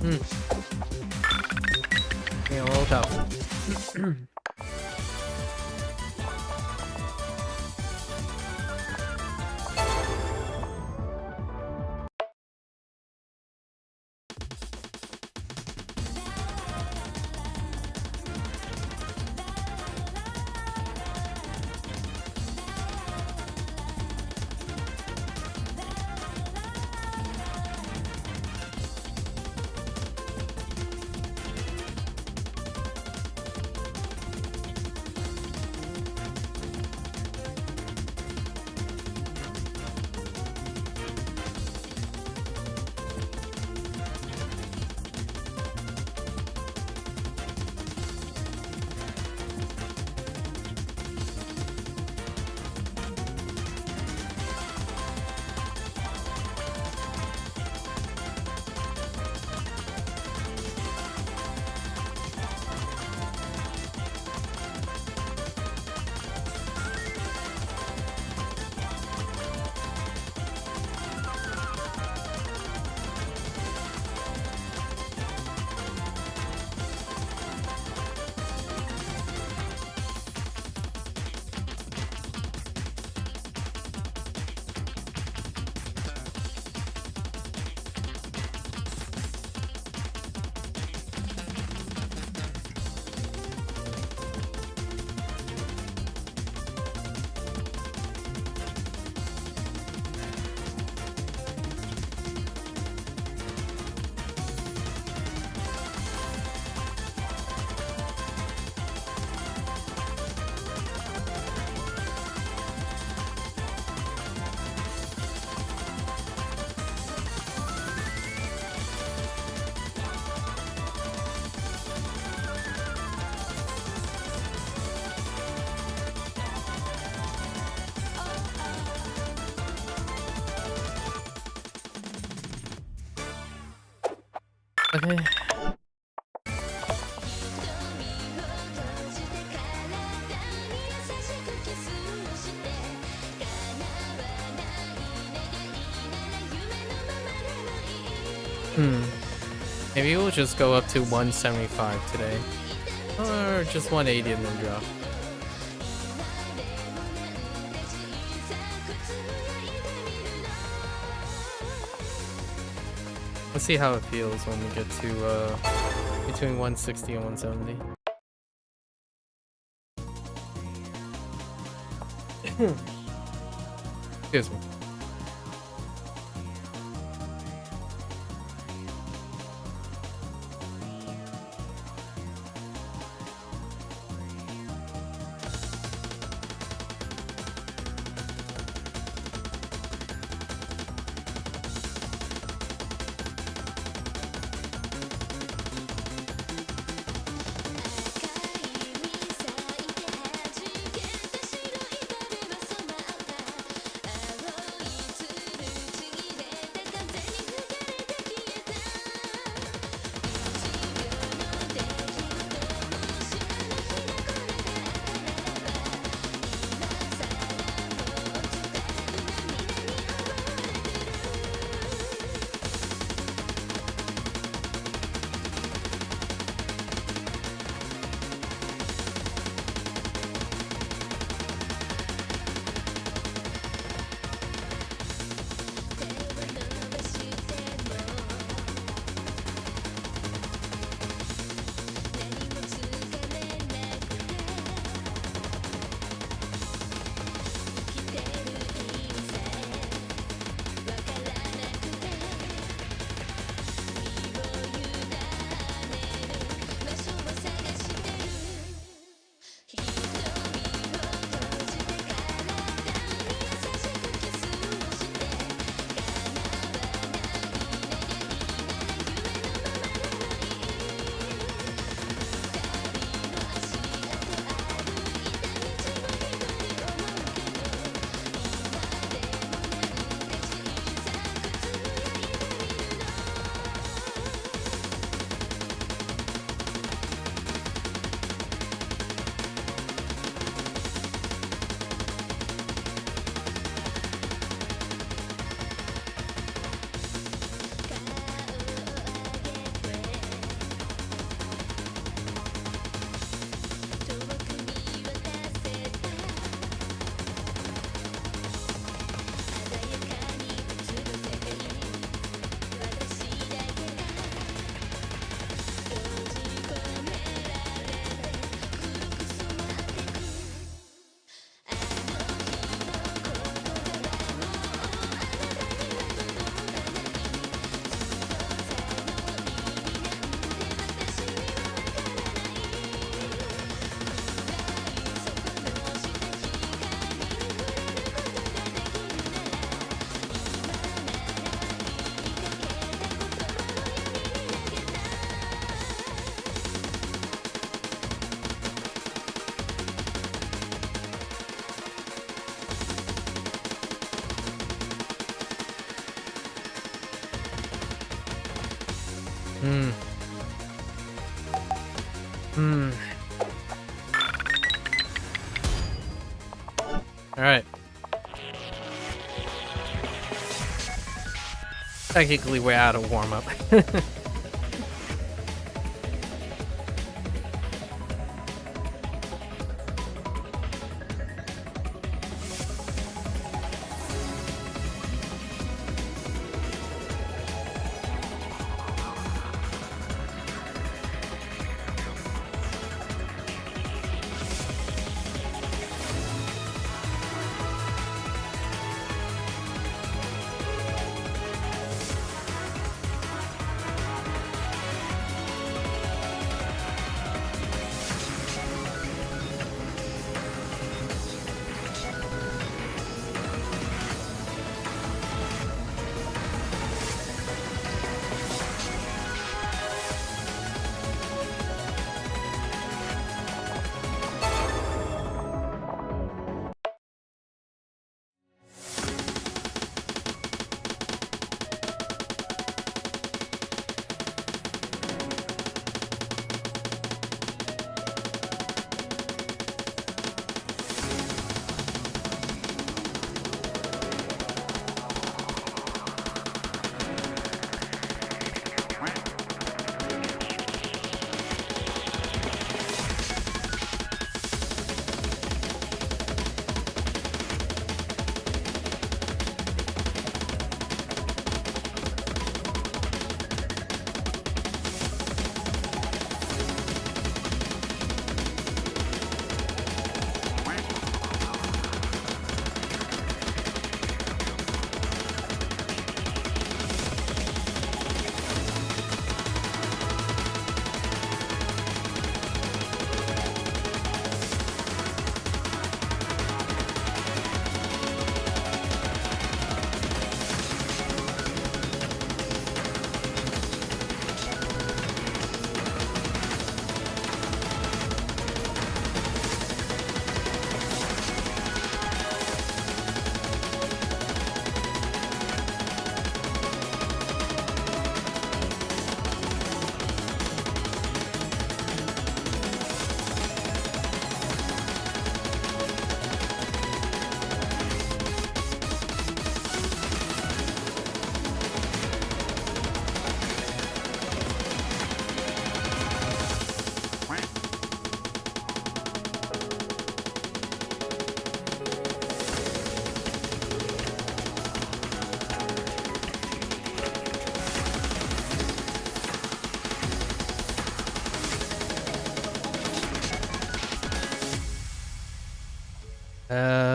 Getting a little tough. Okay. Maybe we'll just go up to 175 today. Or just 180 and then drop. Let's see how it feels when we get to between 160 and 170. Excuse me. Hmm. Hmm. Alright. Technically, we're out of warm-up.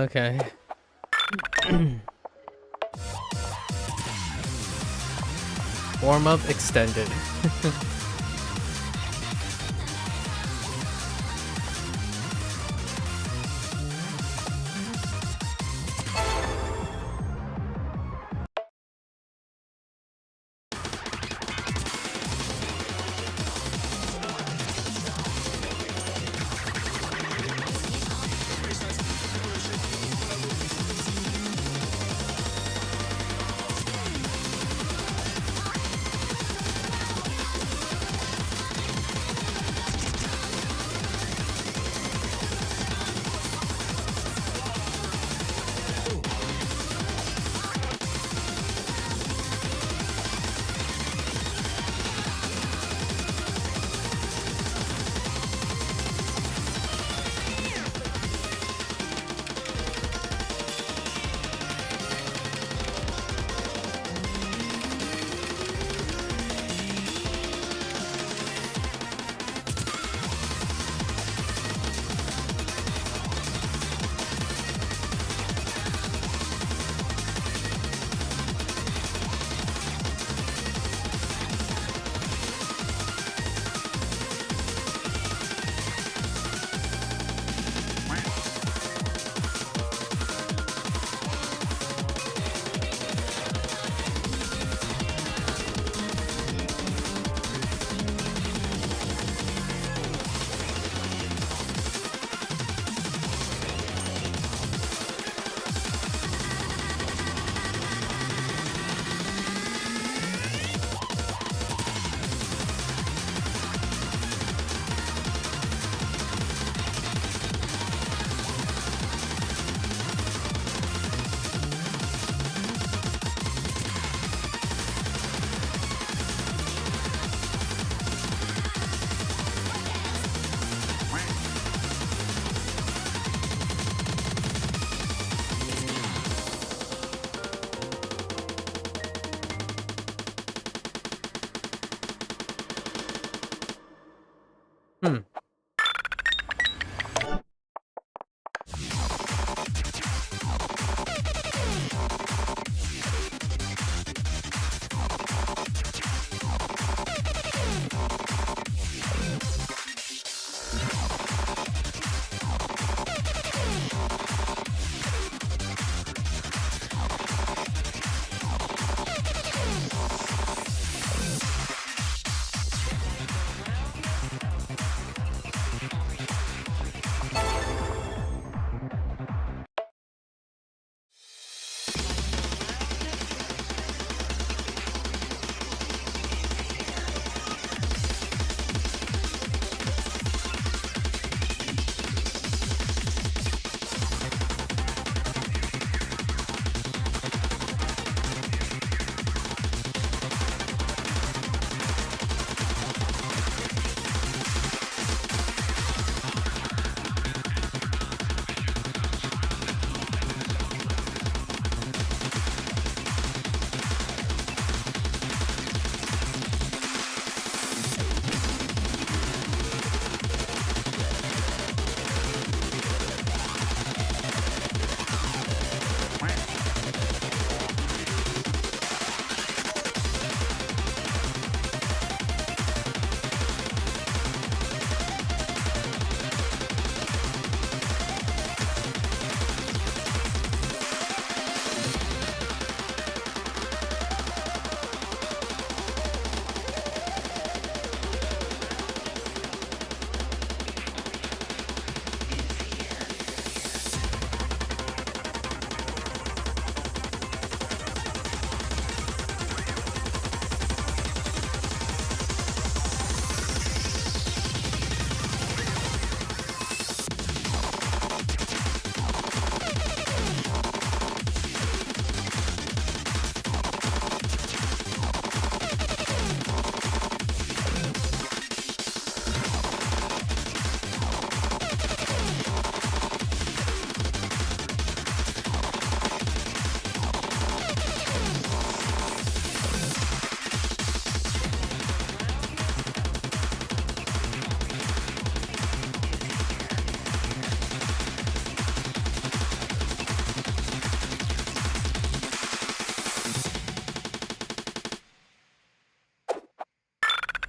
Okay. Warm-up extended. Hmm.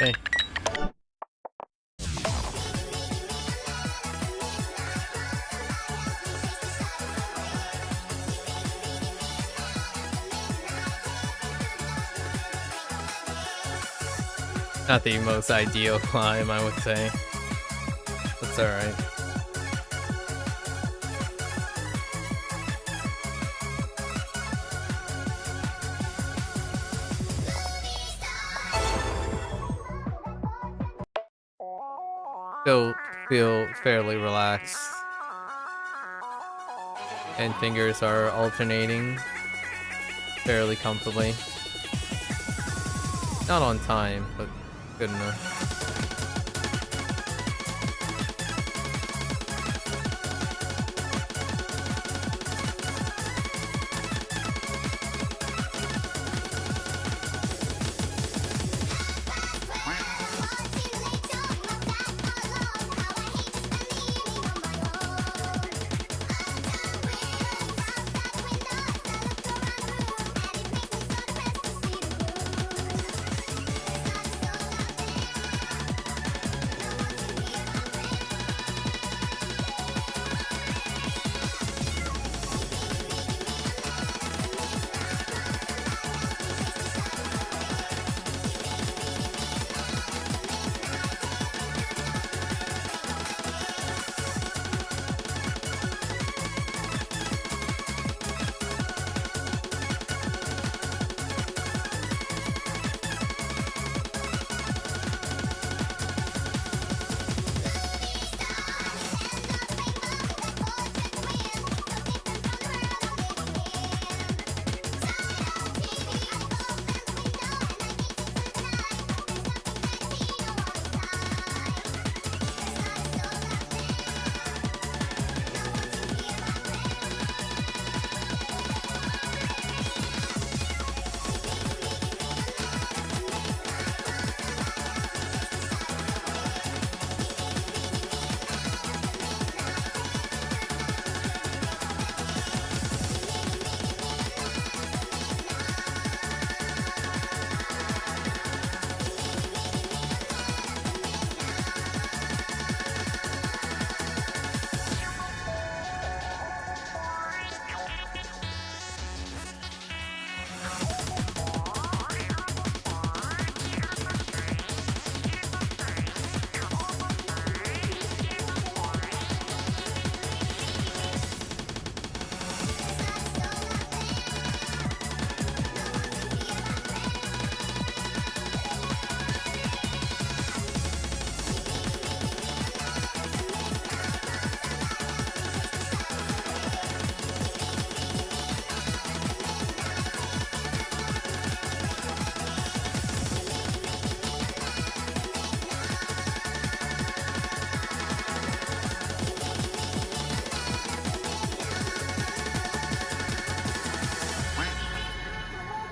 Hey. Not the most ideal climb, I would say. That's alright. Still feel fairly relaxed. And fingers are alternating fairly comfortably. Not on time, but good enough.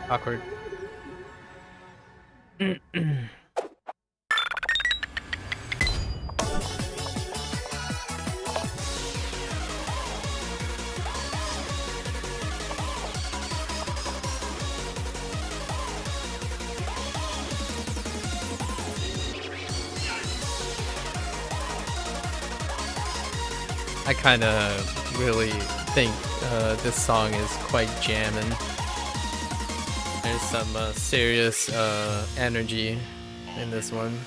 Awkward. I kind of really think this song is quite jammin'. There's some serious energy in this one.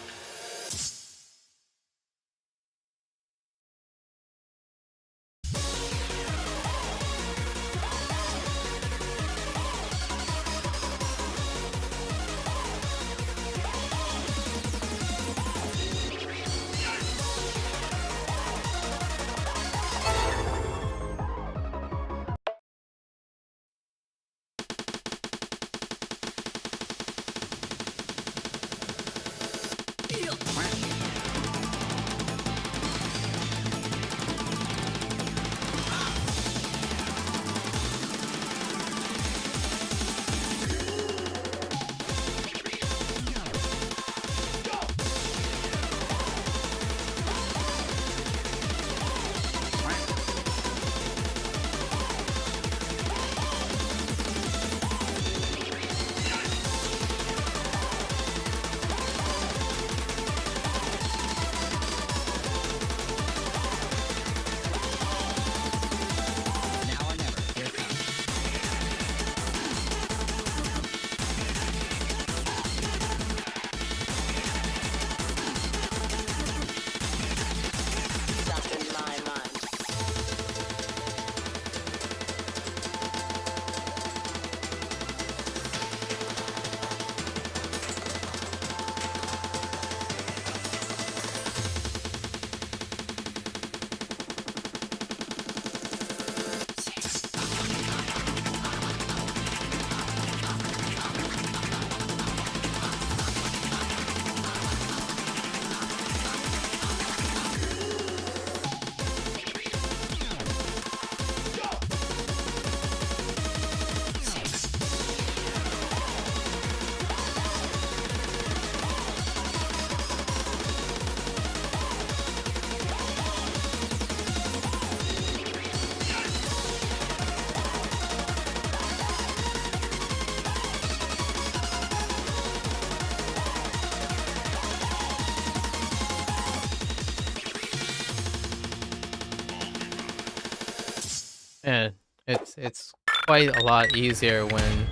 And it's quite a lot easier when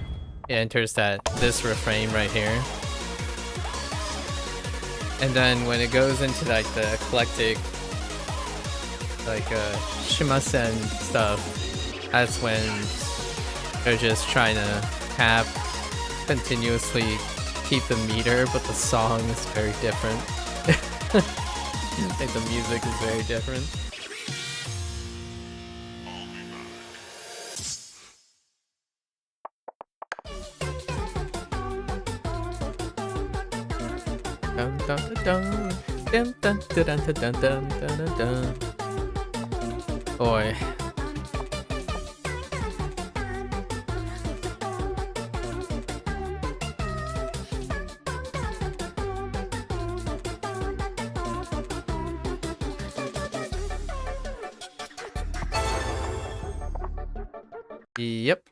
it enters this refrain right here. And then when it goes into like the eclectic like shimasen stuff, that's when they're just trying to continuously keep the meter, but the song is very different. Like the music is very different. Dun, dun, dun, dun, dun, dun, dun, dun, dun, dun, dun. Boy. Yep.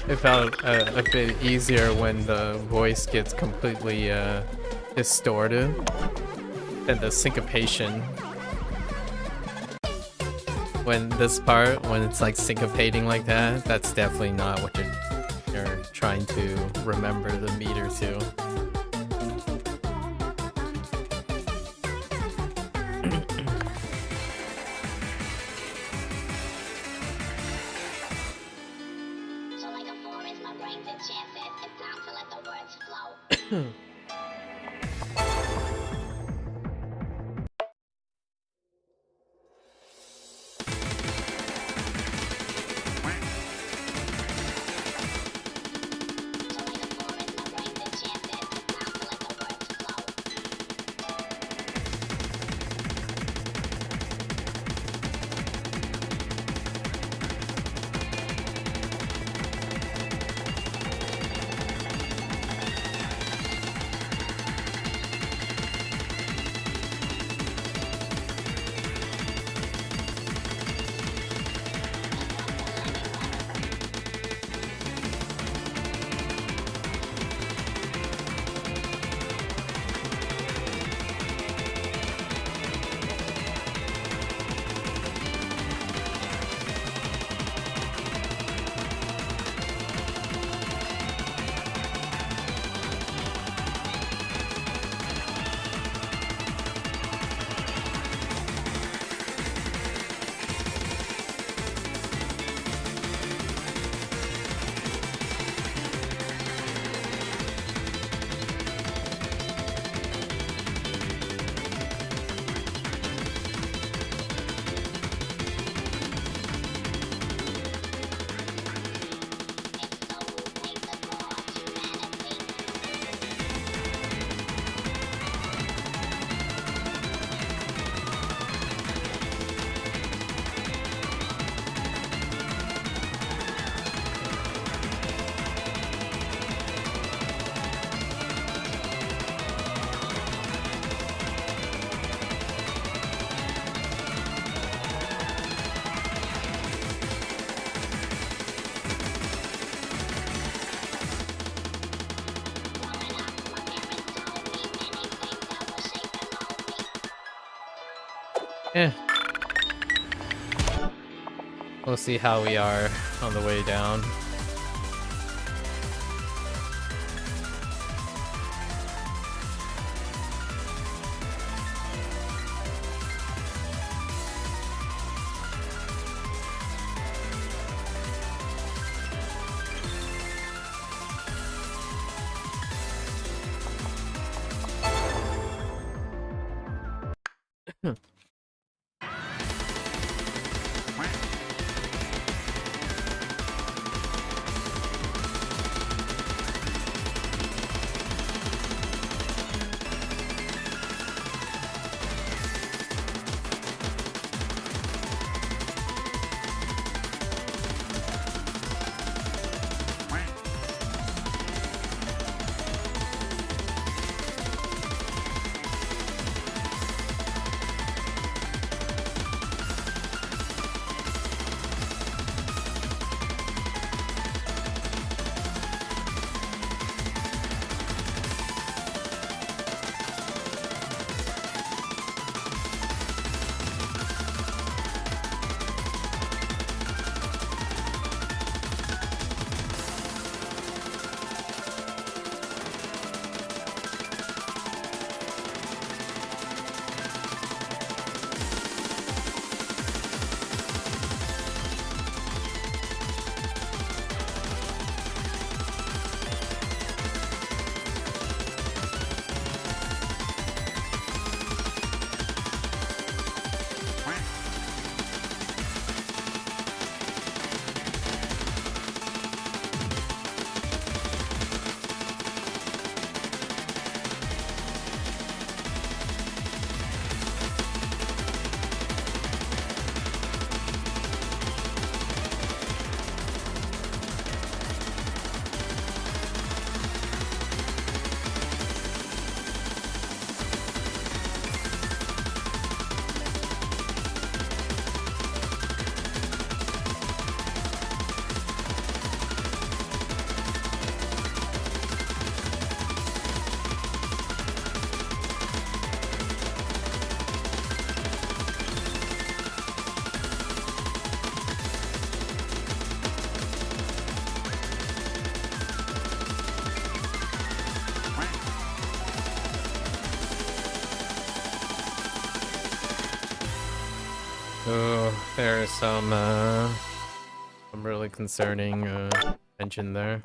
It felt a bit easier when the voice gets completely distorted and the syncopation. When this part, when it's like syncopating like that, that's definitely not what you're trying to remember the meter to. Eh. We'll see how we are on the way down. Oh, there's some really concerning tension there.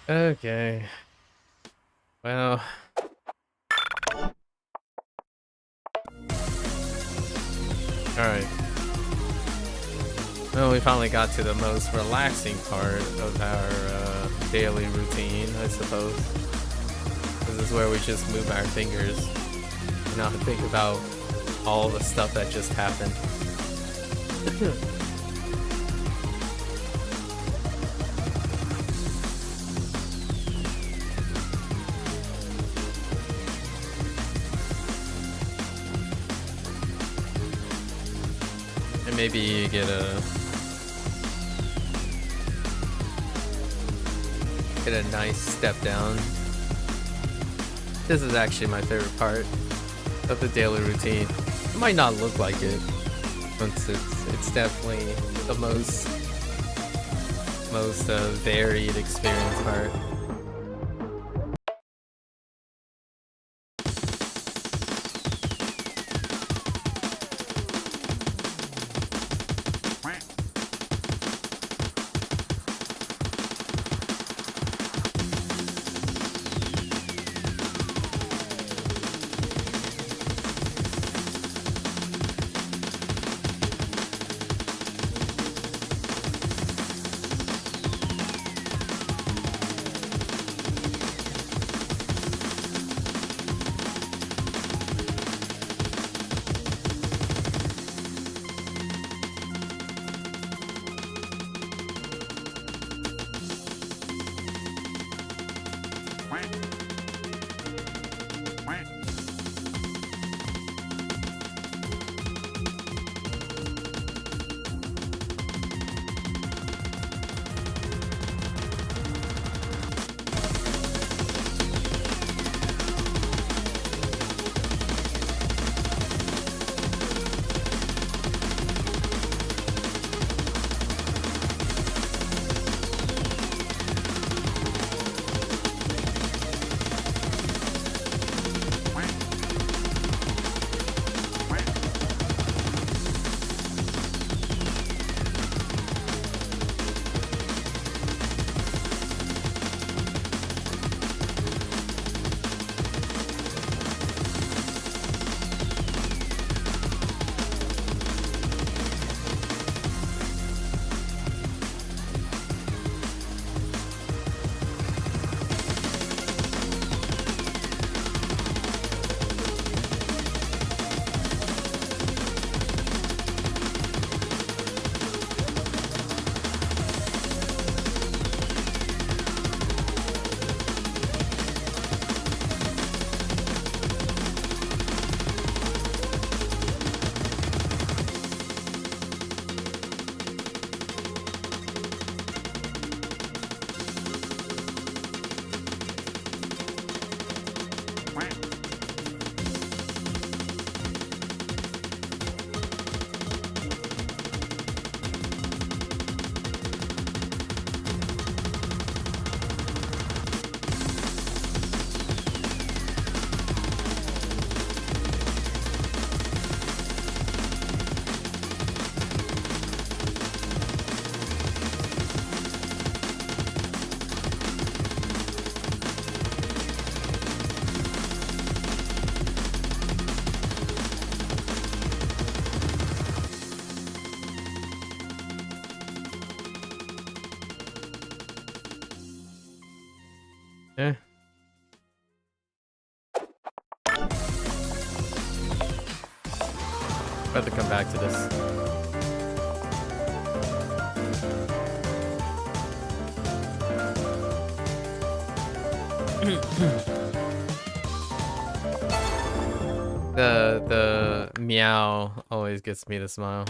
Okay. Well. Alright. Well, we finally got to the most relaxing part of our daily routine, I suppose. This is where we just move our fingers and not think about all the stuff that just happened. And maybe you get a nice step down. This is actually my favorite part of the daily routine. It might not look like it, but it's definitely the most varied experience part. have to come back to this. The meow always gets me to smile.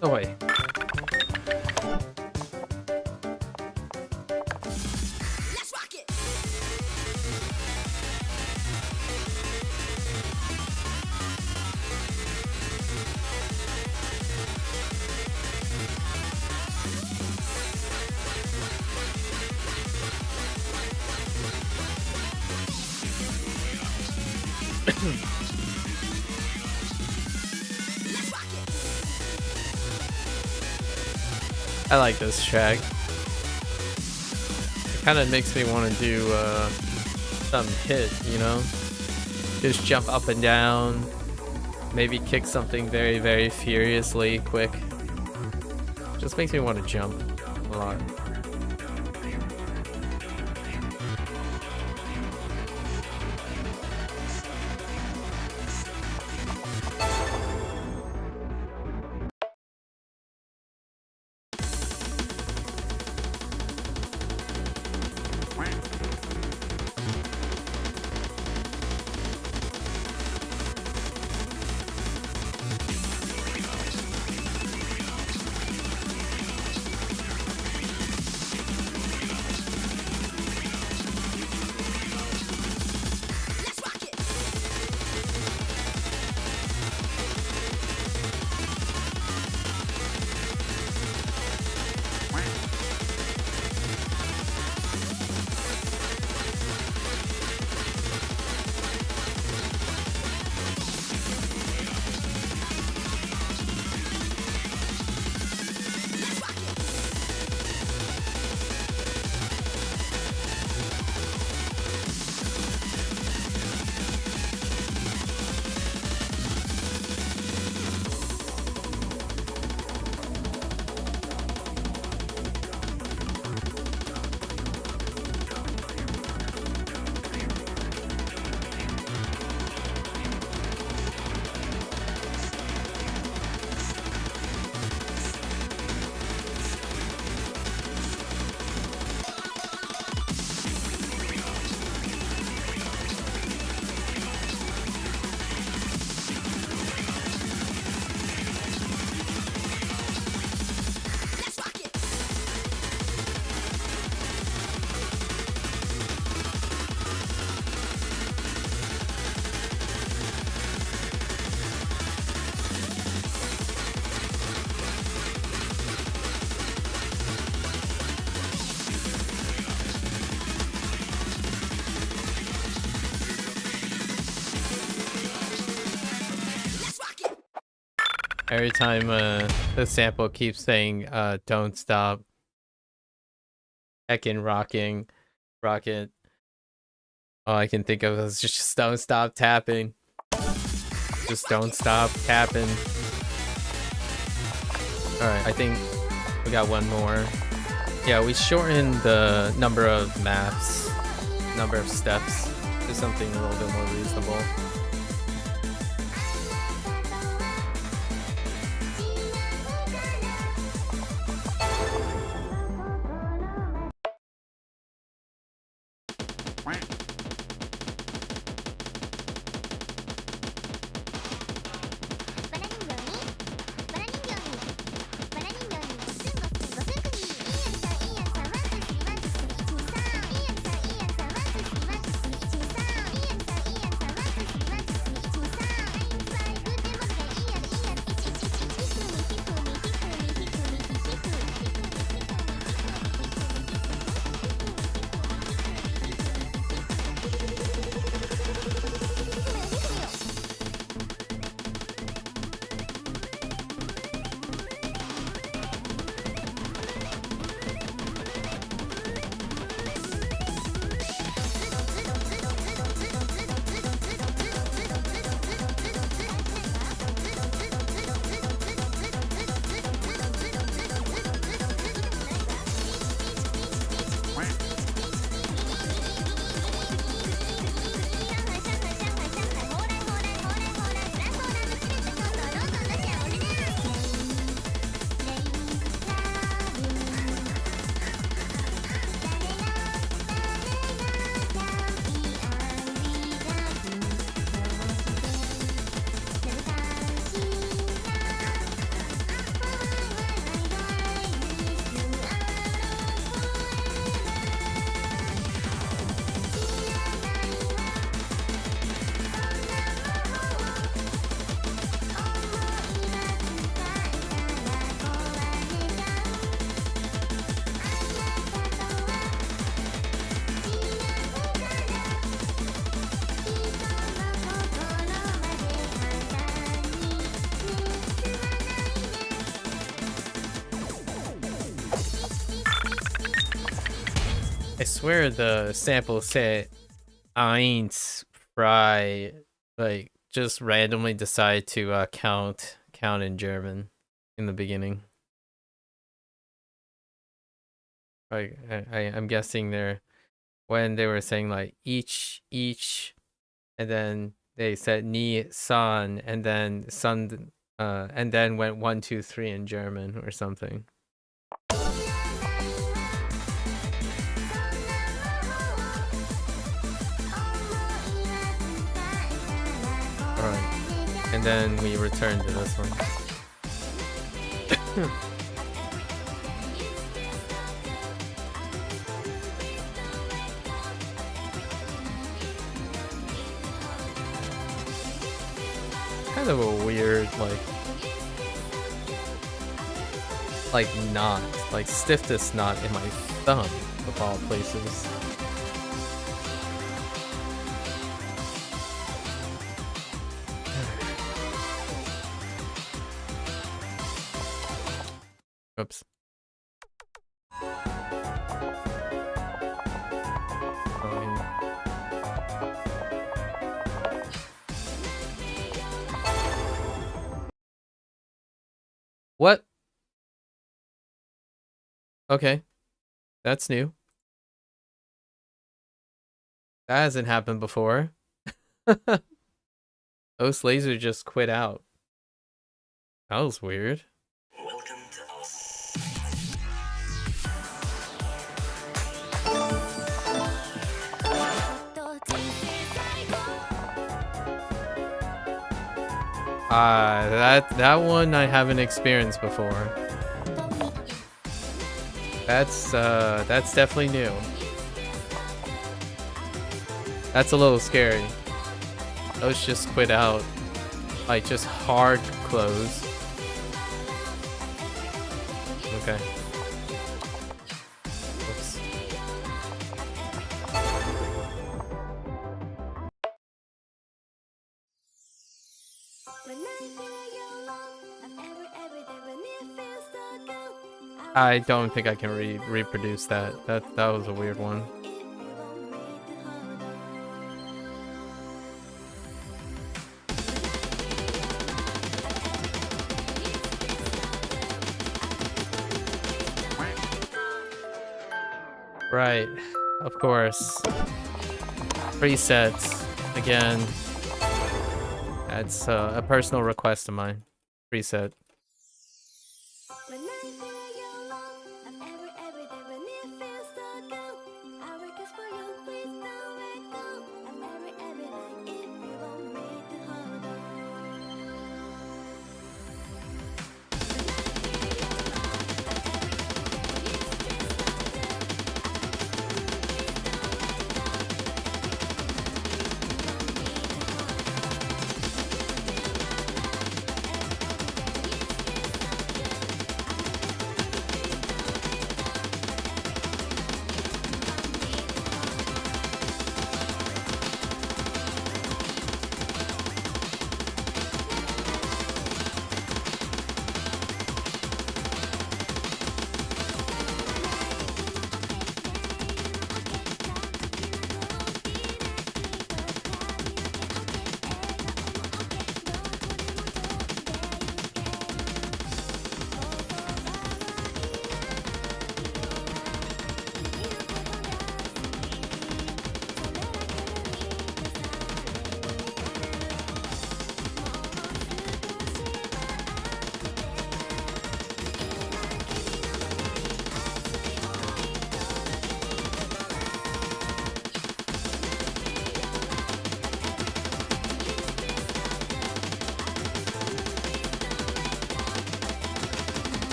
Oh wait. Let's rock it. I like this track. It kind of makes me want to do some hit, you know? Just jump up and down, maybe kick something very, very furiously quick. Just makes me want to jump a lot. Every time the sample keeps saying don't stop heckin' rocket, all I can think of is just don't stop tapping. Just don't stop tapping. Alright, I think we got one more. Yeah, we shortened the number of maps, number of steps to something a little bit more reasonable. I swear the sample said eins frei, like just randomly decide to count in German in the beginning. Like I'm guessing there when they were saying like each, and then they said ni san, and then sun, and then went 1 2 3 in German or something. Alright, and then we return to this one. Kind of a weird, like knot, like stiffest knot in my thumb, of all places. Oops. What? Okay. That's new. That hasn't happened before. Those laser just quit out. That was weird. Welcome to us. That one I haven't experienced before. That's definitely new. That's a little scary. Those just quit out. Like just hard close. Okay. Oops. I don't think I can reproduce that. That was a weird one. Right, of course. Presets again. That's a personal request of mine. Preset. When I feel you long, every day when it feels so good, I request for you, please don't let go. Every night if you want me to hold on.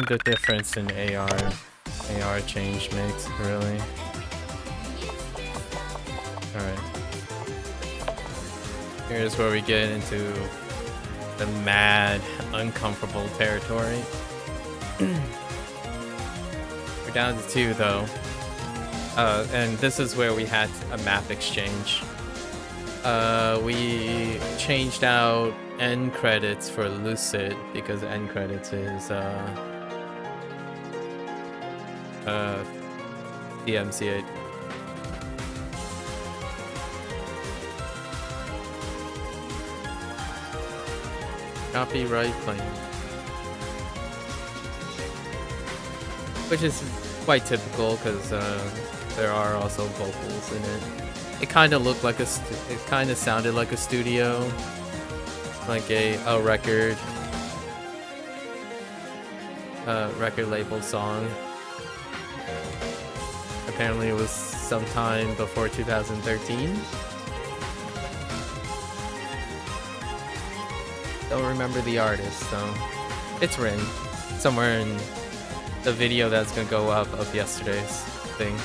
The difference in AR change makes, really. Alright. Here's where we get into the mad, uncomfortable territory. We're down to 2 though. And this is where we had a map exchange. We changed out end credits for Lucid because end credits is DMCA. Copyright claim. Which is quite typical because there are also vocals in it. It kind of looked like it kind of sounded like a studio, like a record label song. Apparently it was sometime before 2013. Don't remember the artist, so it's written somewhere in the video that's gonna go up of yesterday's thing.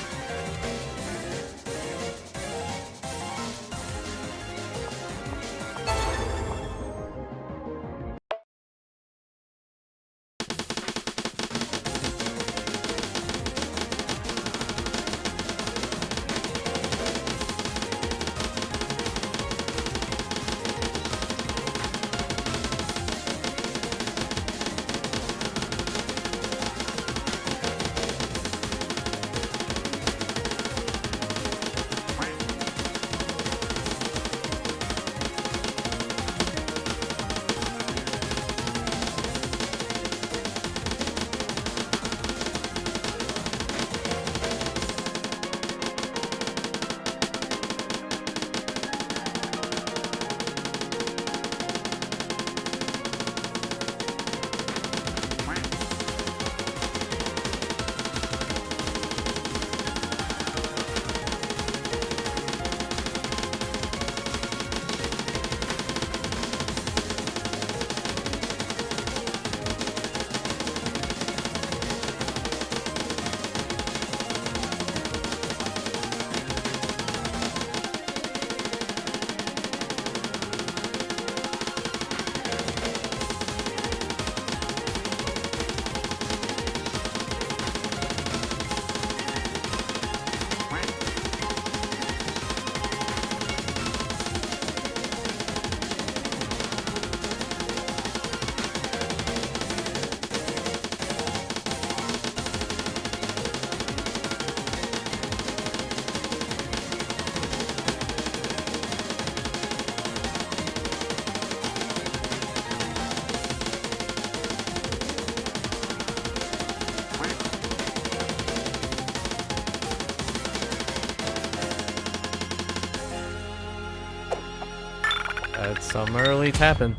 Some early tapping.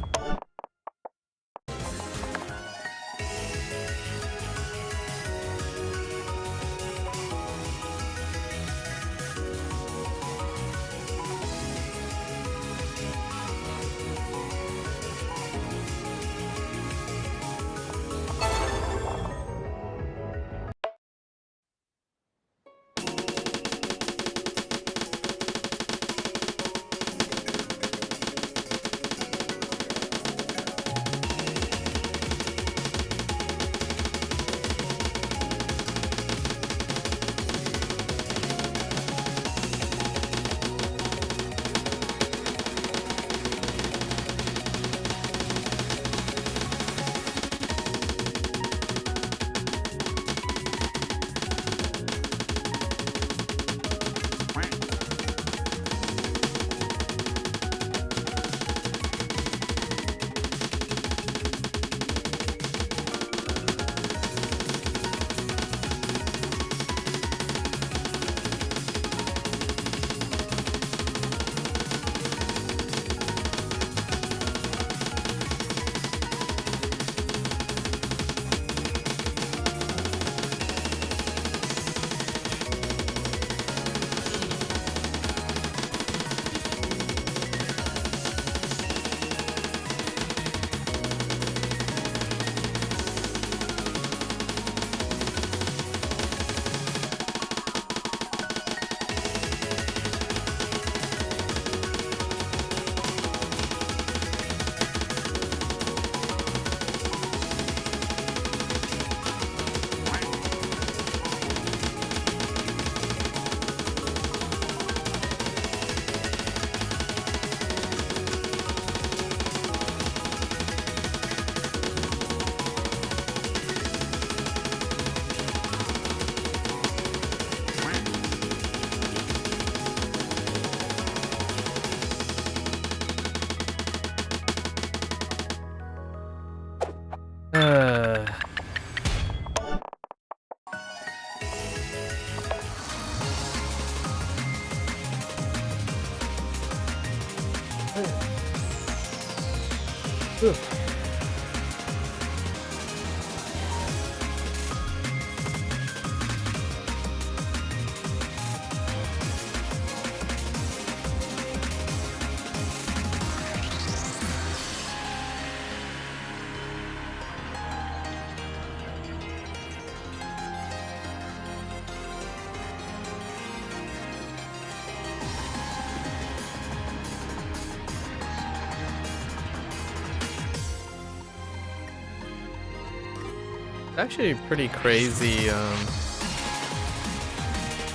Actually pretty crazy,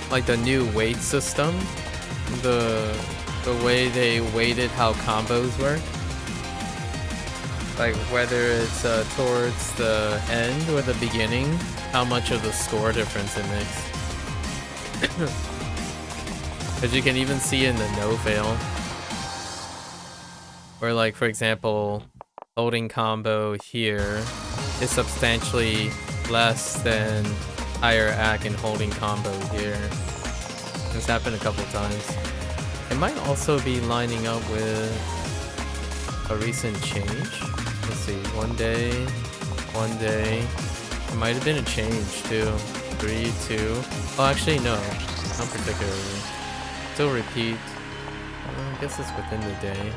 like the new weight system, the way they weighted how combos work, like whether it's towards the end or the beginning, how much of the score difference it makes. Because you can even see in the no fail, where like for example holding combo here is substantially less than higher act and holding combo here. This happened a couple times. It might also be lining up with a recent change. Let's see, one day. It might have been a change too. 3, 2. Oh, actually no, not particularly. Still repeat. I guess it's within the day.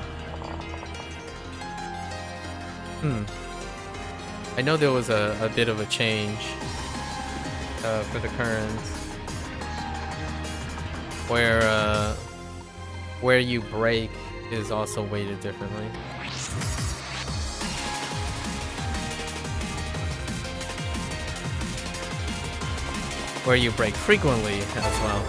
I know there was a bit of a change for the current, where you break is also weighted differently. Where you break frequently as well.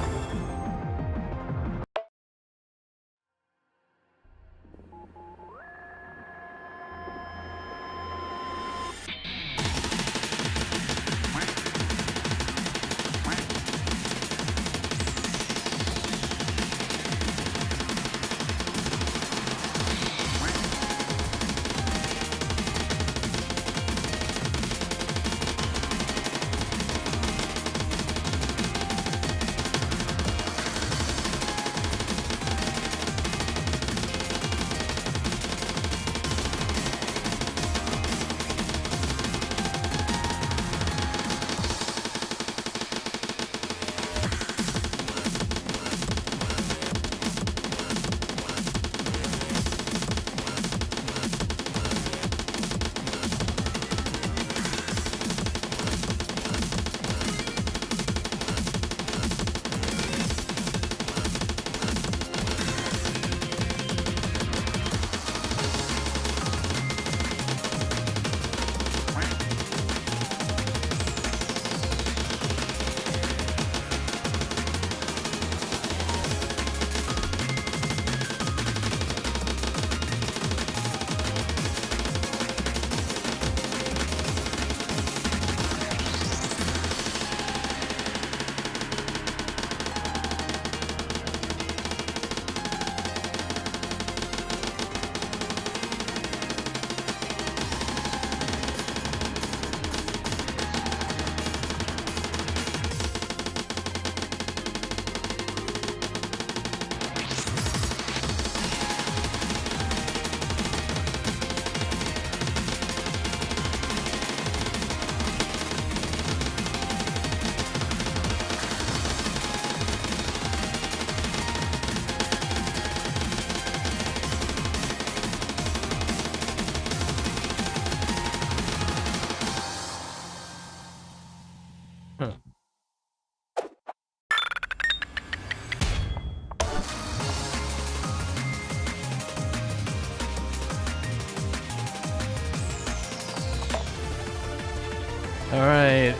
Alright.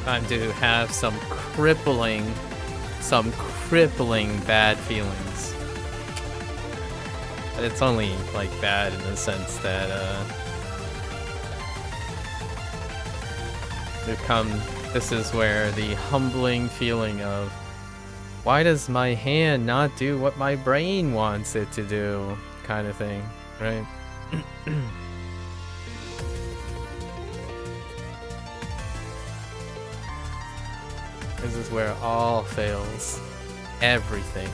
Time to have some crippling bad feelings. But it's only like bad in the sense that this is where the humbling feeling of, why does my hand not do what my brain wants it to do, kind of thing, right? This is where all fails. Everything.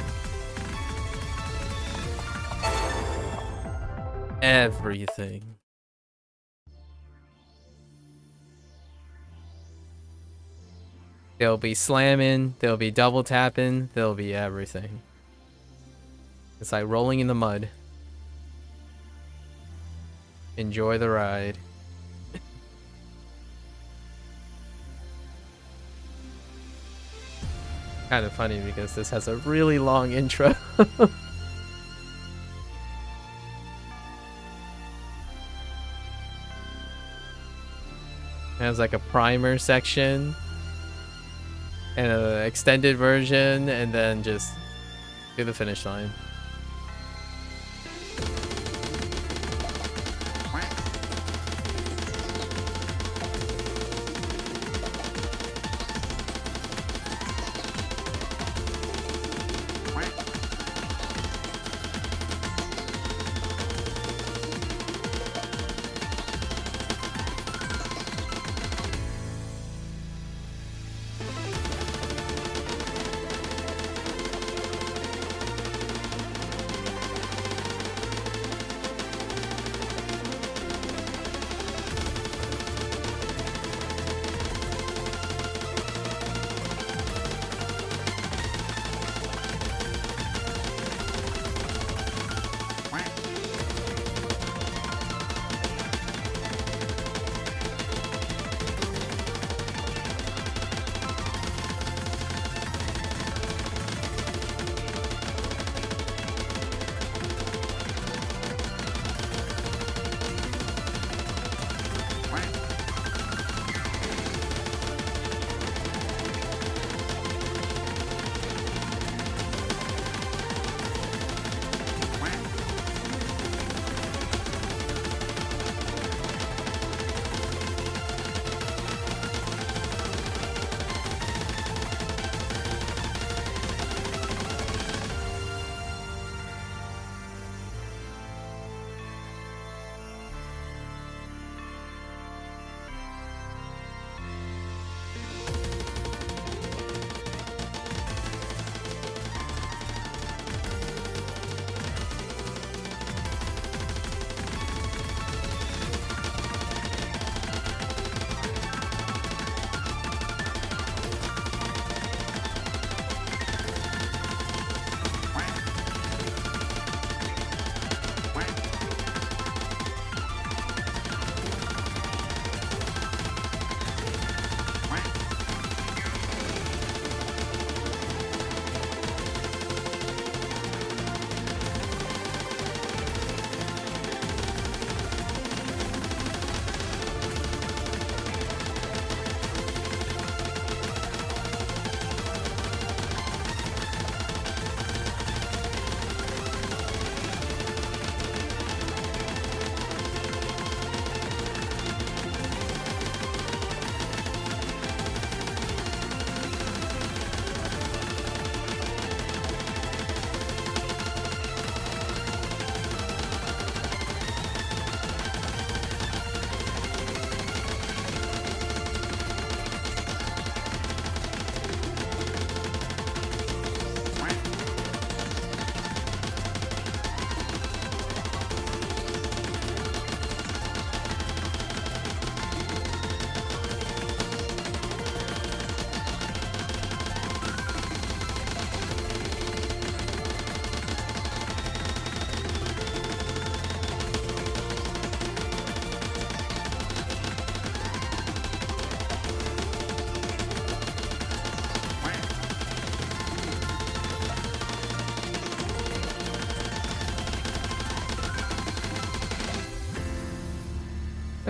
Everything. There'll be slamming, there'll be double tapping, there'll be everything. It's like rolling in the mud. Enjoy the ride. Kind of funny because this has a really long intro. It has like a primer section and an extended version, and then just do the finish line.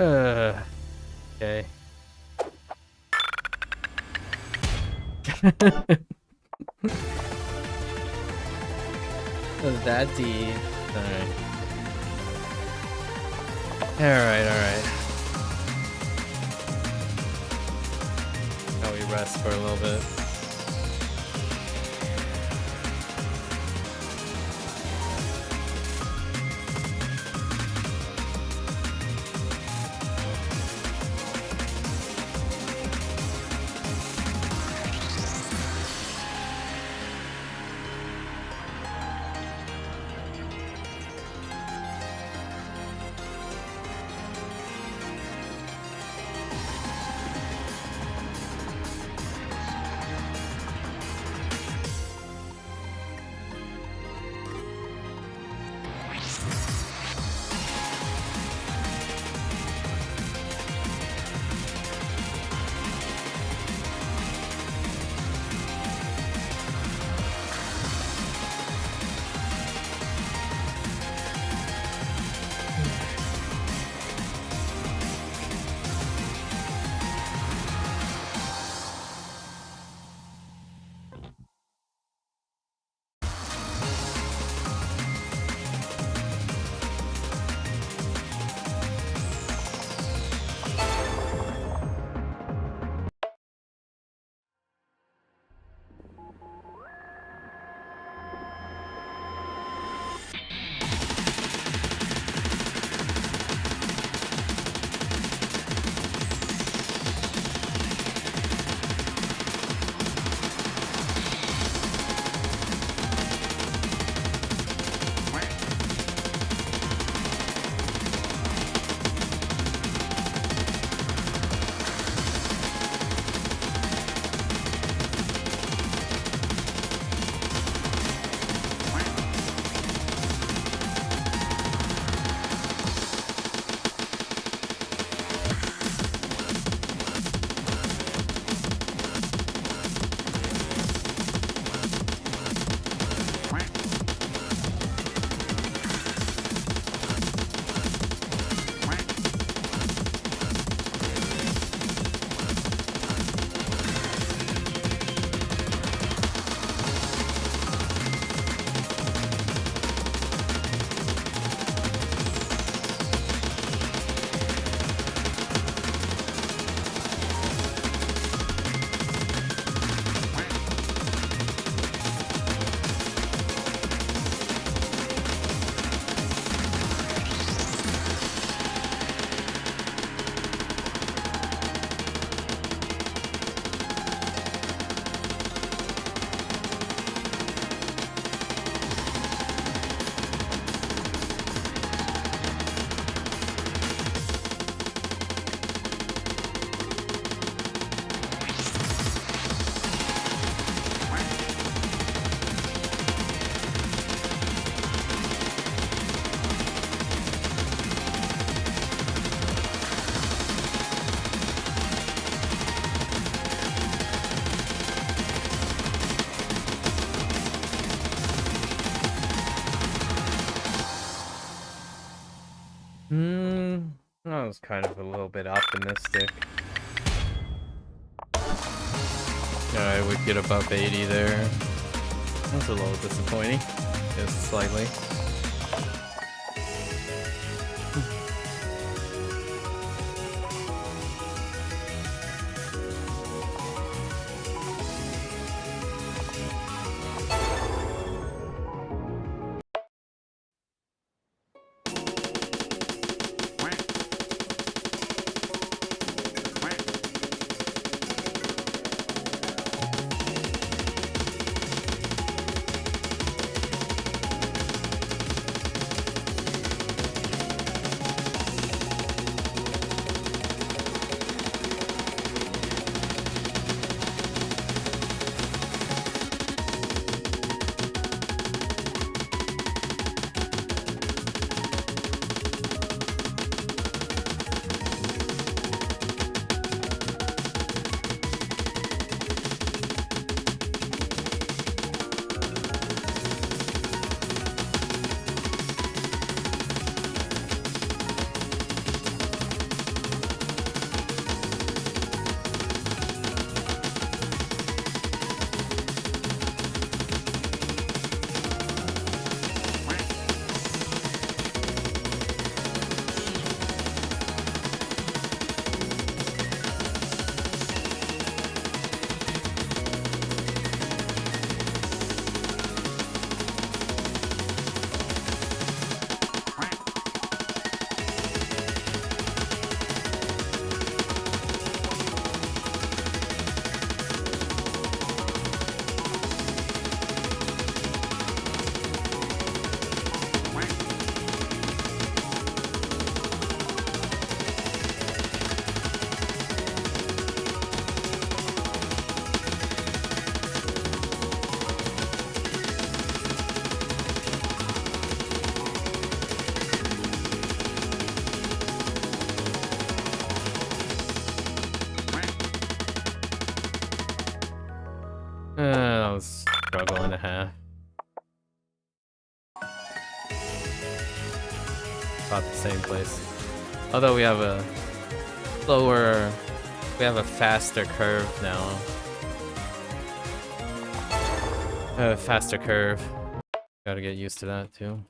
Okay. That deep. Alright. Alright. Now we rest for a little bit. That was kind of a little bit optimistic. I would get above 80 there. That's a little disappointing. Just slightly. That was a struggle and a half. About the same place. Although we have a slower, we have a faster curve now. Faster curve. Gotta get used to that too.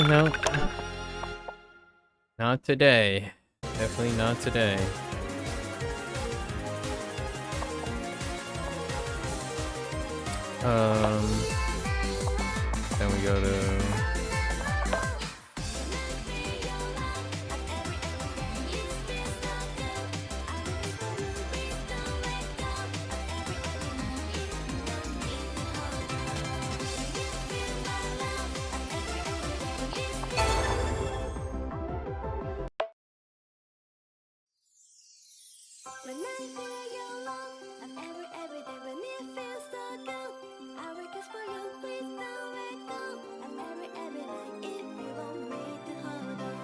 No. Not today. Definitely not today. Then we go to... When I feel your love, and every day when it feels so good, I request for you, please don't let go. And every night if you want me to hold on.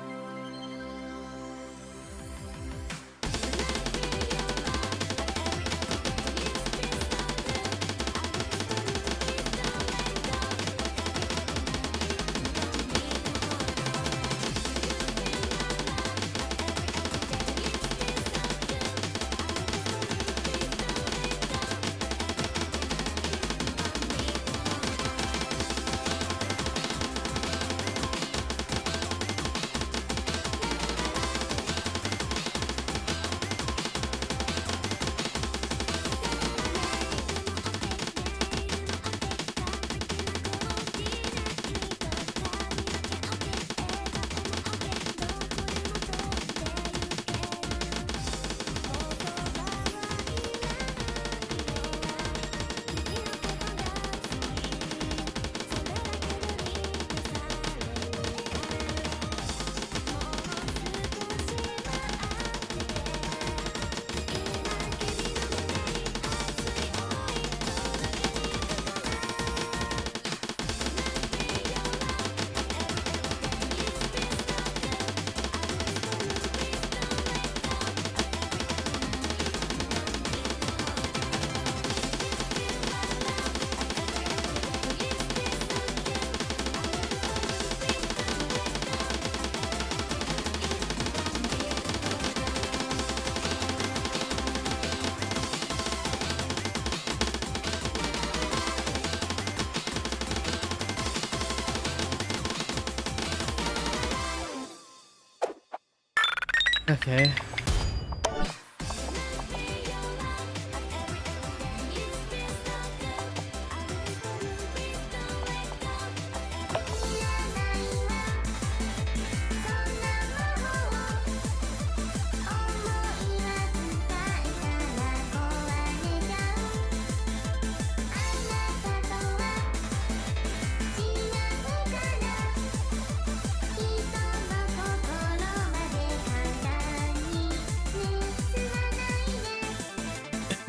Okay.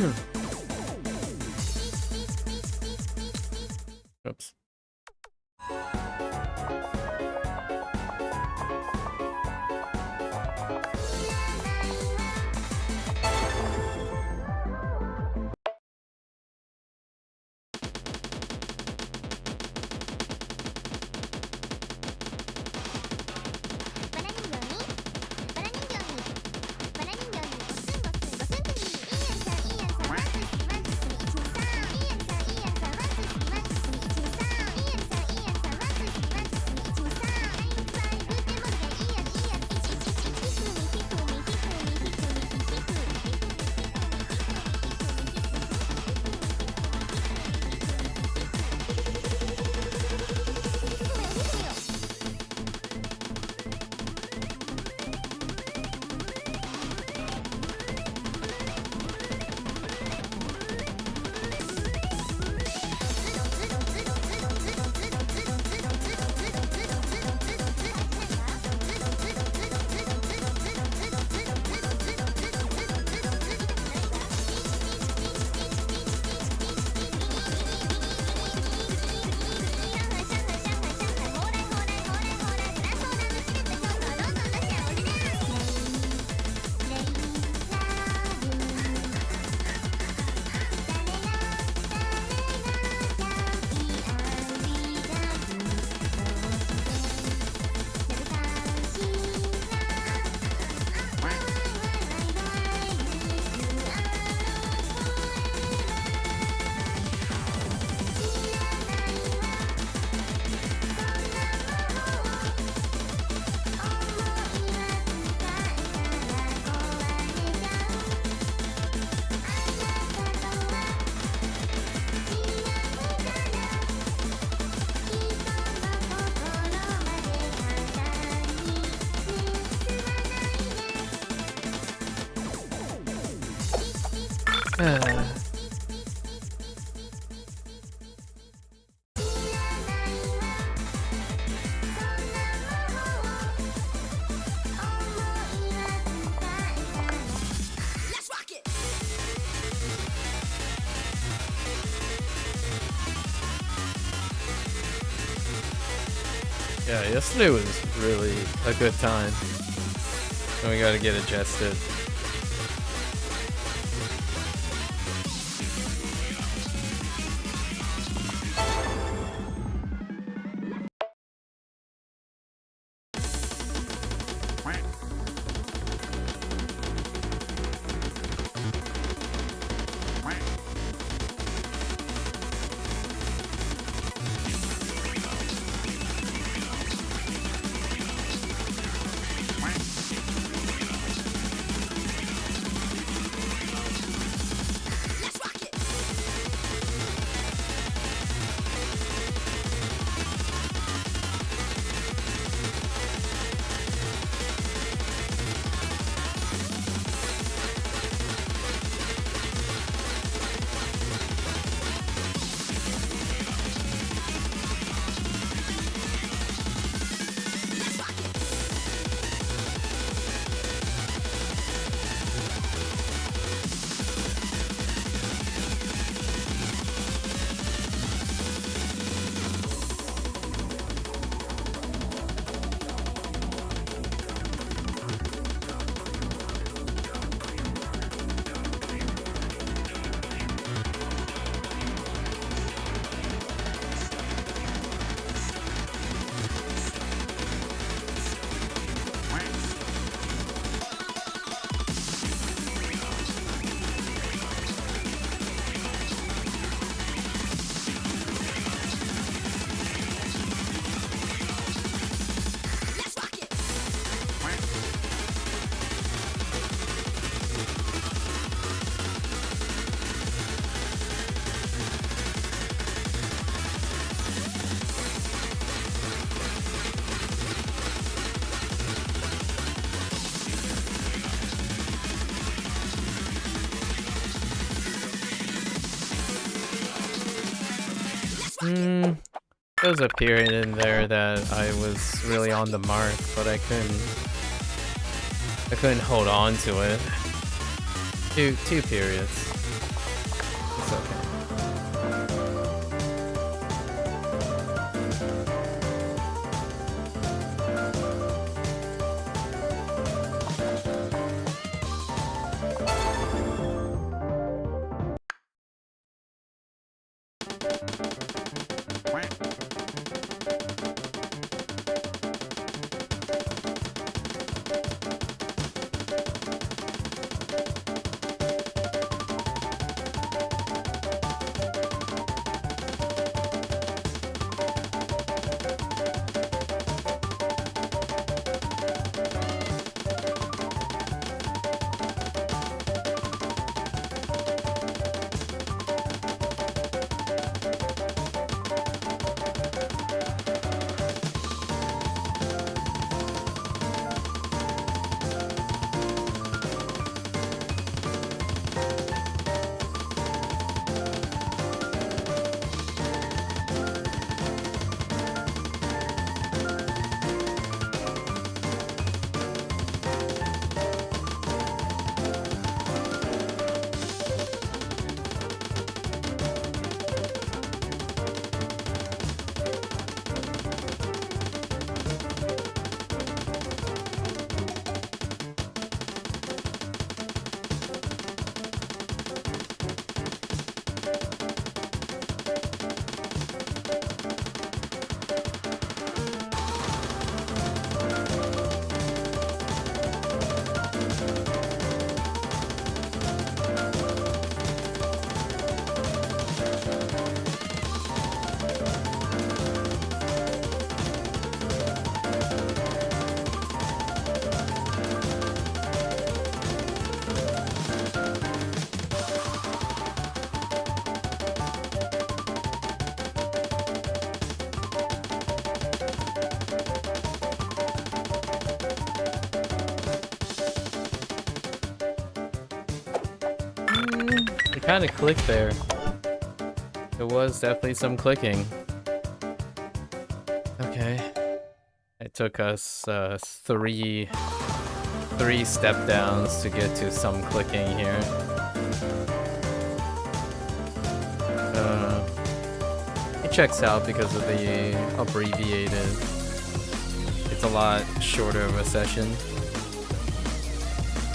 Oops. Yeah, yesterday was really a good time. And we gotta get adjusted. There was a period in there that I was really on the mark, but I couldn't hold on to it. Two periods. It's okay. It kind of clicked there. There was definitely some clicking. Okay. It took us three step downs to get to some clicking here. It checks out because of the abbreviated. It's a lot shorter of a session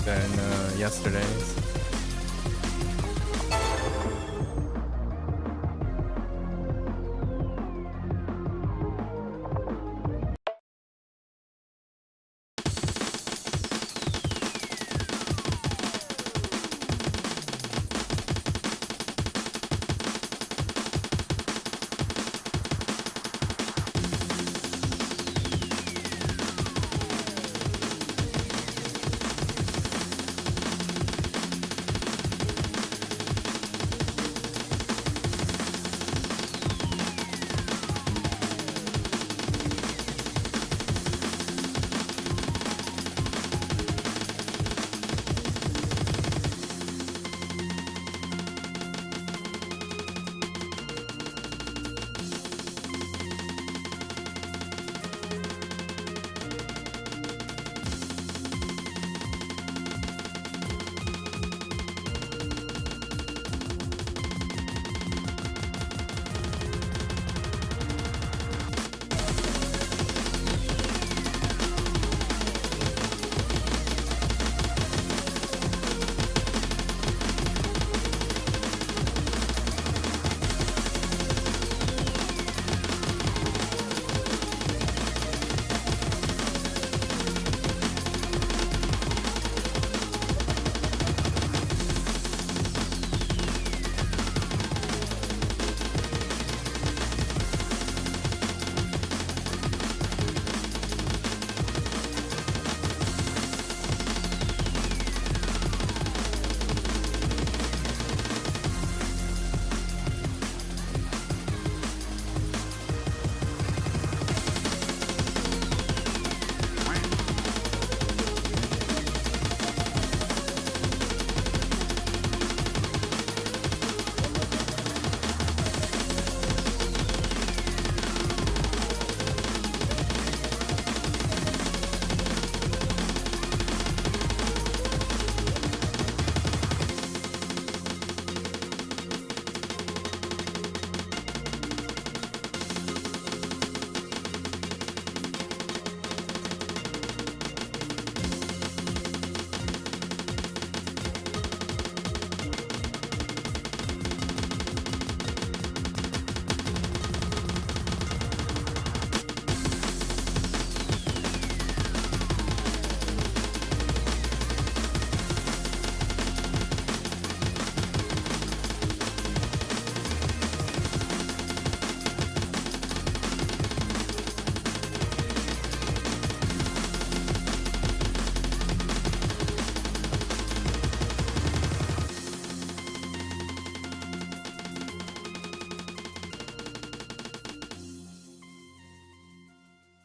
than yesterday's.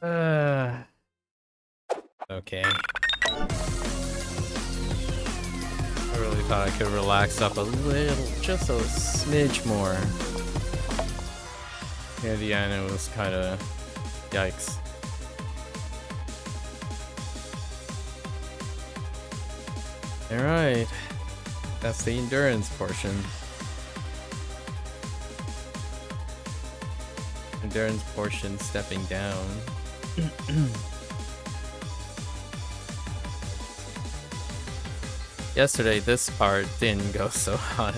Okay. I really thought I could relax up a little, just a smidge more. Yeah, the end it was kind of yikes. All right, that's the endurance portion. Endurance portion stepping down. Yesterday, this part didn't go so hot.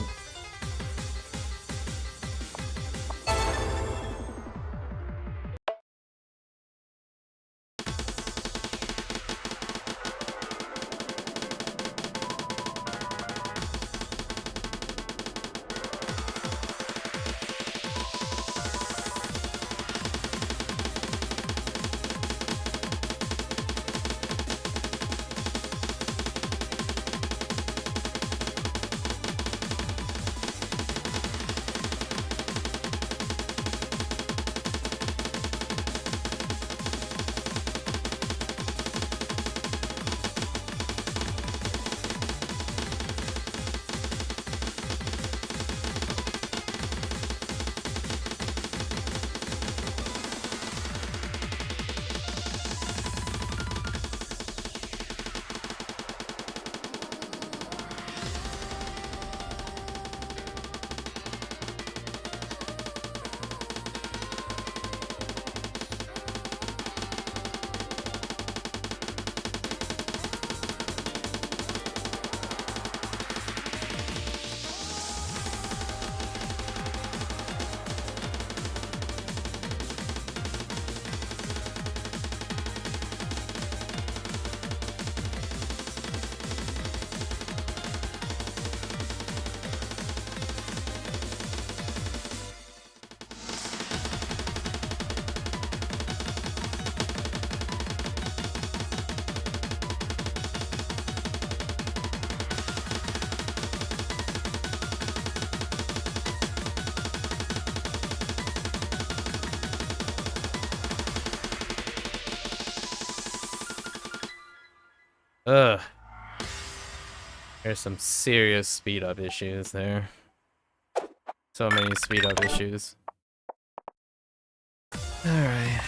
Ugh. There's some serious speed up issues there. So many speed up issues. Alright.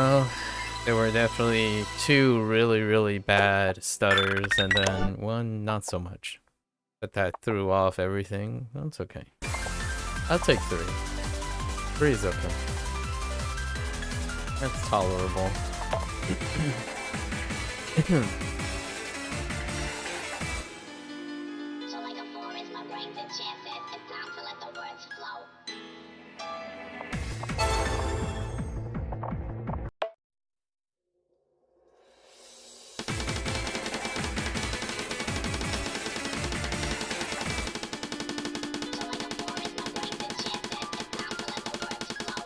Oh, there were definitely 2 really, really bad stutters, and then 1 not so much. But that threw off everything. That's okay. I'll take 3. 3 is okay. That's tolerable. So like a forest, my brain enchanted. It's time to let the words flow. So like a forest, my brain enchanted. It's time to let the words flow.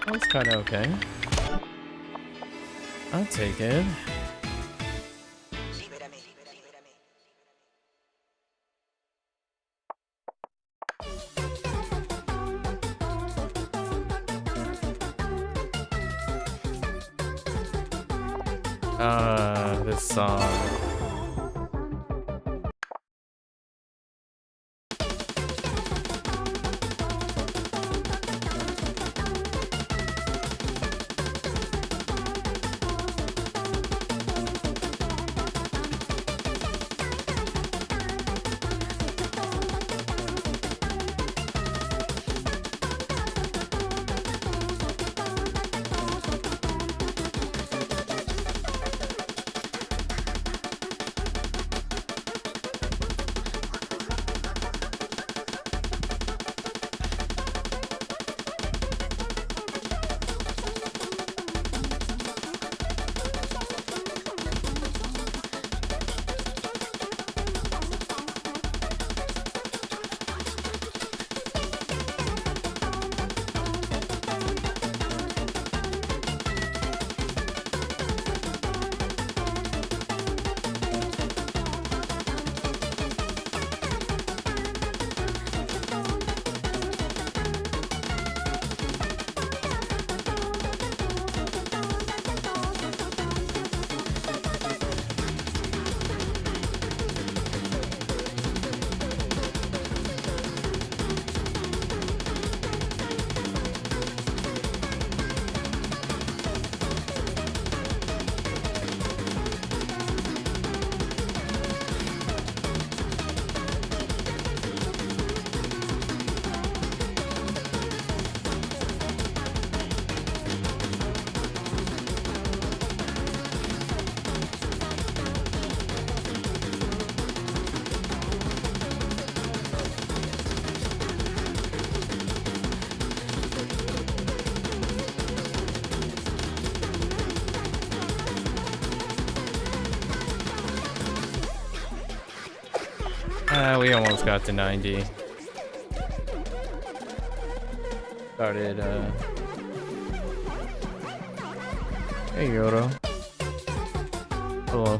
That's kind of okay. I'll take it. This song. We almost got to 90. started. Hey Yodo. Hello.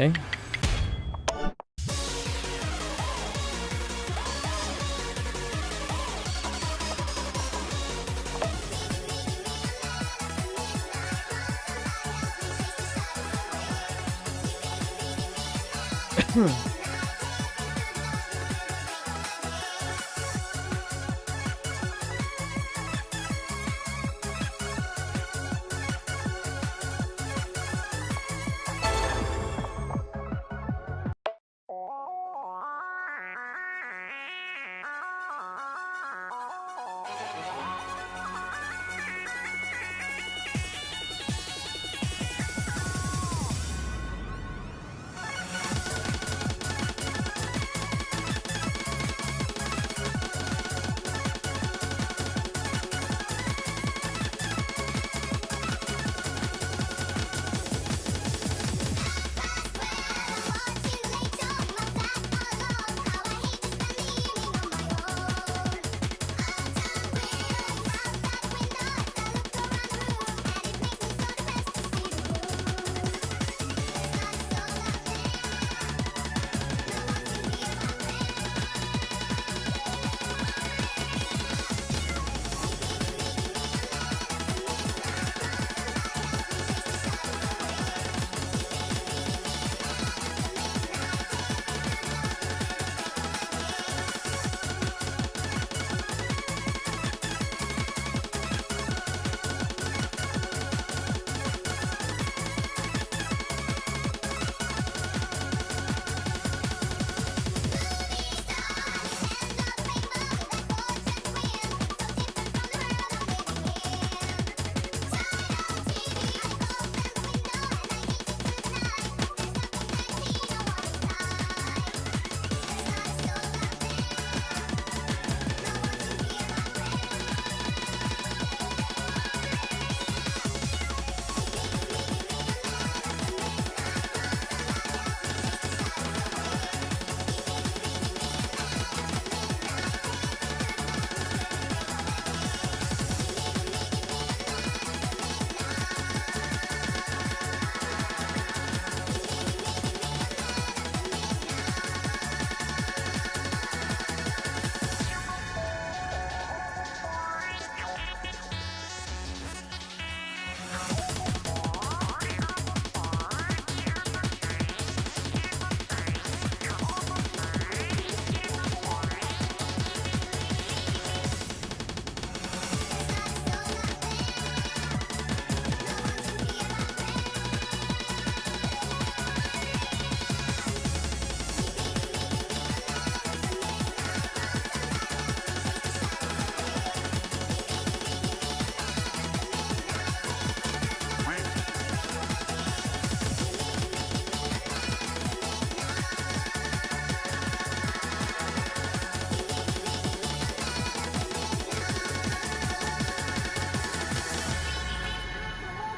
Okay.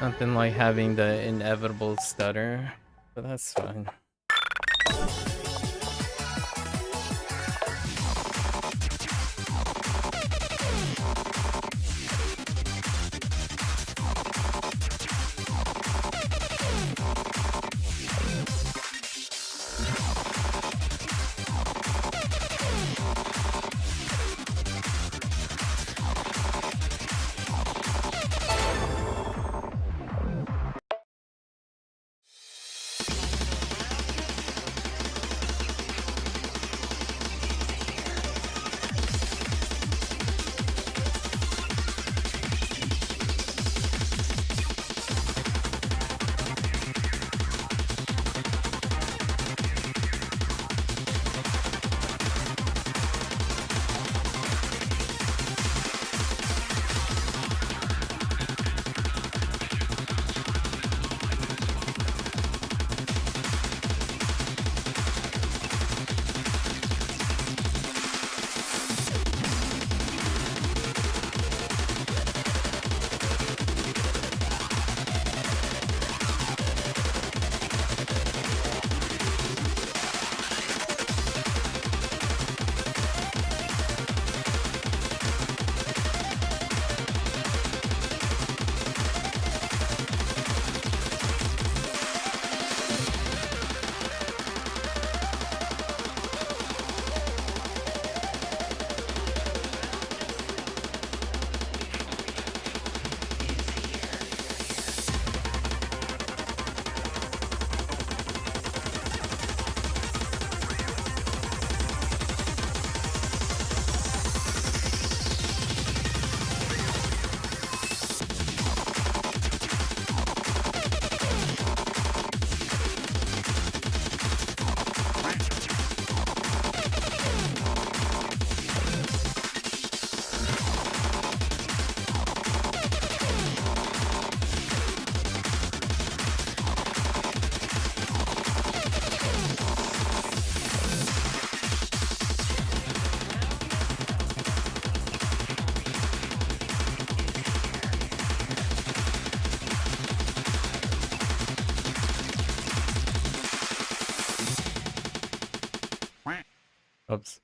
Nothing like having the inevitable stutter, but that's fine. Oops.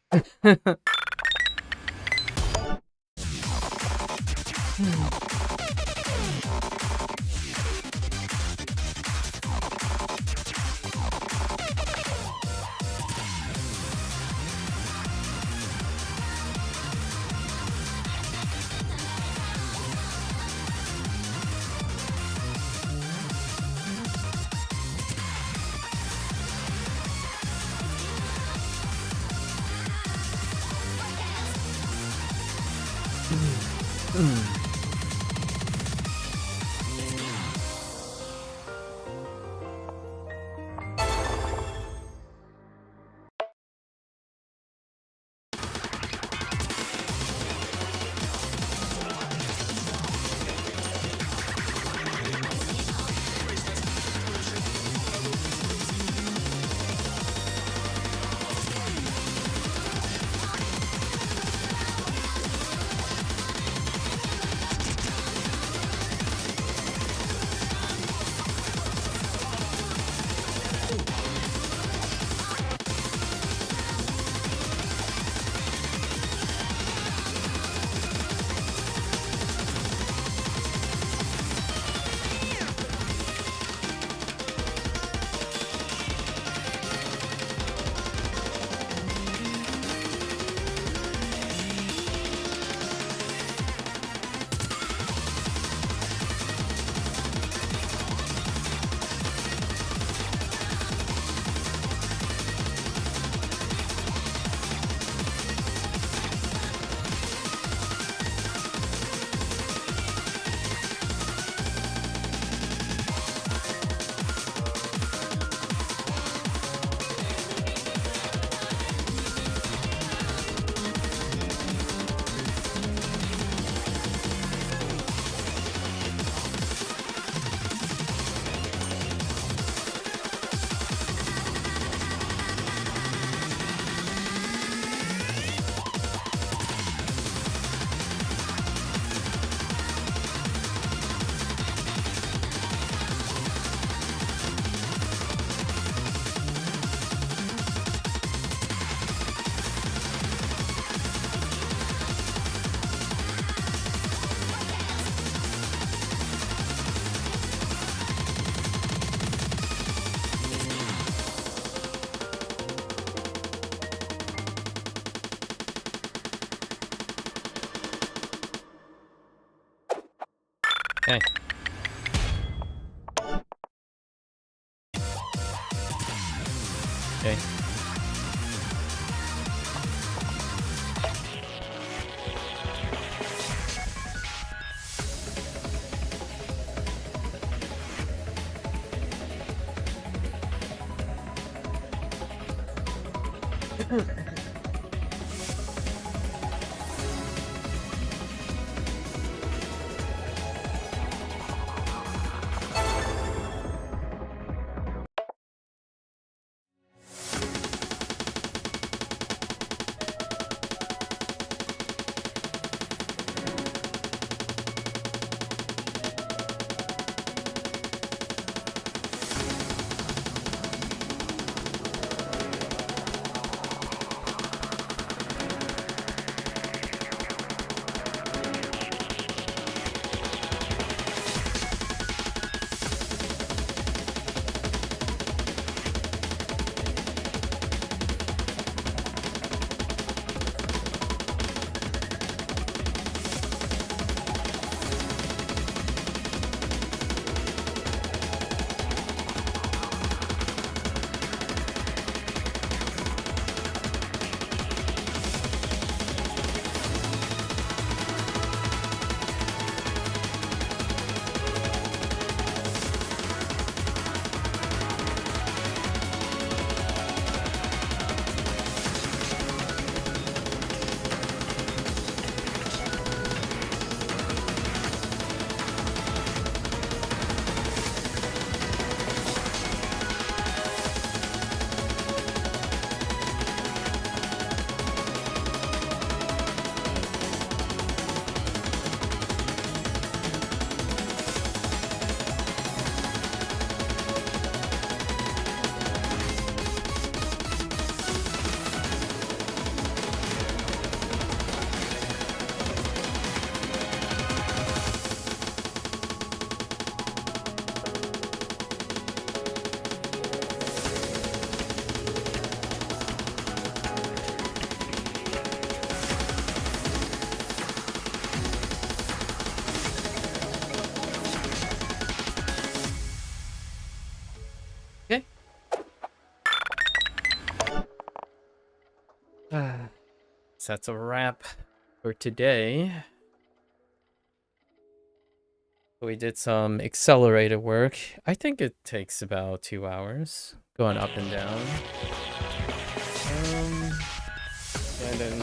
Okay. Okay. Okay. So that's a wrap for today. We did some accelerated work. I think it takes about 2 hours going up and down. And then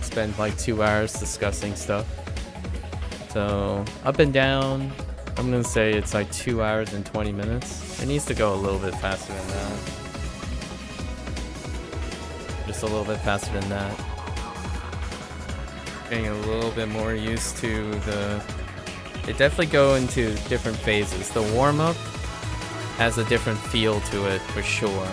spend like 2 hours discussing stuff. So up and down, I'm gonna say it's like 2 hours and 20 minutes. It needs to go a little bit faster than that. Just a little bit faster than that. Getting a little bit more used to the... They definitely go into different phases. The warm-up has a different feel to it for sure.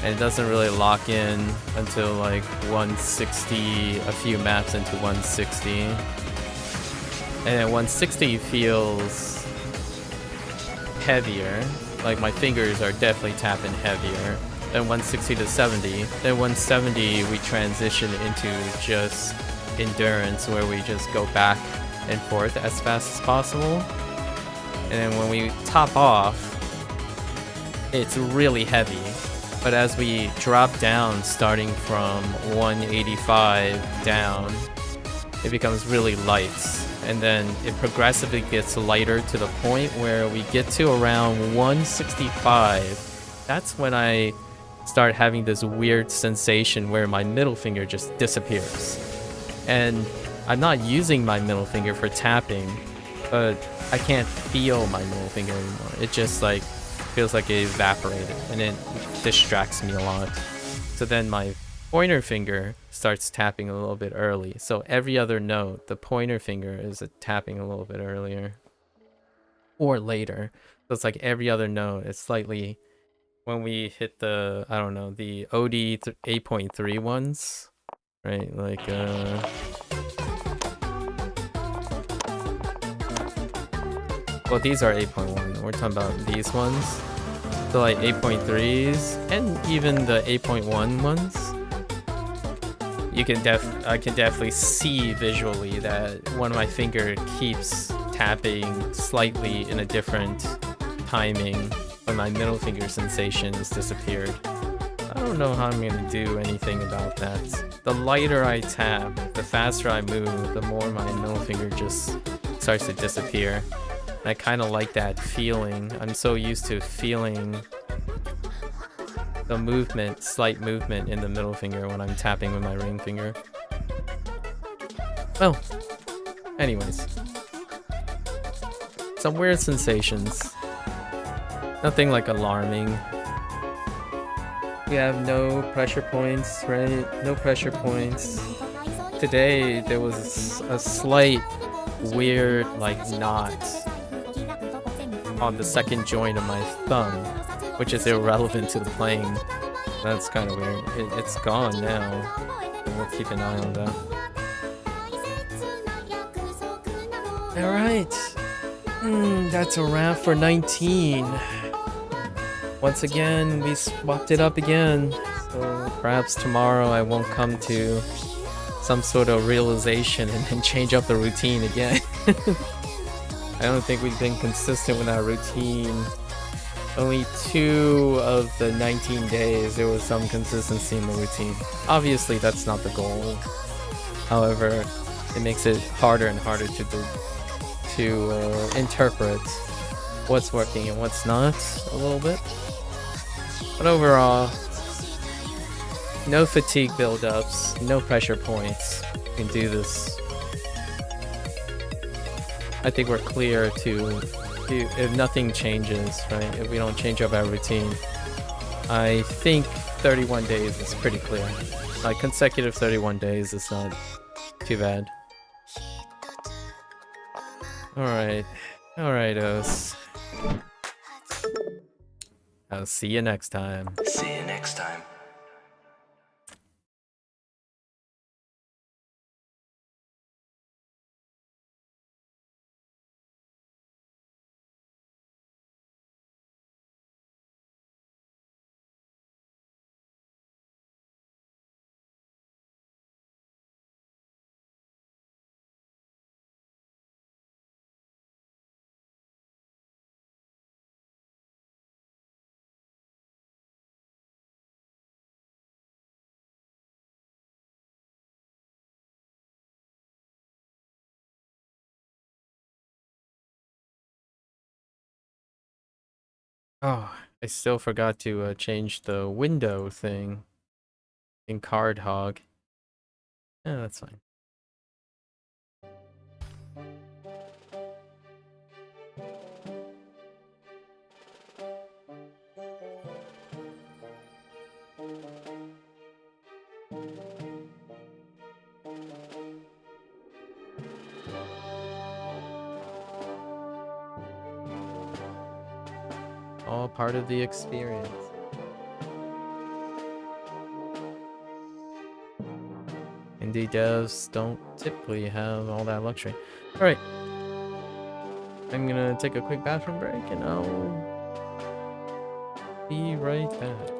And it doesn't really lock in until like 160, a few maps into 160. And then 160 feels heavier. Like my fingers are definitely tapping heavier. Then 160 to 70. Then 170 we transition into just endurance, where we just go back and forth as fast as possible. And then when we top off, it's really heavy. But as we drop down, starting from 185 down, it becomes really light. And then it progressively gets lighter to the point where we get to around 165. That's when I start having this weird sensation where my middle finger just disappears. And I'm not using my middle finger for tapping, but I can't feel my middle finger anymore. It just like feels like it evaporated, and it distracts me a lot. So then my pointer finger starts tapping a little bit early. So every other note, the pointer finger is tapping a little bit earlier or later. So it's like every other note, it's slightly, when we hit the, I don't know, the OD 8.3 ones, right? Like, well, these are 8.1. We're talking about these ones. So like 8.3s and even the 8.1 ones. I can definitely see visually that one of my finger keeps tapping slightly in a different timing when my middle finger sensation has disappeared. I don't know how I'm gonna do anything about that. The lighter I tap, the faster I move, the more my middle finger just starts to disappear. And I kind of like that feeling. I'm so used to feeling the movement, slight movement in the middle finger when I'm tapping with my ring finger. Well, anyways. Some weird sensations. Nothing like alarming. We have no pressure points, right? No pressure points. Today, there was a slight weird, like, knot on the second joint of my thumb, which is irrelevant to the playing. That's kind of weird. It's gone now. And we'll keep an eye on that. Alright. That's a wrap for 19. Once again, we swapped it up again. So perhaps tomorrow I won't come to some sort of realization and then change up the routine again. I don't think we've been consistent with our routine. Only 2 of the 19 days there was some consistency in the routine. Obviously that's not the goal. However, it makes it harder and harder to interpret what's working and what's not a little bit. But overall, no fatigue buildups, no pressure points. We can do this. I think we're clear to if nothing changes, right? If we don't change up our routine. I think 31 days is pretty clear. Like consecutive 31 days is not too bad. Alright. Alrightos. I'll see you next time. See you next time. Oh, I still forgot to change the window thing in Card Hog. Yeah, that's fine. All part of the experience. Indie devs don't typically have all that luxury. Alright. I'm gonna take a quick bathroom break and I'll be right back.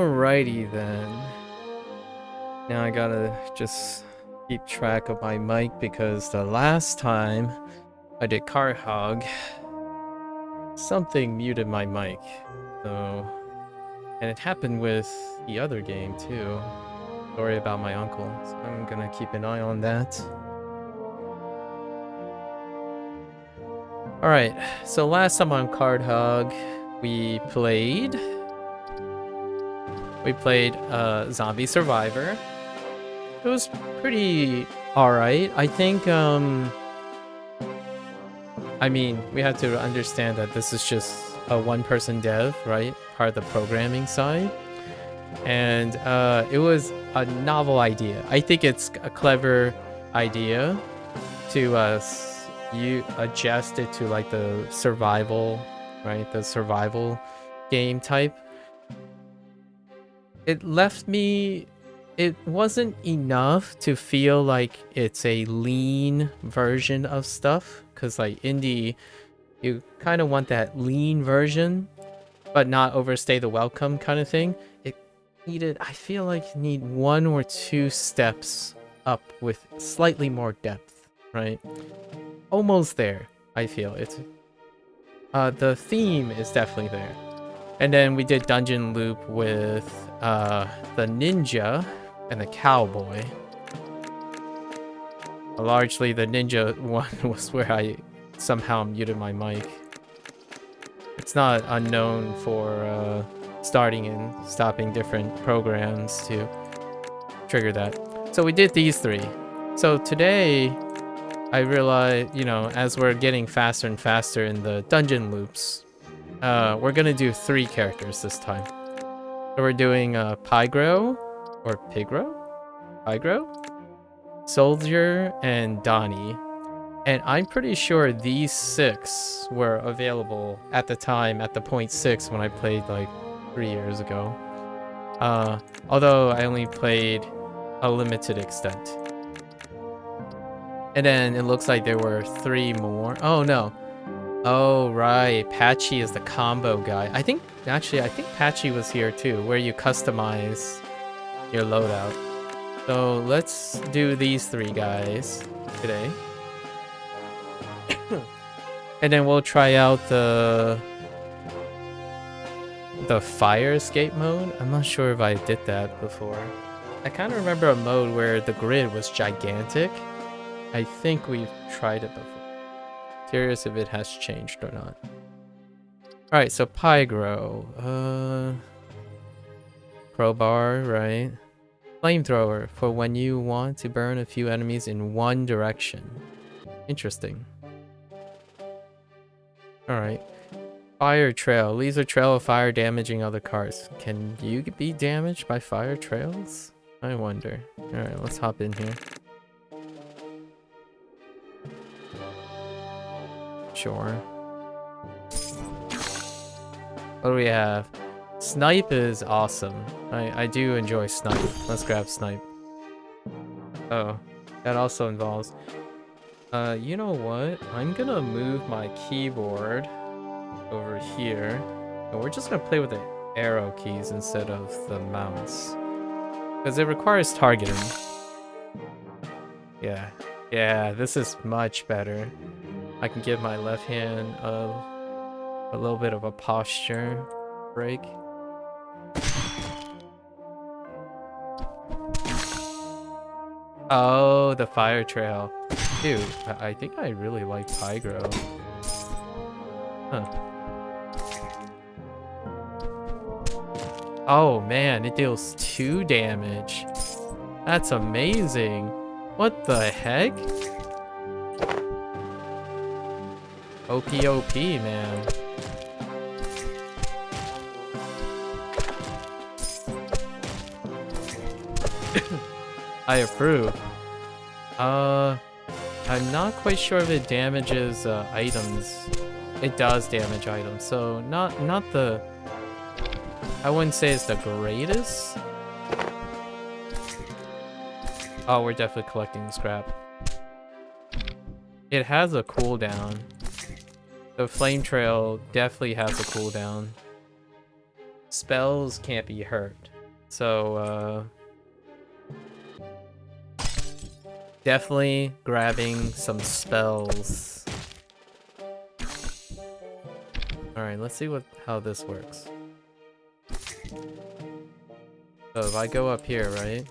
Alrighty then. Now I gotta just keep track of my mic because the last time I did Card Hog, something muted my mic. So, and it happened with the other game too. Sorry about my uncle. So I'm gonna keep an eye on that. Alright, so last time on Card Hog, we played Zombie Survivor. It was pretty alright. I think, I mean, we have to understand that this is just a one-person dev, right? Part of the programming side. And it was a novel idea. I think it's a clever idea to you adjust it to like the survival, right? The survival game type. It left me, it wasn't enough to feel like it's a lean version of stuff, because like indie, you kind of want that lean version but not overstay the welcome kind of thing. It needed, I feel like you need one or two steps up with slightly more depth, right? Almost there, I feel. It's the theme is definitely there. And then we did Dungeon Loop with the ninja and the cowboy. Largely the ninja one was where I somehow muted my mic. It's not unknown for starting and stopping different programs to trigger that. So we did these three. So today I realized, you know, as we're getting faster and faster in the dungeon loops, we're gonna do 3 characters this time. So we're doing Pygro, or Pigro? Pygro? Soldier, and Donnie. And I'm pretty sure these 6 were available at the time, at the point 6 when I played like 3 years ago. Although I only played a limited extent. And then it looks like there were 3 more. Oh no. Oh right, Patchy is the combo guy. I think Patchy was here too, where you customize your loadout. So let's do these 3 guys today. And then we'll try out the fire escape mode. I'm not sure if I did that before. I kind of remember a mode where the grid was gigantic. I think we've tried it before. Curious if it has changed or not. Alright, so Pygro. Crowbar, right? Flamethrower, for when you want to burn a few enemies in one direction. Interesting. Alright. Fire trail. Leaves a trail of fire damaging other cars. Can you be damaged by fire trails? I wonder. Alright, let's hop in here. Sure. What do we have? Snipe is awesome. I do enjoy snipe. Let's grab snipe. Oh, that also involves... you know what? I'm gonna move my keyboard over here. And we're just gonna play with the arrow keys instead of the mouse. Because it requires targeting. Yeah. Yeah, this is much better. I can give my left hand a little bit of a posture break. Oh, the fire trail. Dude, I think I really like Pygro. Huh. Oh man, it deals 2 damage. That's amazing. What the heck? OP, man. I approve. I'm not quite sure if it damages items. It does damage items, so not the... I wouldn't say it's the greatest. Oh, we're definitely collecting scrap. It has a cooldown. The flame trail definitely has a cooldown. Spells can't be hurt. So, definitely grabbing some spells. Alright, let's see how this works. So if I go up here, right?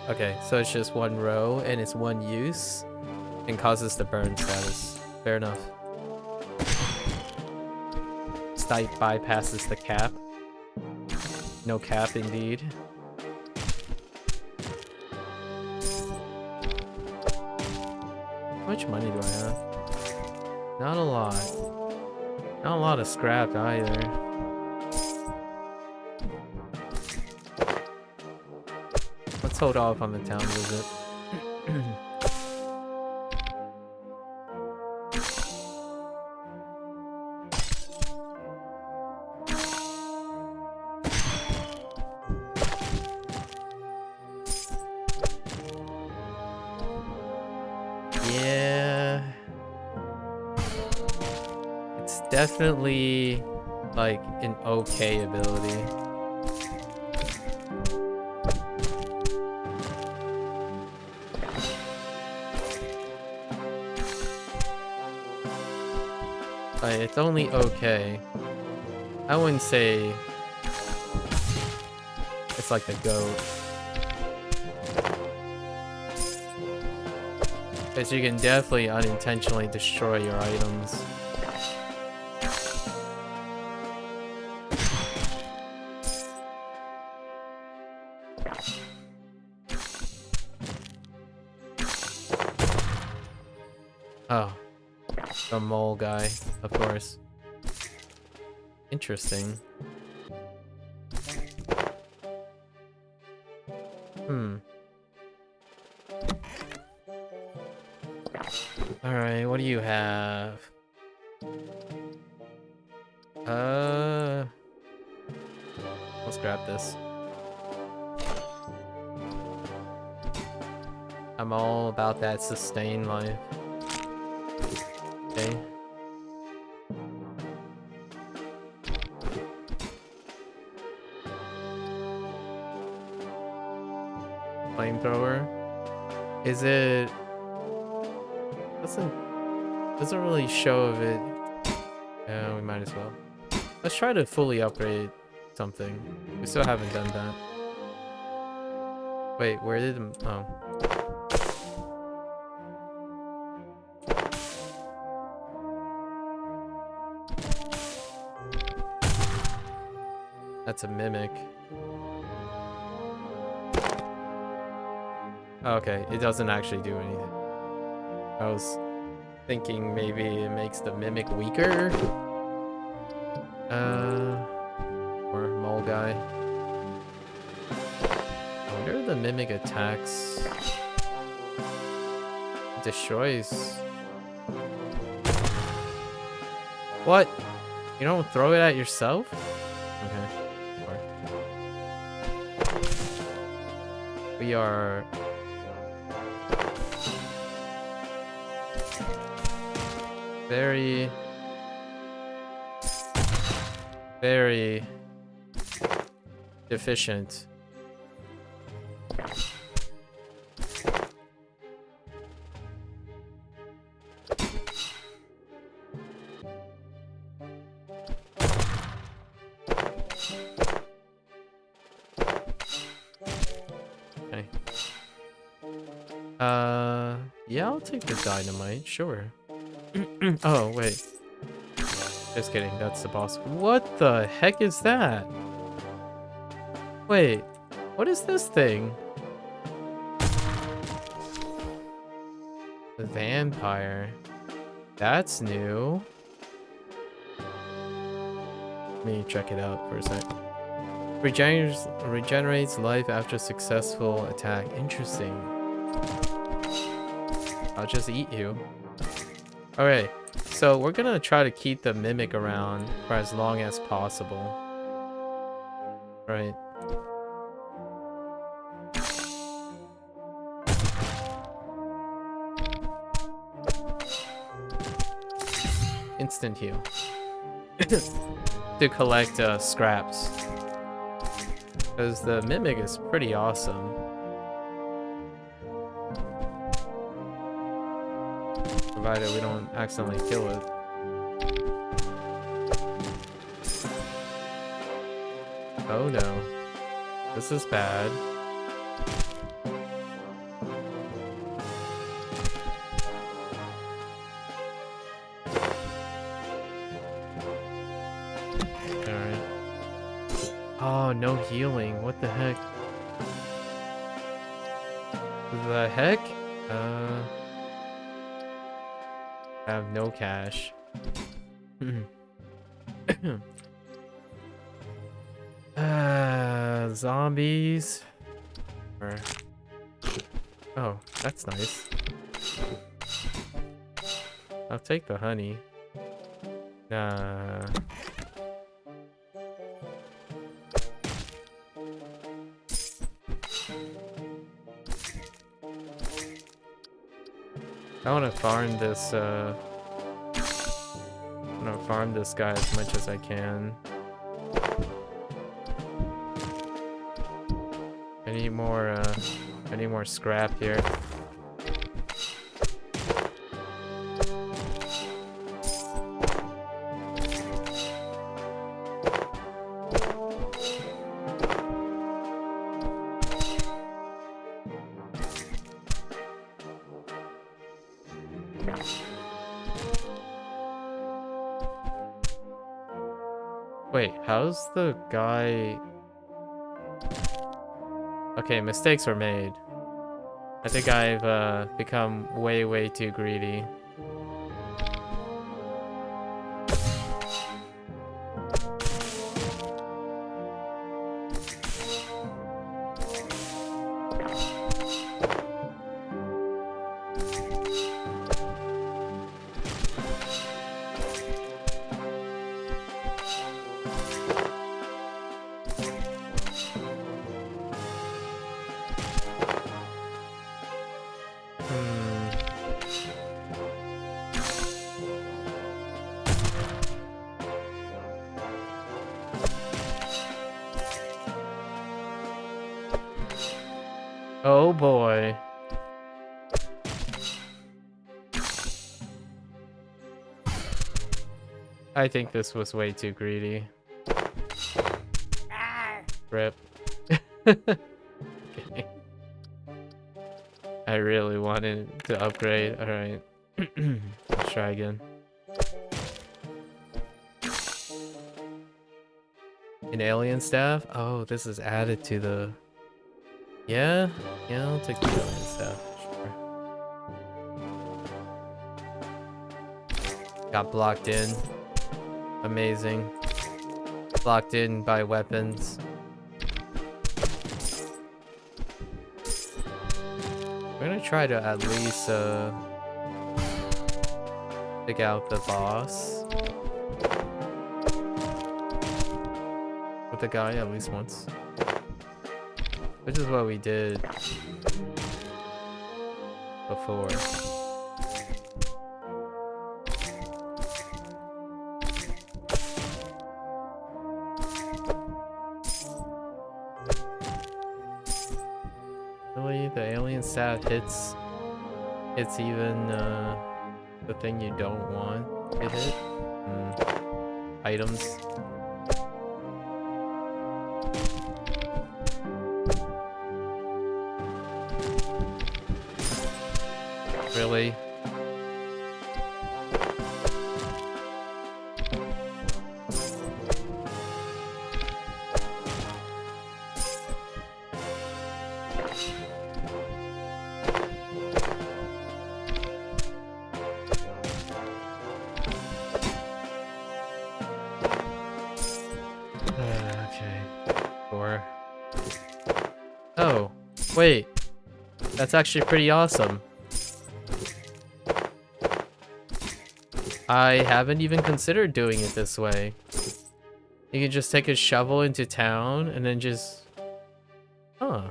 Okay, so it's just one row and it's one use and causes the burn status. Fair enough. Stipe bypasses the cap. No cap indeed. How much money do I have? Not a lot. Not a lot of scrap either. Let's hold off on the town visit. Yeah. It's definitely like an okay ability. It's only okay. I wouldn't say it's like the GOAT. Because you can definitely unintentionally destroy your items. Oh. The mole guy, of course. Interesting. Alright, what do you have? Let's grab this. I'm all about that sustain life. Okay. Flamethrower. Is it? Doesn't really show if it. Yeah, we might as well. Let's try to fully upgrade something. We still haven't done that. Wait, where did oh. That's a mimic. Okay, it doesn't actually do anything. I was thinking maybe it makes the mimic weaker. Or mole guy. I wonder if the mimic attacks destroys. What? You don't throw it at yourself? Okay. We are very deficient. Okay. Yeah, I'll take the dynamite, sure. Oh, wait. Just kidding, that's the boss. What the heck is that? Wait, what is this thing? The vampire. That's new. Let me check it out for a sec. Regenerates life after successful attack. Interesting. I'll just eat you. Alright, so we're gonna try to keep the mimic around for as long as possible. Right. Instant heal. To collect scraps. Because the Mimic is pretty awesome. Provided we don't accidentally kill it. Oh no. This is bad. Alright. Oh, no healing. What the heck? The heck? I have no cash. Zombies. Oh, that's nice. I'll take the honey. Nah. I want to farm this, I want to farm this guy as much as I can. I need more scrap here. Wait, how's the guy... Okay, mistakes were made. I think I've become way too greedy. Oh boy. I think this was way too greedy. Rip. Okay. I really wanted to upgrade. Alright. Let's try again. An alien staff? Oh, this is added to the... Yeah, I'll take the alien staff, sure. Got blocked in. Amazing. Blocked in by weapons. We're gonna try to at least take out the boss with the guy at least once. Which is what we did before. Really? The alien staff hits even the thing you don't want to hit? Items. Really? Okay. 4. Oh, wait. That's actually pretty awesome. I haven't even considered doing it this way. You can just take a shovel into town and then just... Huh.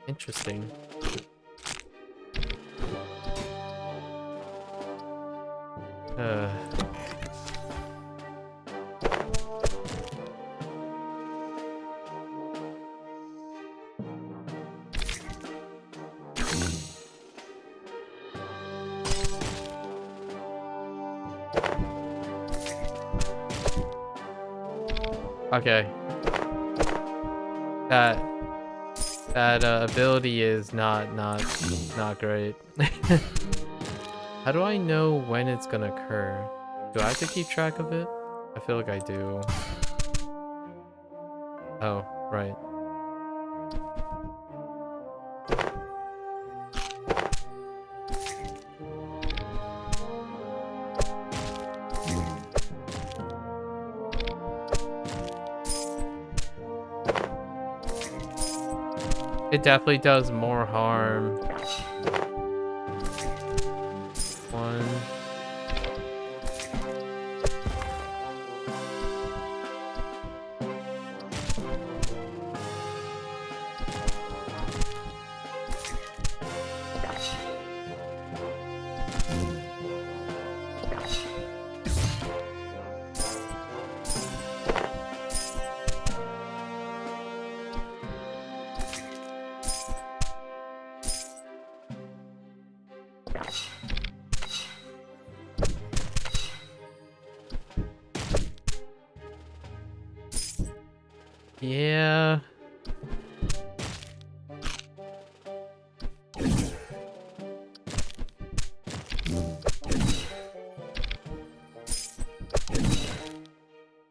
Interesting. Okay. That ability is not great. How do I know when it's gonna occur? Do I have to keep track of it? I feel like I do. Oh, right. It definitely does more harm. One. Yeah.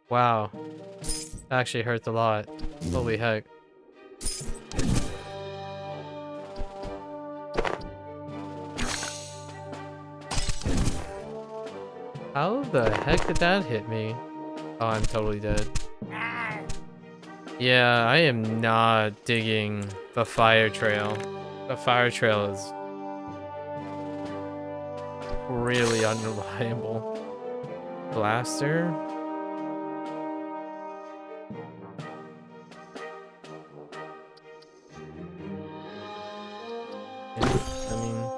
Wow. That actually hurts a lot. Holy heck. How the heck did that hit me? Oh, I'm totally dead. Yeah, I am not digging the fire trail. The fire trail is really unreliable. Blaster? Yeah, I mean...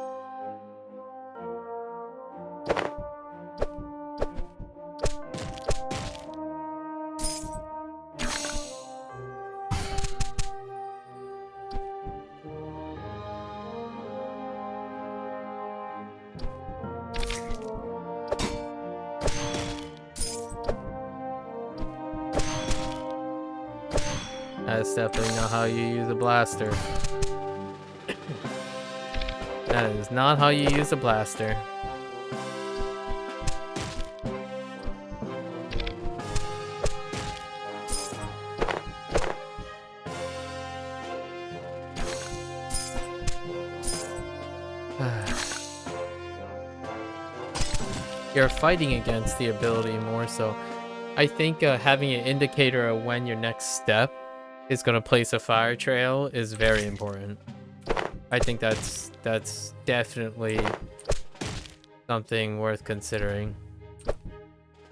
That's definitely not how you use a blaster. That is not how you use a blaster. You're fighting against the ability more so. I think having an indicator of when your next step is going to place a fire trail is very important. I think that's definitely something worth considering.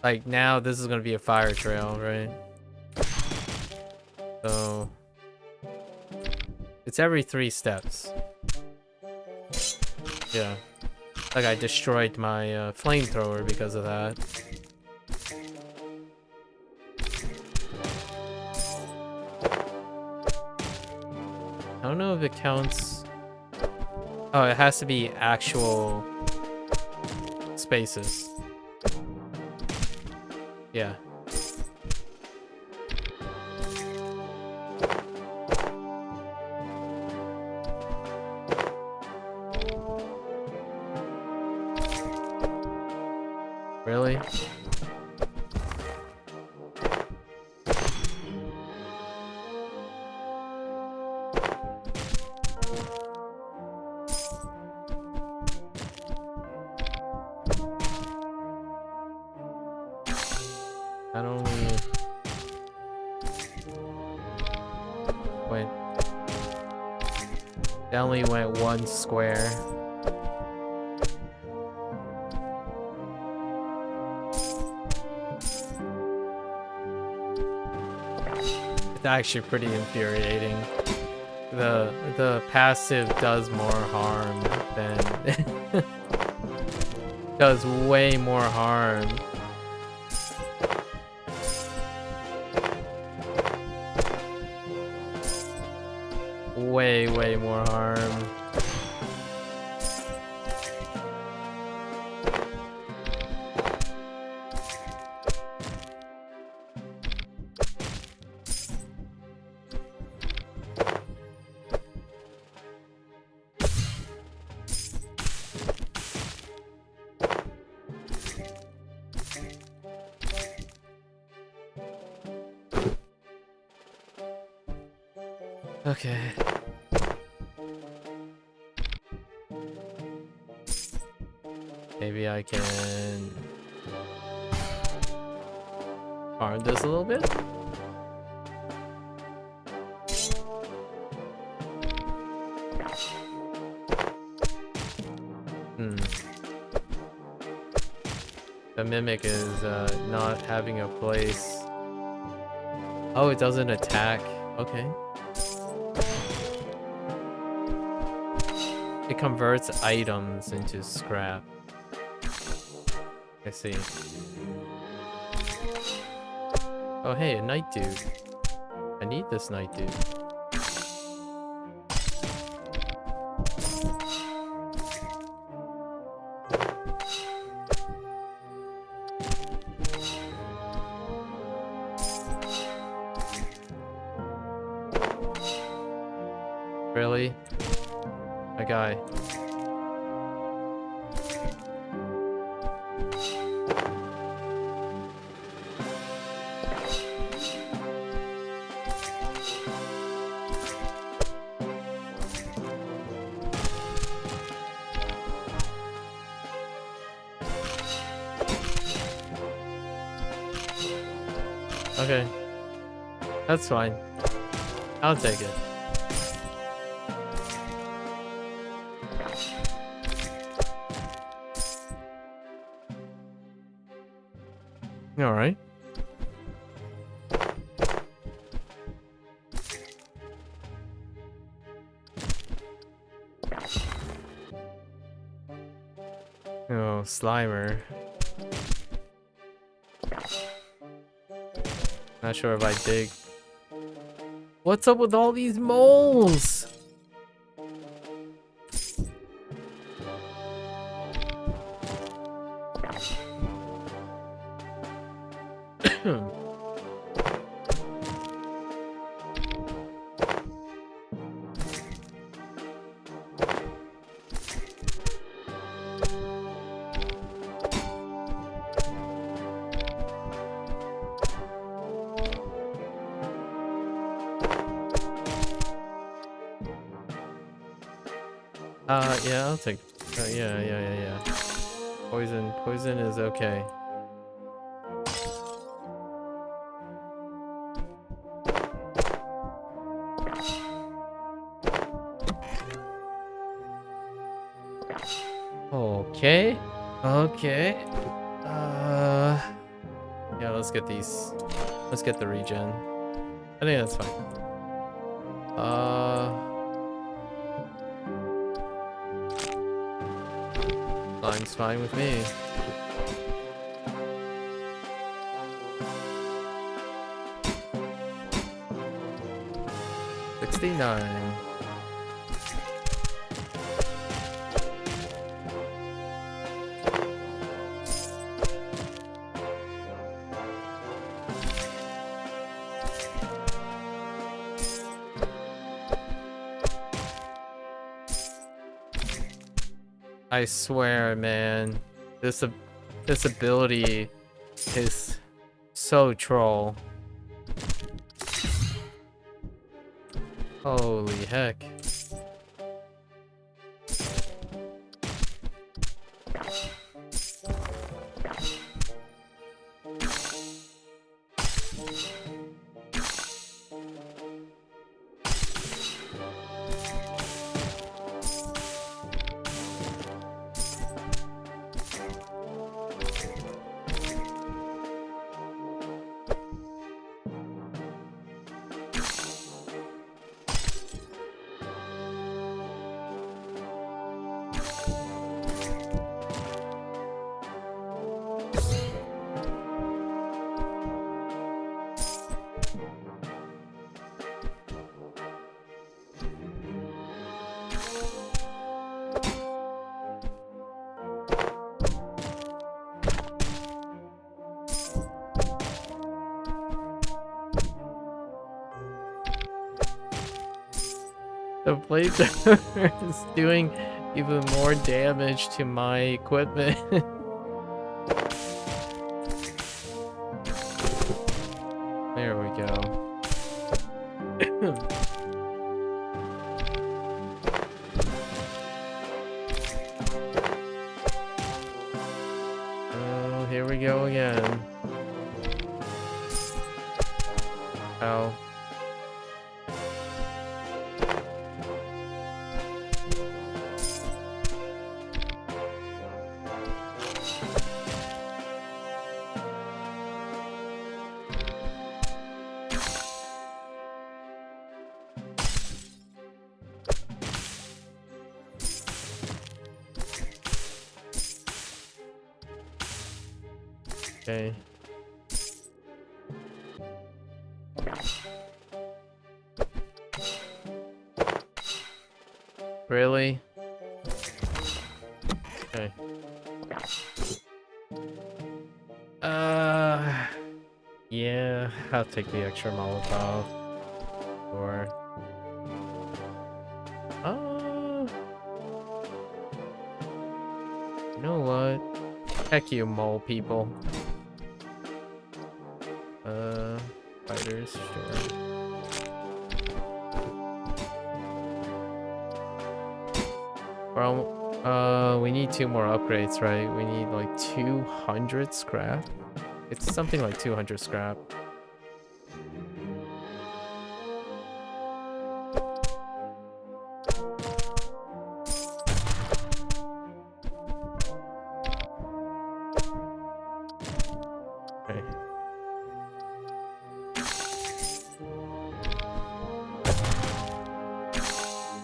Like now this is going to be a fire trail, right? So it's every 3 steps. Yeah. Like I destroyed my flamethrower because of that. I don't know if it counts. Oh, it has to be actual spaces. Yeah. Really? That only went. That only went 1 square. It's actually pretty infuriating. The passive does more harm than does way more harm. Way more harm. Okay. Maybe I can farm this a little bit. The mimic is not having a place. Oh, it doesn't attack. Okay. It converts items into scrap. I see. Oh, hey, a night dude. I need this night dude. Really? My guy. Okay. That's fine. I'll take it. Alright. Oh, Slimer. Not sure if I dig. What's up with all these moles? Yeah, I'll take. Yeah. Poison is okay. Okay. Okay. Yeah, let's get these. Let's get the regen. I think that's fine. Slime's fine with me. $69. I swear, man, this ability is so troll. Holy heck. The flamethrower is doing even more damage to my equipment. There we go. Ow. Okay. Really? Okay. Yeah, I'll take the extra Molotov. Or you know what? Heck you, mole people. Fighters, sure. Well, we need 2 more upgrades, right? We need like 200 scrap. It's something like 200 scrap. Okay.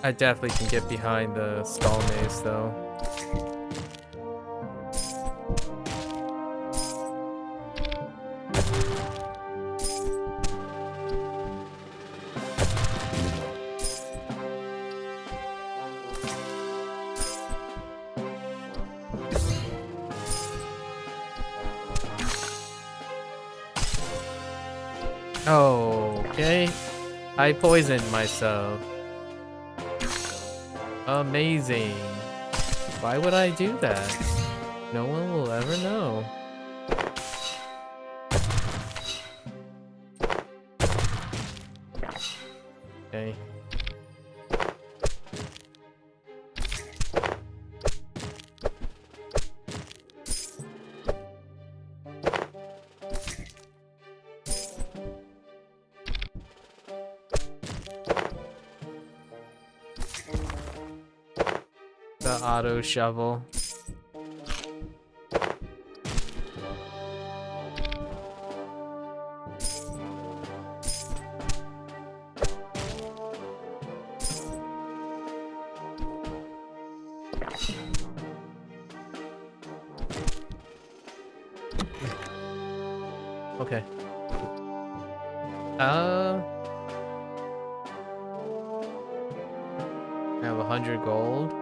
I definitely can get behind the stall maze though. Okay. I poisoned myself. Amazing. Why would I do that? No one will ever know. Okay. The auto shovel. Okay. I have 100 gold.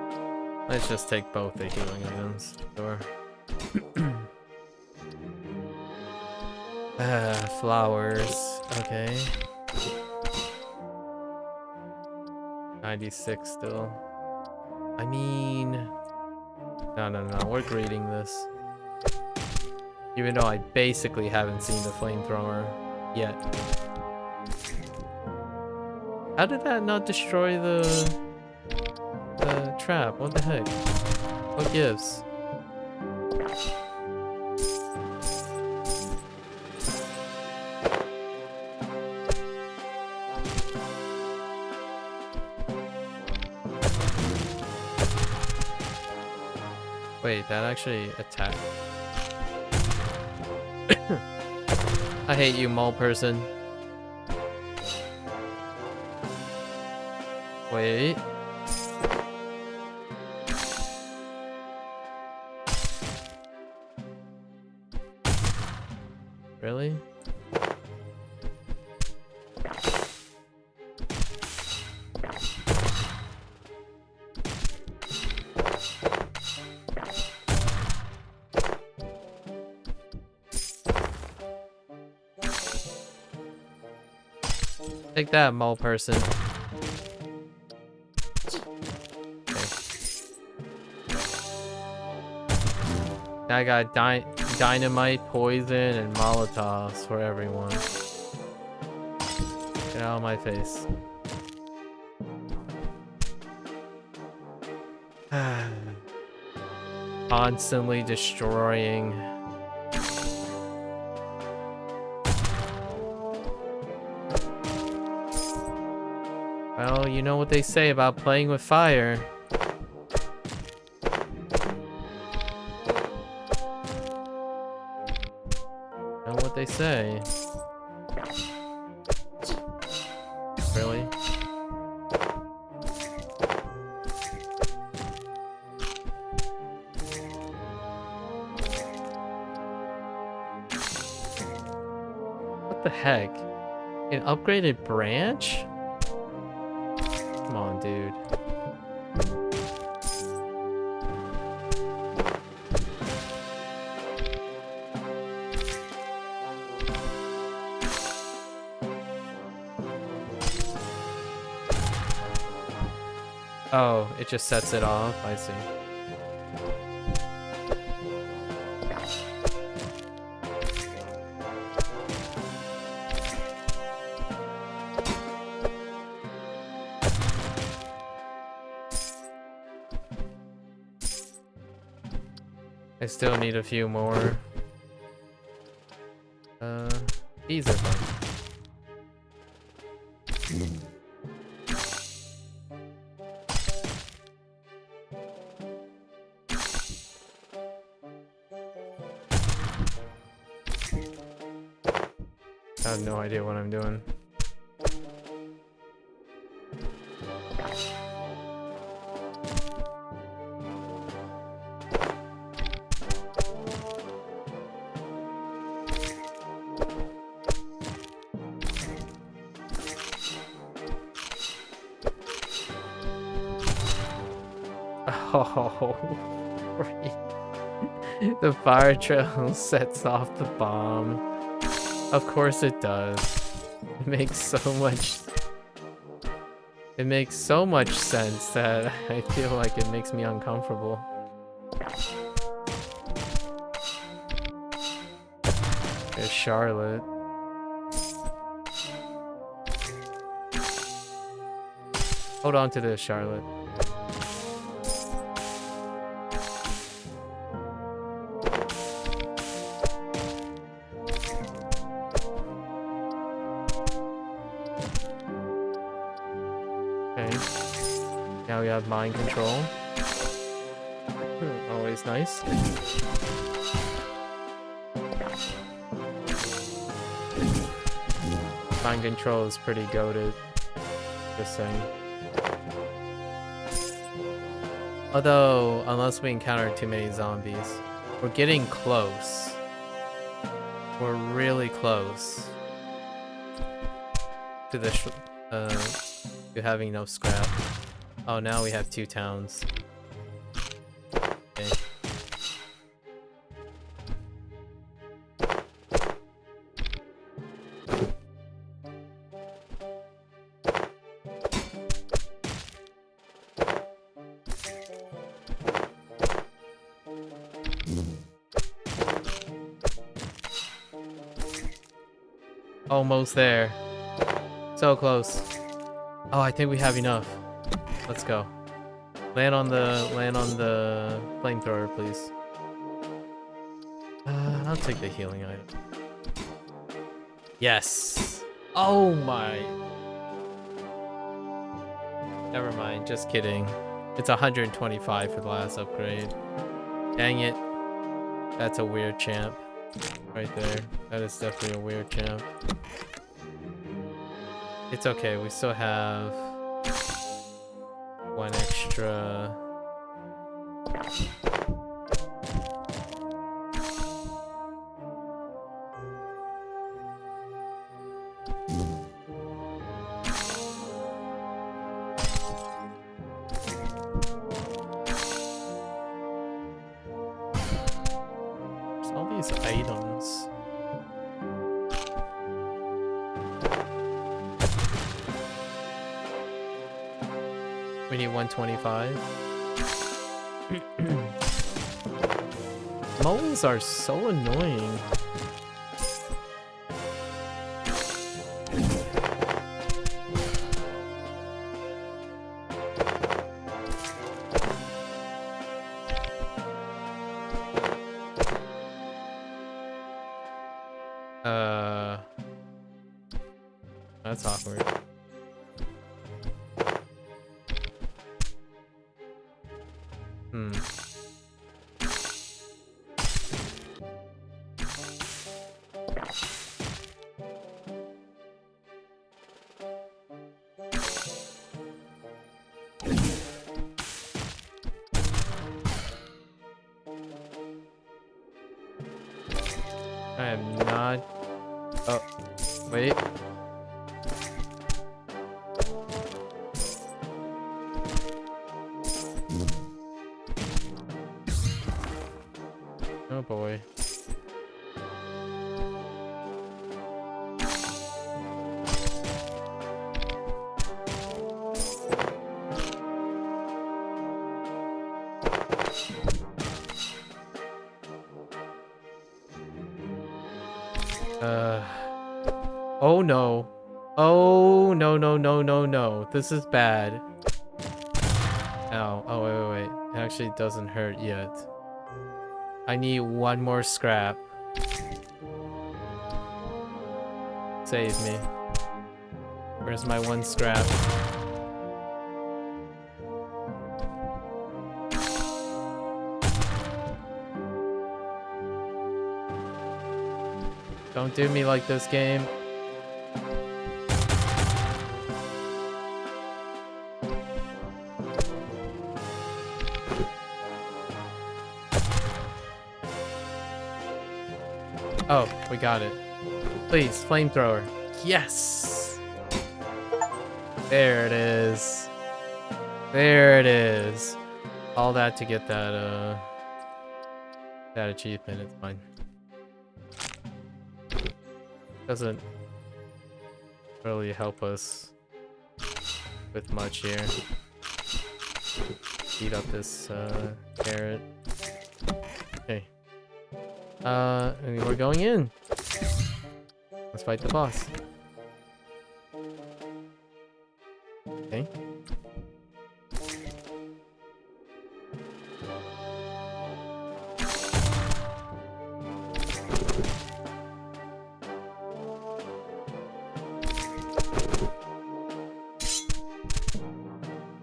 Let's just take both the healing items. Sure. Flowers. Okay. 96 still. I mean... No. We're greeting this. Even though I basically haven't seen the flamethrower yet. How did that not destroy the trap? What the heck? What gives? Wait, that actually attacked. I hate you, mole person. Wait. Really? Take that, mole person. Okay. I got dynamite, poison, and Molotovs for everyone. Get out of my face. Constantly destroying. Well, you know what they say about playing with fire. Know what they say. Really? What the heck? An upgraded branch? Come on, dude. Oh, it just sets it off. I see. I still need a few more. These are fun. I have no idea what I'm doing. Oh, the fire trail sets off the bomb. Of course it does. It makes so much. It makes so much sense that I feel like it makes me uncomfortable. There's Charlotte. Hold on to this, Charlotte. Now we have mind control. Always nice. Mind control is pretty goated. Just saying. Although, unless we encounter too many zombies, we're getting close. We're really close to the to having no scrap. Oh, now we have 2 towns. Okay. Almost there. So close. Oh, I think we have enough. Let's go. Land on the flamethrower, please. I'll take the healing item. Yes. Oh my. Never mind. Just kidding. It's 125 for the last upgrade. Dang it. That's a weird champ. Right there. That is definitely a weird champ. It's okay. We still have 1 extra. There's all these items. We need 125. Moles are so annoying. That's awkward. Oh, wait. Oh boy. Oh no. Oh no no no no no. This is bad. Ow. Oh wait. It actually doesn't hurt yet. I need one more scrap. Save me. Where's my one scrap? Don't do me like this, game. Oh, we got it. Please, flamethrower. Yes! There it is. There it is. All that to get that, that achievement. It's fine. Doesn't really help us with much here. Eat up this, carrot. Okay. And we're going in. Let's fight the boss. Okay.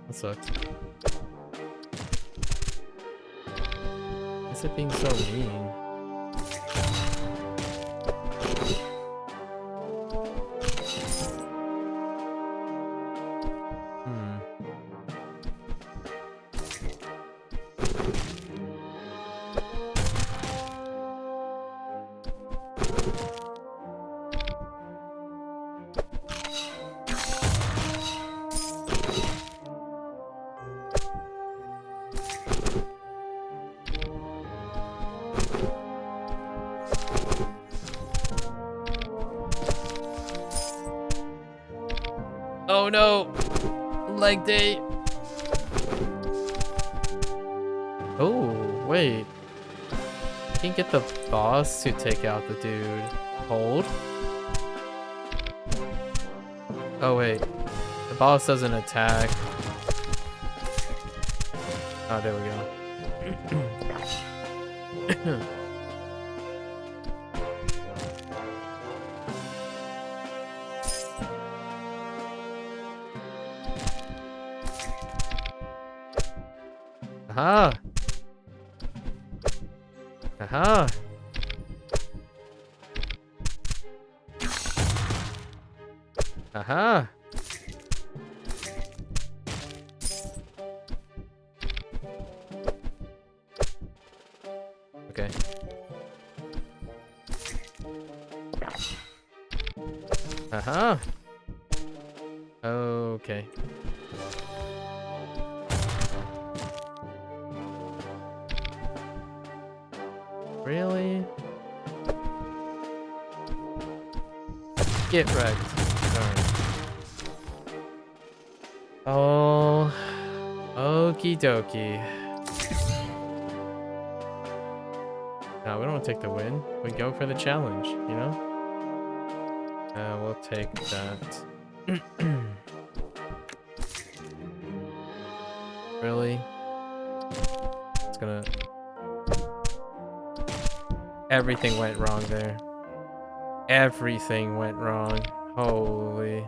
That sucks. Why is it being so mean? Oh no! Leg day! Oh, wait. You can get the boss to take out the dude. Hold. Oh wait. The boss doesn't attack. Oh, there we go. Aha! Aha! Aha! Okay. Aha! Okay. Really? Get wrecked. Darn. Oh. Okie dokie. No, we don't want to take the win. We go for the challenge, you know? We'll take that. Really? It's gonna... Everything went wrong there. Everything went wrong. Holy.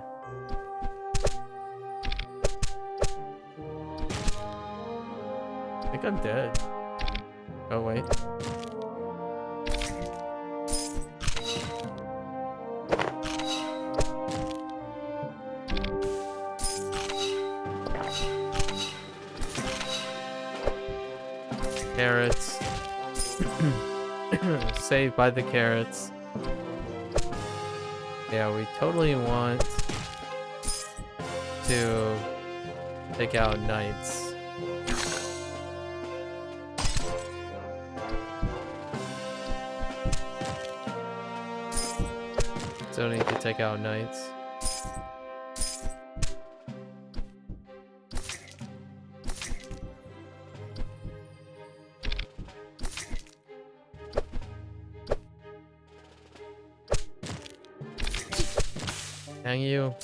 I think I'm dead. Oh, wait. Carrots. Saved by the carrots. Yeah, we totally want to take out knights. Still need to take out knights. Dang you.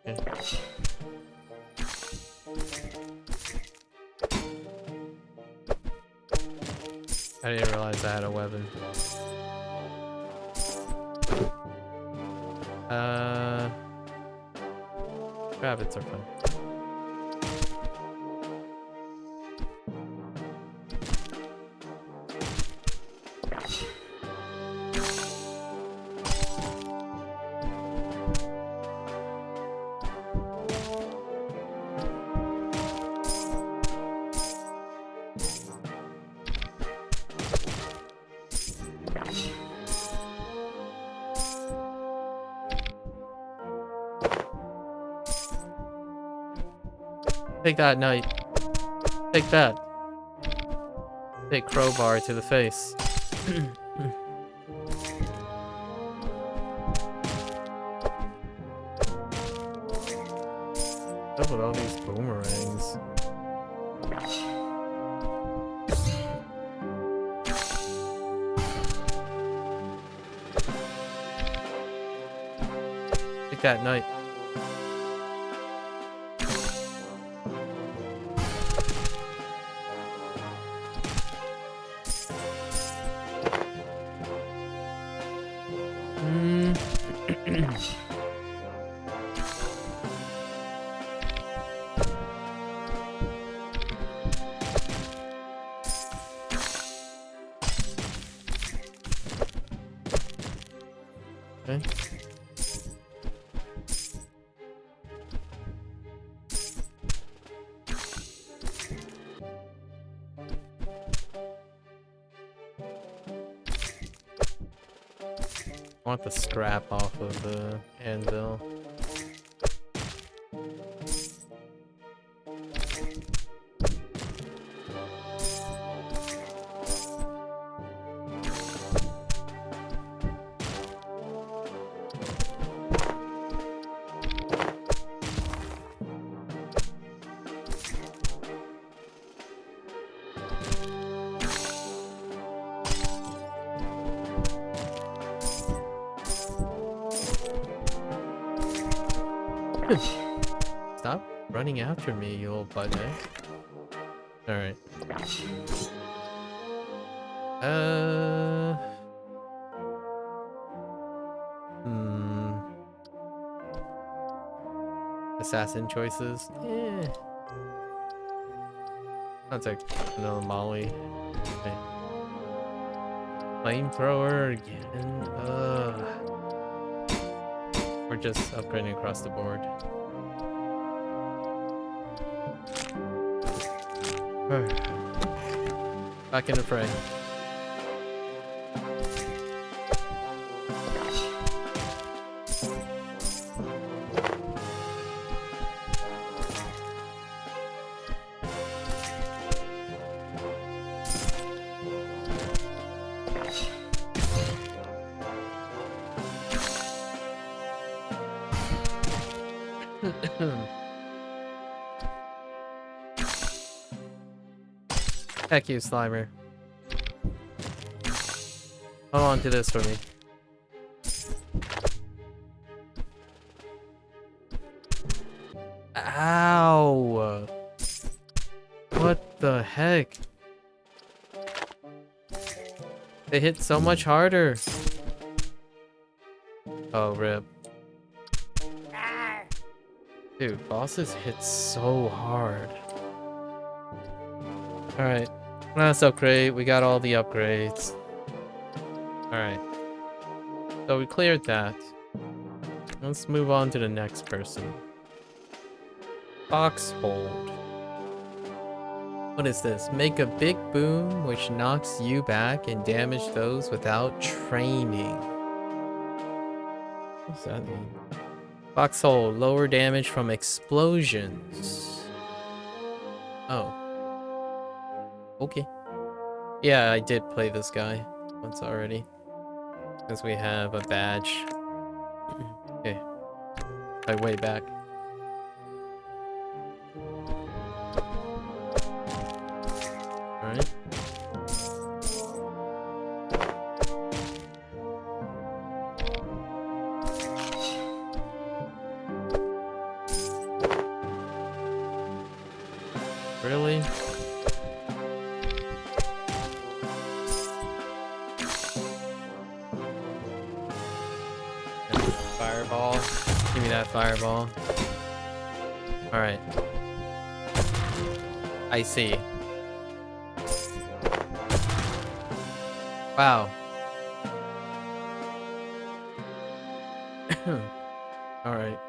Okay. I didn't realize I had a weapon. Rabbits are fun. Take that, knight. Take that. Take crowbar to the face. What's up with all these boomerangs? Take that, knight. Okay. I want the scrap off of the anvil. Stop running after me, you old butthead. Alright. Assassin choices? Eh. I'll take another Molly. Okay. Flamethrower again. We're just upgrading across the board. Back in the fray. Heck you, Slimer. Hold on to this for me. Ow! What the heck? They hit so much harder. Oh, rip. Dude, bosses hit so hard. Alright. Last upgrade. We got all the upgrades. Alright. So we cleared that. Let's move on to the next person. Foxhold. What is this? Make a big boom which knocks you back and damage those without training. What's that mean? Foxhole, lower damage from explosions. Oh. Okay. Yeah, I did play this guy once already. Because we have a badge. Okay. I way back. Alright. Really? Fireball. Give me that fireball. Alright. I see. Wow. Alright.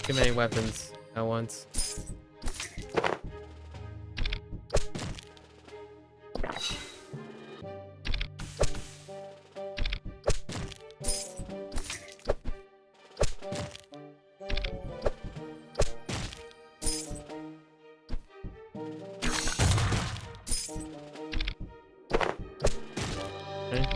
Too many weapons at once. Okay.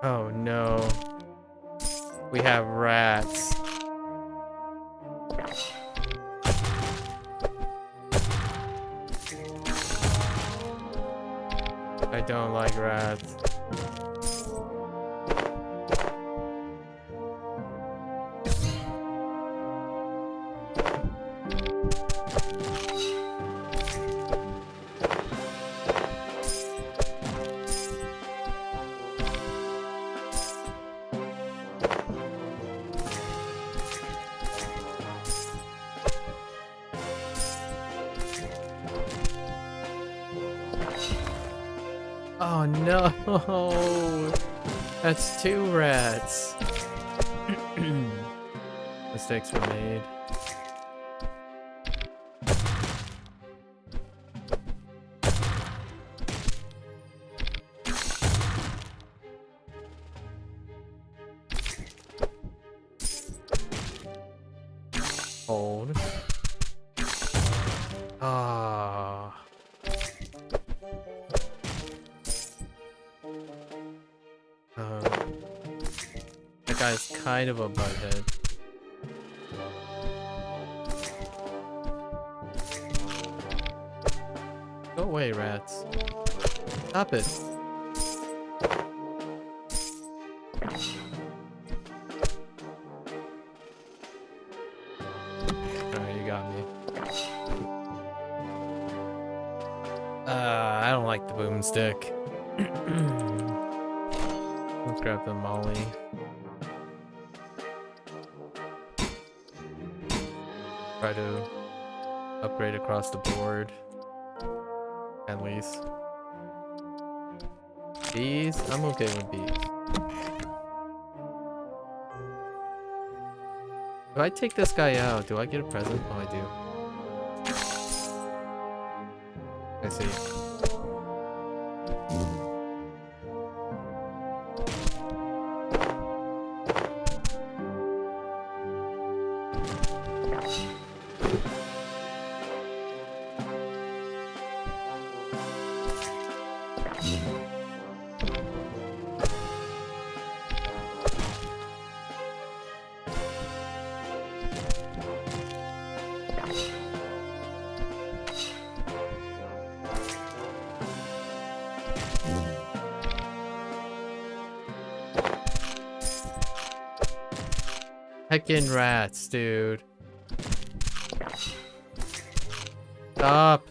Oh no. We have rats. I don't like rats. Oh no! That's 2 rats. Mistakes were made. Hold. Ah. That guy's kind of a butthead. Go away, rats. Stop it. Alright, you got me. I don't like the boomstick. Let's grab the molly. Try to upgrade across the board. At least. Bees? I'm okay with bees. If I take this guy out, do I get a present? Oh, I do. I see. Heckin' rats, dude. Stop.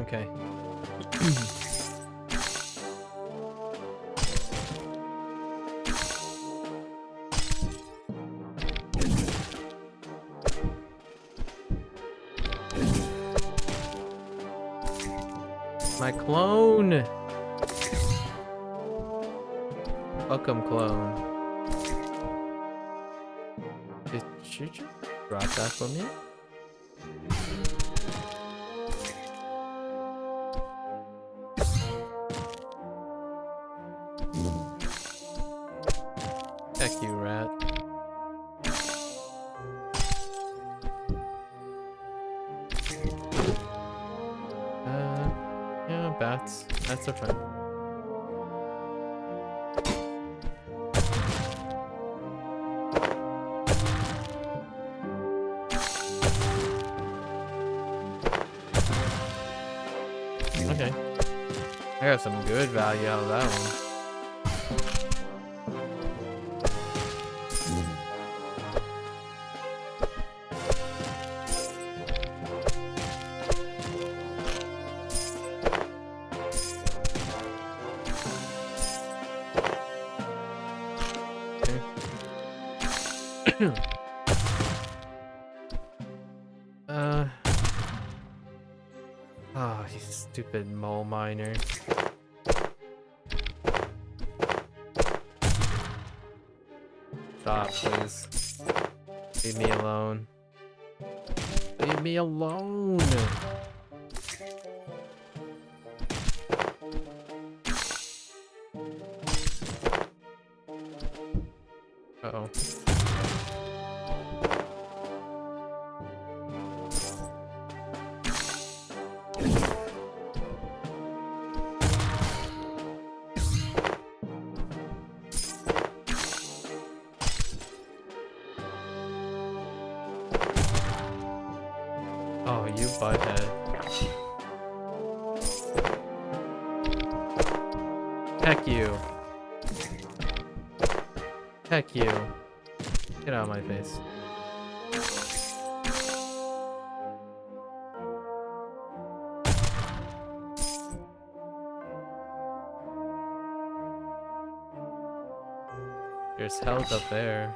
Okay. My clone. Welcome, clone. Did you just drop that for me? Heck you, rat. Yeah, bats. Bats are fun. Okay. I got some good value out of that one. Oh, you stupid mole miner. Stop, please. Leave me alone. Leave me alone. Uh-oh. Oh, you butthead. Heck you. Heck you. Get out of my face. There's health up there.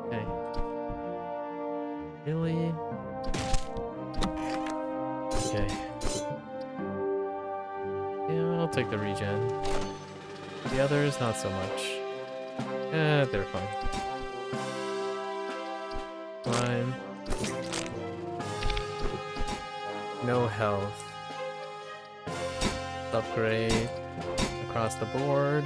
Okay. Really? Okay. Yeah, I'll take the regen. The others, not so much. They're fine. Climb. No health. Upgrade across the board.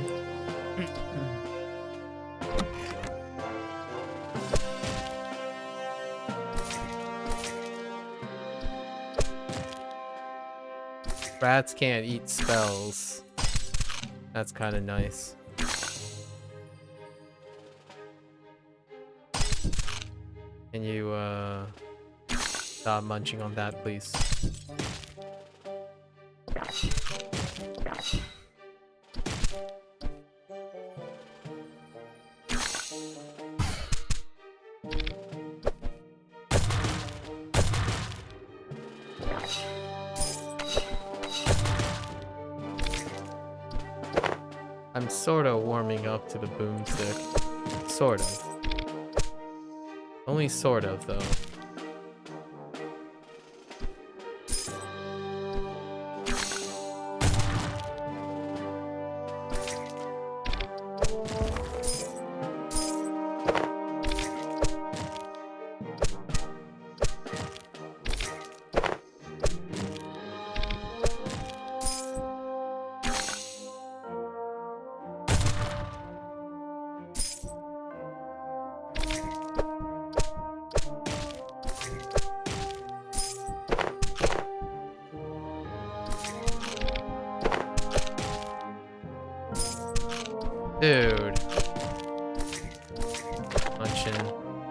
Rats can't eat spells. That's kind of nice. Can you stop munching on that, please? I'm sort of warming up to the boomstick. Sort of. Only sort of, though.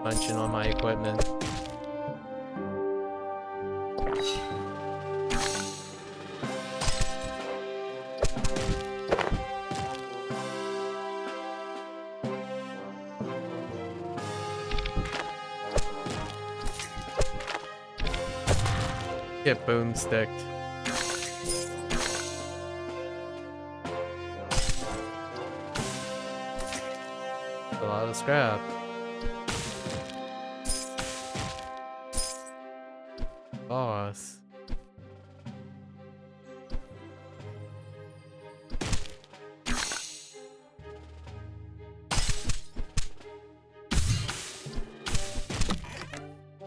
punching on my equipment. Get boomsticked. A lot of scrap. Boss.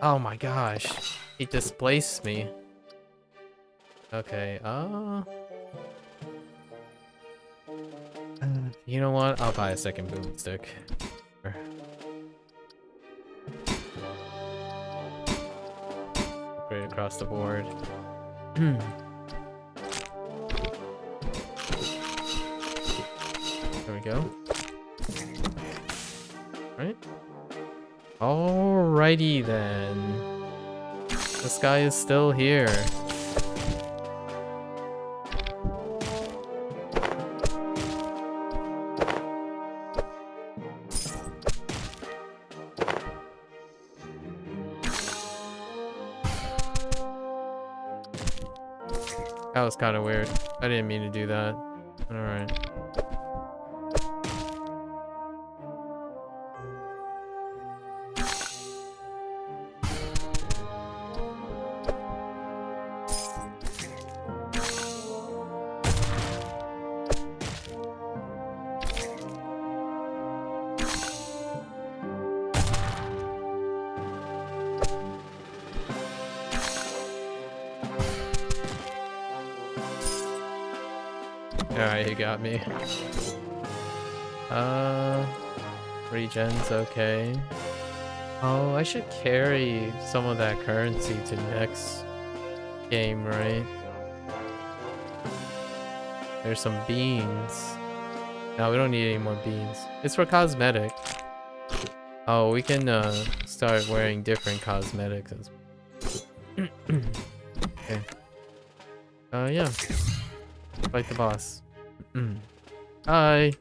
Oh my gosh. He displaced me. Okay, you know what? I'll buy a second boomstick. Upgrade across the board. There we go. Right? Alrighty then. This guy is still here. That was kind of weird. I didn't mean to do that. Alright. Alright, he got me. Regen's okay. Oh, I should carry some of that currency to next game, right? There's some beans. No, we don't need any more beans. It's for cosmetic. Oh, we can start wearing different cosmetics as well. Okay. Yeah. Fight the boss. Hi.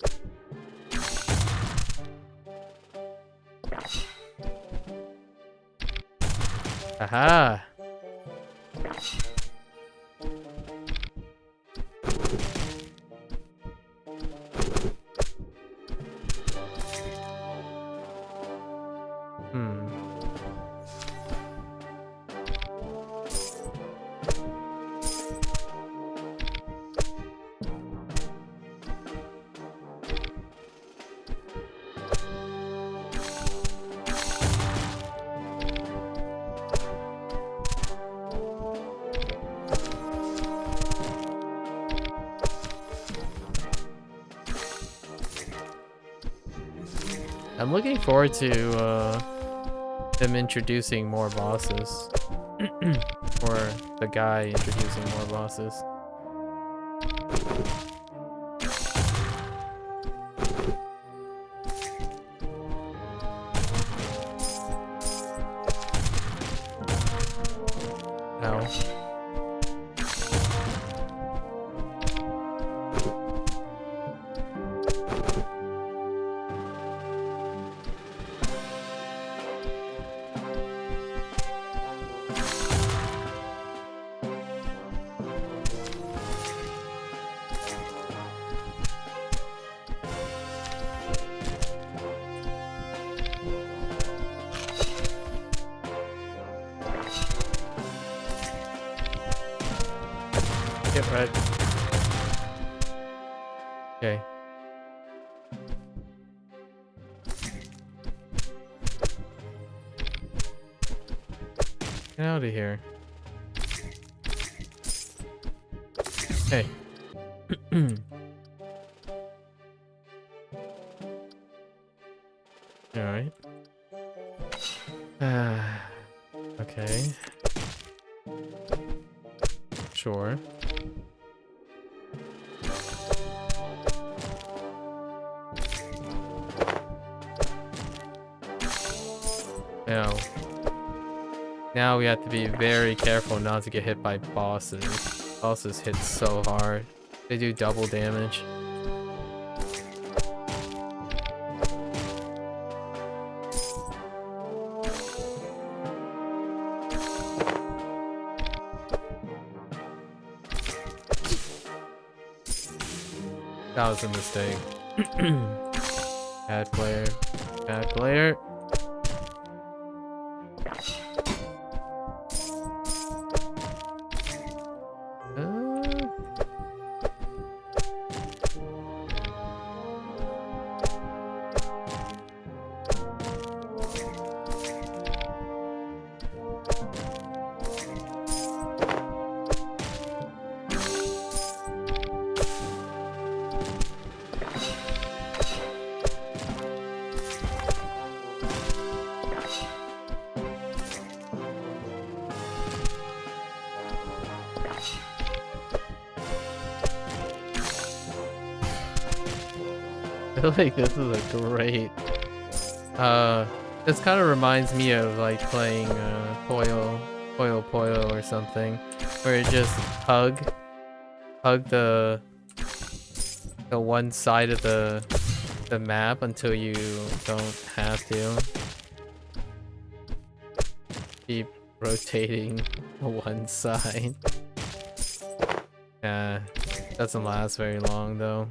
Aha. I'm looking forward to them introducing more bosses. Or the guy introducing more bosses. Ow. Get red. Okay. Get out of here. Hey. Alright. Okay. Sure. Now, now we have to be very careful not to get hit by bosses. Bosses hit so hard. They do double damage. That was a mistake. Bad player. Bad player. I feel like this is a great this kind of reminds me of like playing Puyo Puyo or something, where you just hug the one side of the map until you don't have to keep rotating one side. Yeah, doesn't last very long though.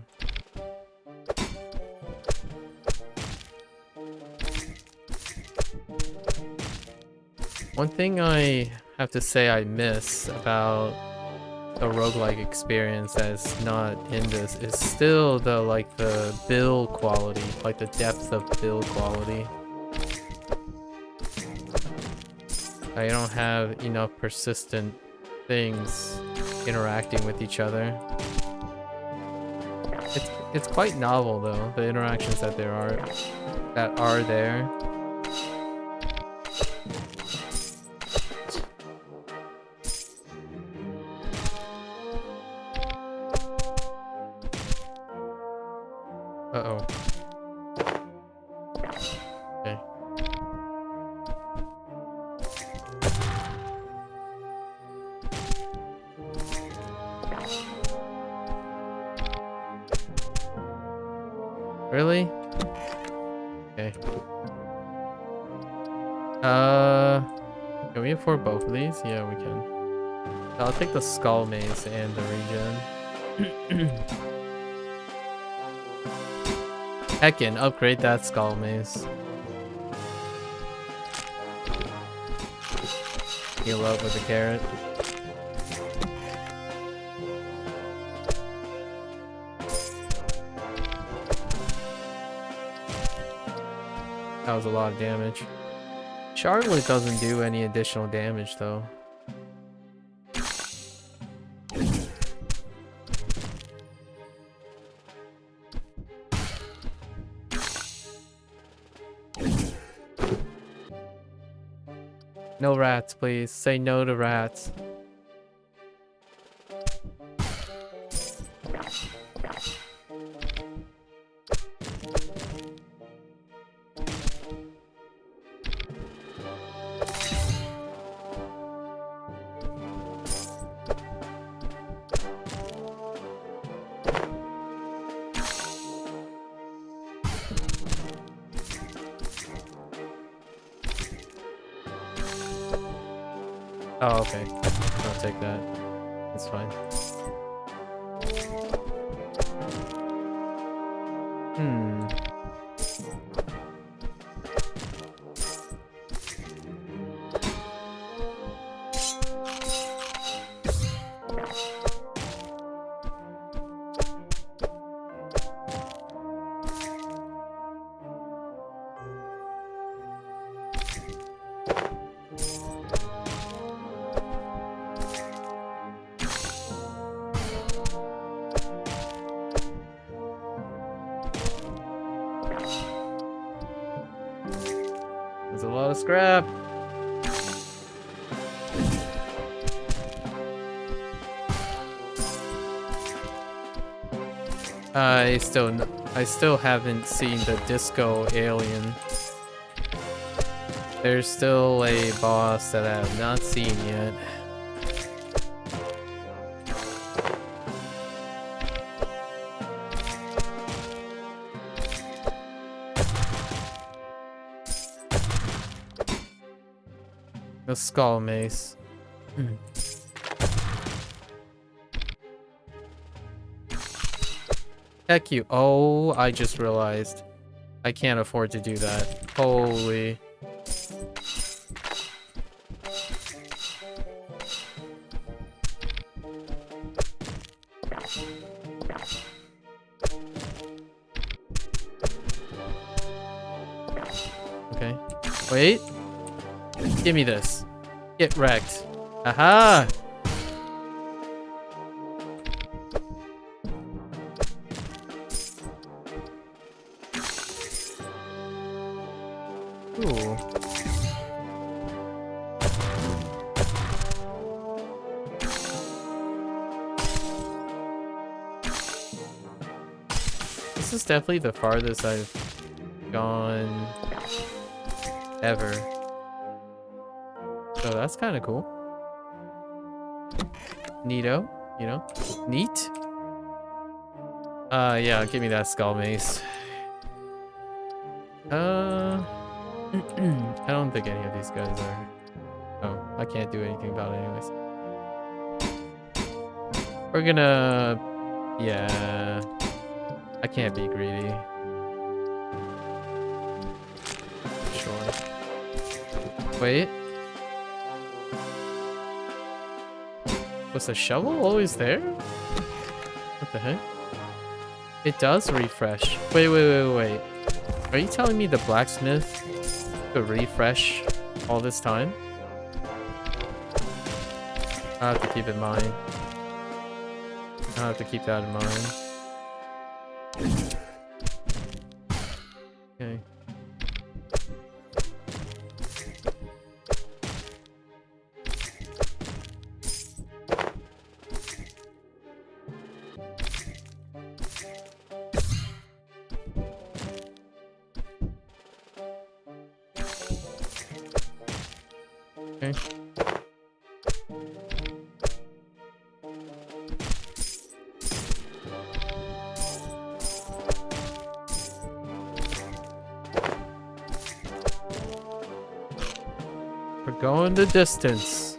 One thing I have to say I miss about the roguelike experience that's not in this is still the build quality, like the depth of build quality. I don't have enough persistent things interacting with each other. It's quite novel though, the interactions that are there. Uh-oh. Okay. Really? Okay. Can we afford both of these? Yeah, we can. I'll take the skull mace and the regen. Heckin', upgrade that skull mace. Heal up with a carrot. That was a lot of damage. Charlotte doesn't do any additional damage though. No rats, please. Say no to rats. Oh, okay. I'll take that. It's fine. There's a lot of scrap. I still haven't seen the disco alien. There's still a boss that I have not seen yet. The skull mace. Heck you. Oh, I just realized. I can't afford to do that. Holy. Okay. Wait. Give me this. Get wrecked. Aha! Ooh. This is definitely the farthest I've gone ever. So that's kind of cool. Neato, you know? Neat? Yeah, give me that skull mace. I don't think any of these guys are... Oh, I can't do anything about it anyways. We're gonna... Yeah... I can't be greedy. Sure. Wait. Was the shovel always there? What the heck? It does refresh. Wait. Are you telling me the blacksmith could refresh all this time? I have to keep in mind. I have to keep that in mind. Okay. Okay. We're going the distance.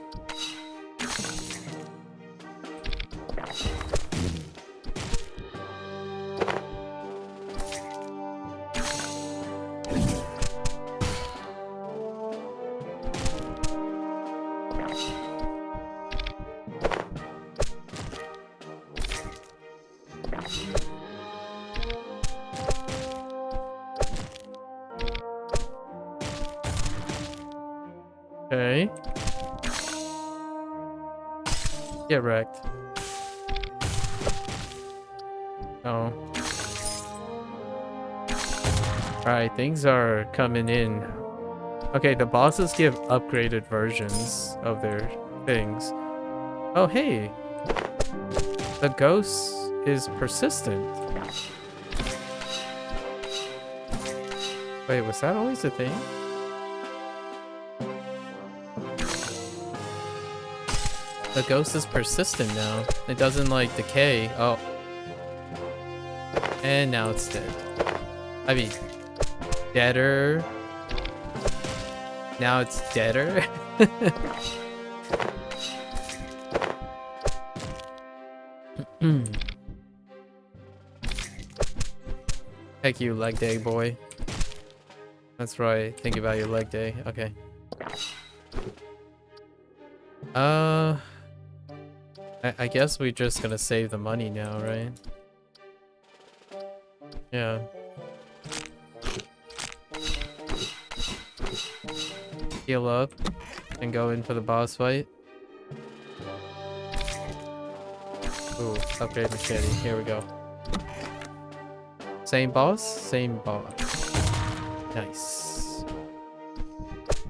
Okay. Get wrecked. Oh. Alright, things are coming in. Okay, the bosses give upgraded versions of their things. Oh, hey! The ghost is persistent. Wait, was that always a thing? The ghost is persistent now. It doesn't like decay. Oh. And now it's dead. I mean, deader. Now it's deader. Heck you, leg day boy. That's right. Think about your leg day. Okay. I guess we're just gonna save the money now, right? Yeah. Heal up and go in for the boss fight. Ooh, upgrade machete. Here we go. Same boss? Same boss. Nice.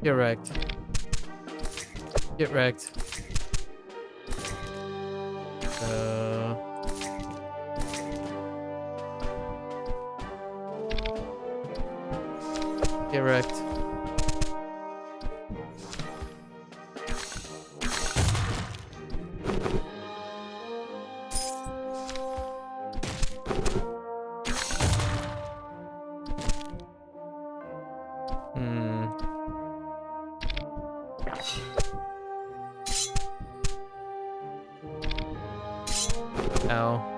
Get wrecked. Get wrecked. Get wrecked. Ow.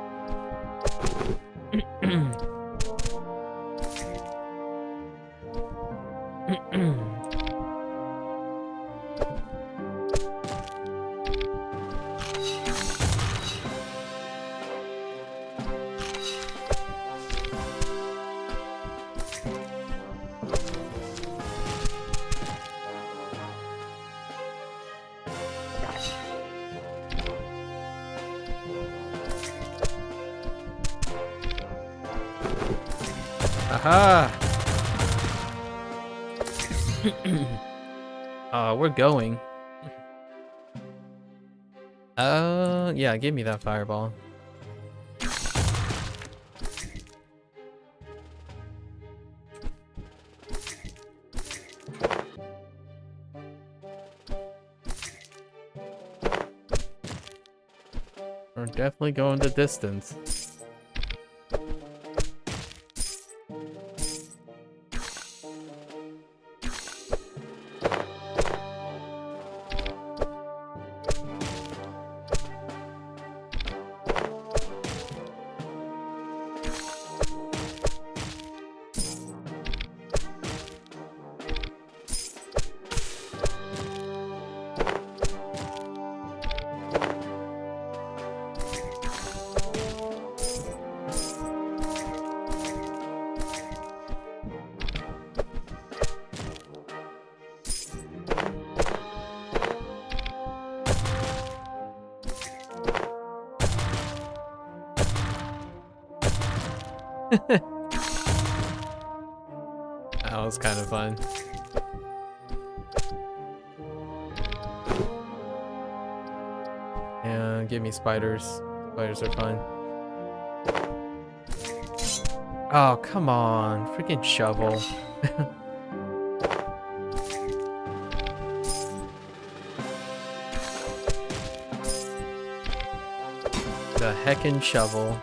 Aha! We're going. Yeah, give me that fireball. We're definitely going the distance. That was kind of fun. Yeah, give me spiders. Spiders are fun. Oh, come on. Freaking shovel. The heckin' shovel.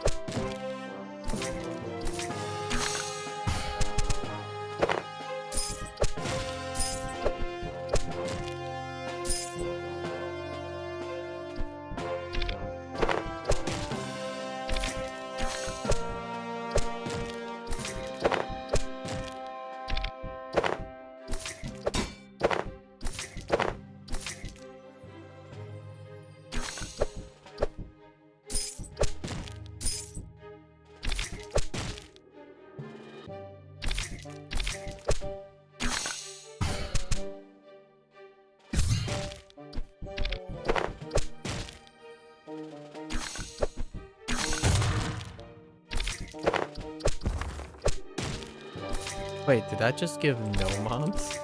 Wait, did that just give no mobs?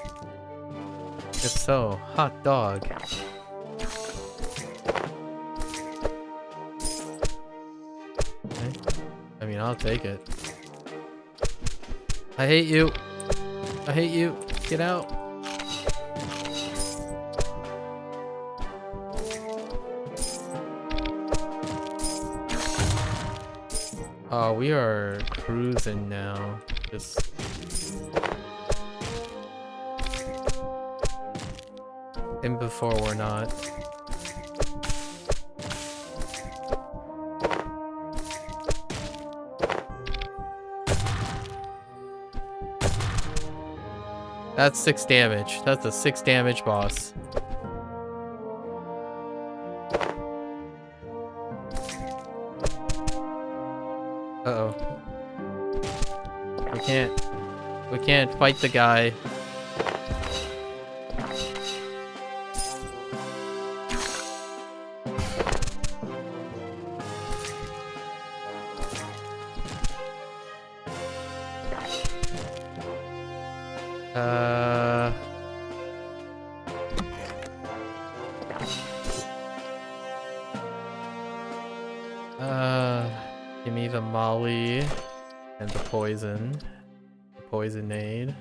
If so, hot dog. Okay. I mean, I'll take it. I hate you. I hate you. Get out. Oh, we are cruising now. Just... And before we're not. That's 6 damage. That's a 6 damage boss. Uh-oh. We can't fight the guy. Give me the molly and the poison. The poisonade.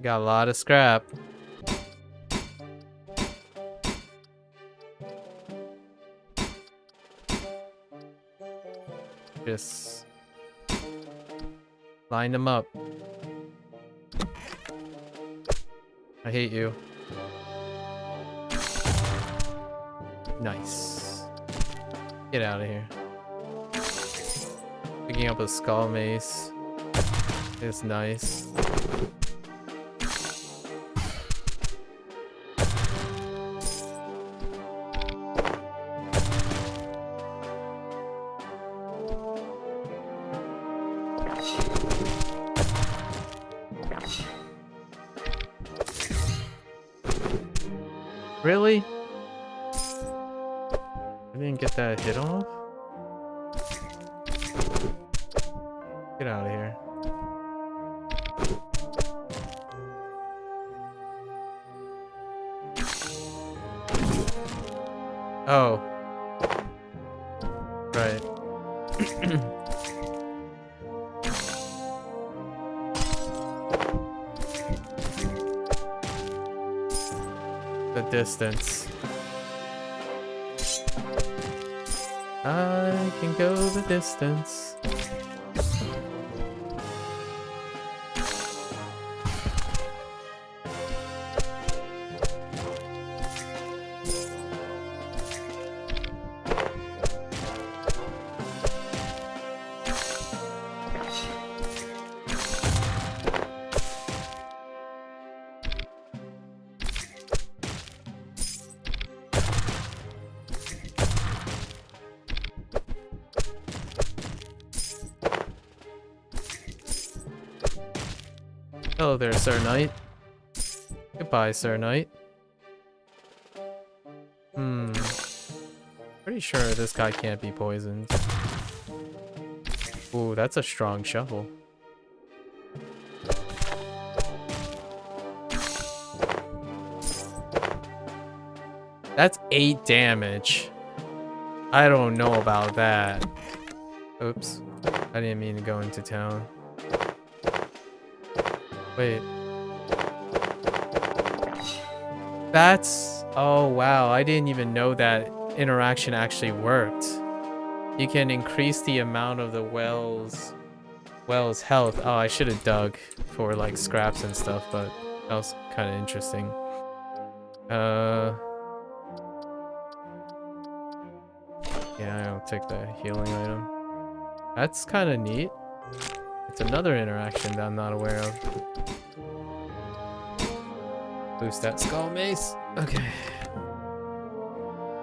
Got a lot of scrap. Just Line them up. I hate you. Nice. Get out of here. Picking up a skull mace. It's nice. Really? I didn't get that hit off? Get out of here. Oh. Right. The distance. I can go the distance. Hello there, Sir Knight. Goodbye, Sir Knight. Pretty sure this guy can't be poisoned. Ooh, that's a strong shovel. That's 8 damage. I don't know about that. Oops. I didn't mean to go into town. Wait. That's... Oh, wow. I didn't even know that interaction actually worked. You can increase the amount of the well's health. Oh, I should have dug for, like, scraps and stuff, but that was kind of interesting. Yeah, I'll take the healing item. That's kind of neat. It's another interaction that I'm not aware of. Boost that skull mace. Okay.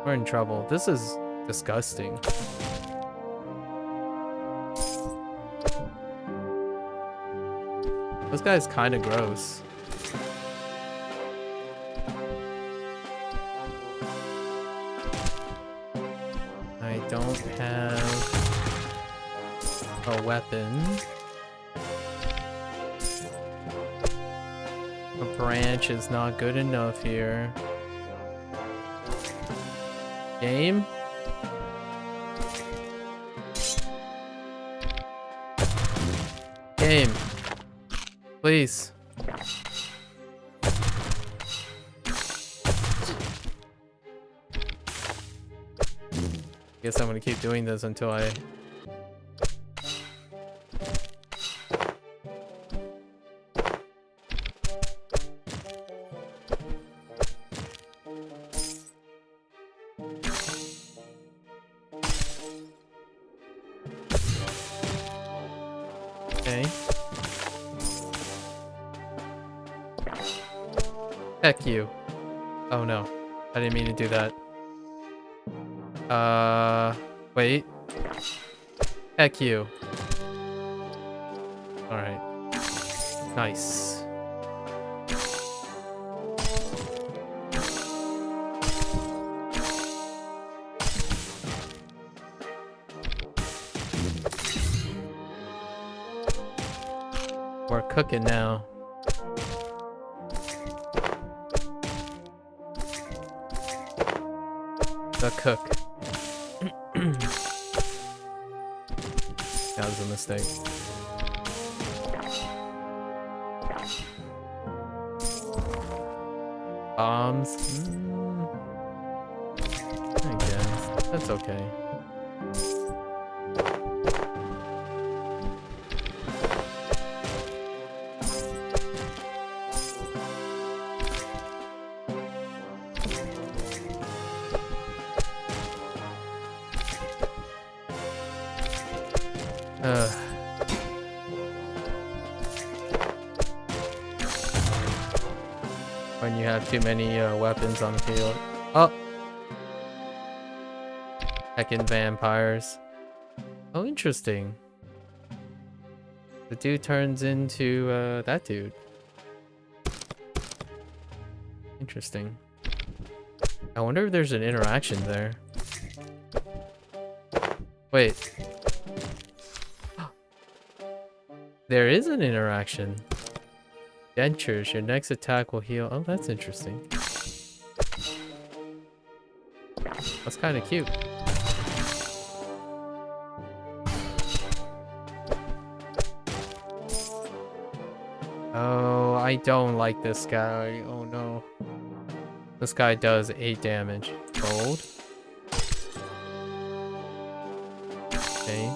We're in trouble. This is disgusting. This guy's kind of gross. I don't have a weapon. A branch is not good enough here. Game? Game. Please. Guess I'm gonna keep doing this until I... Okay. Heck you. Oh no. I didn't mean to do that. Wait. Heck you. Alright. Nice. We're cooking now. The cook. That was a mistake. Bombs? I guess. That's okay. you have too many weapons on the field. Oh! Heckin' vampires. Oh, interesting. The dude turns into that dude. Interesting. I wonder if there's an interaction there. Wait. There is an interaction. Dentures, your next attack will heal. Oh, that's interesting. That's kind of cute. Oh, I don't like this guy. Oh no. This guy does 8 damage. Gold. Okay.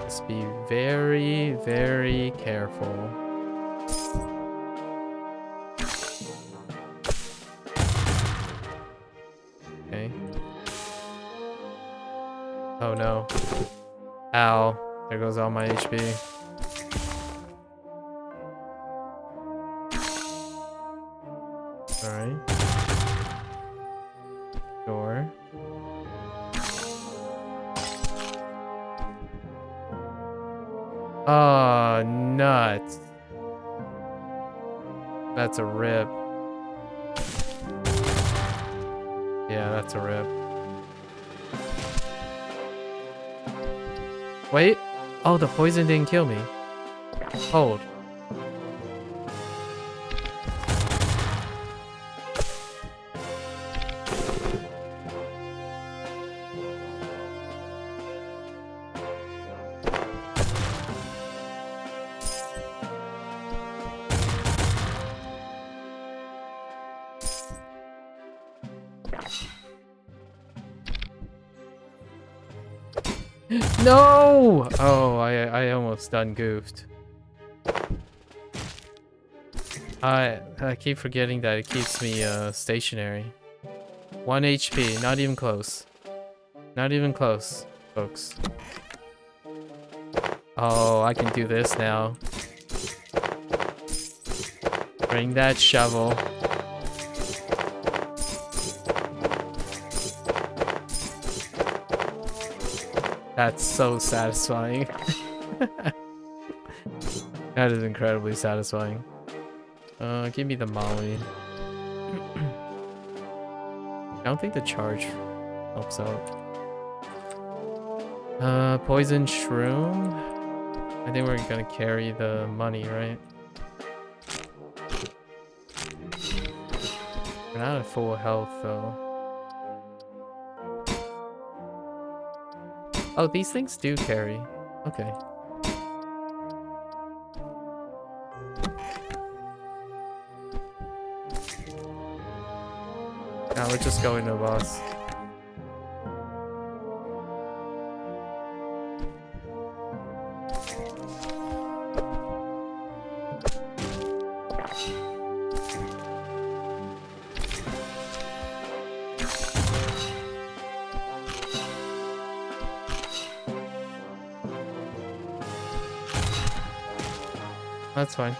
Just be very, very careful. Okay. Oh no. Ow. There goes all my HP. Alright. Sure. Oh, nuts. That's a rip. Yeah, that's a rip. Wait. Oh, the poison didn't kill me. Hold. No! Oh, I almost done goofed. I keep forgetting that it keeps me stationary. 1 HP, not even close. Not even close, folks. Oh, I can do this now. Bring that shovel. That's so satisfying. That is incredibly satisfying. Give me the molly. I don't think the charge helps out. Poison shroom. I think we're gonna carry the money, right? We're not at full health though. Oh, these things do carry. Okay. Now we're just going to boss. That's fine.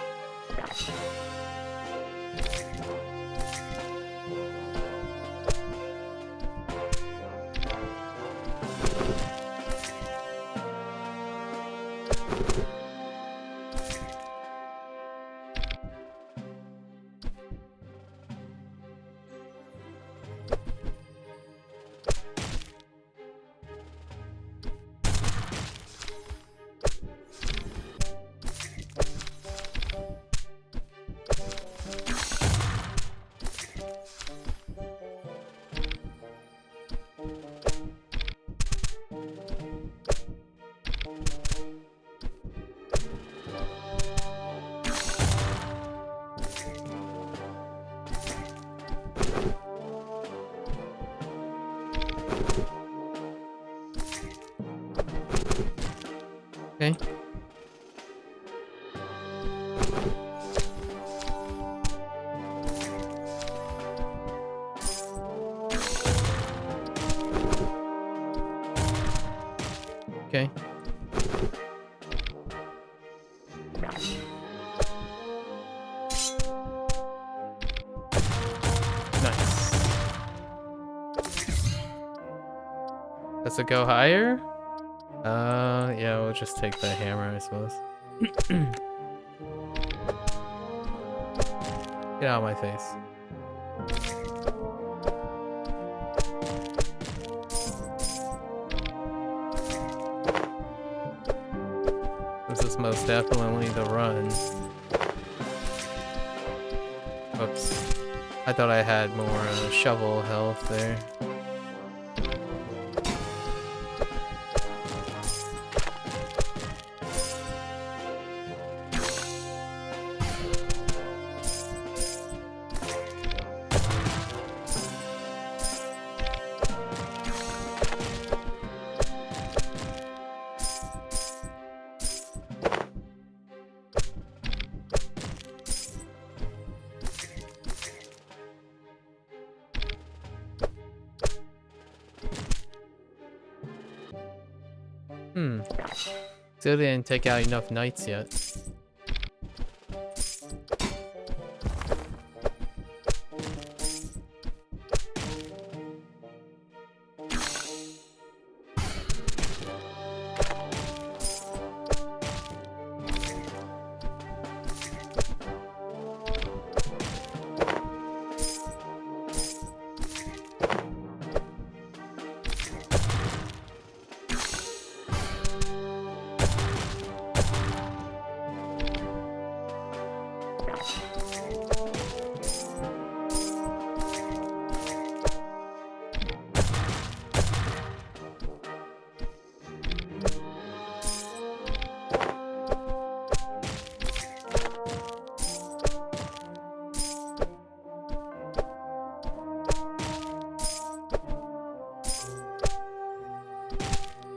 Okay. Okay. Does it go higher? Yeah, we'll just take the hammer, I suppose. Get out of my face. This is most definitely the run. Oops. I thought I had more shovel health there. Still didn't take out enough knights yet.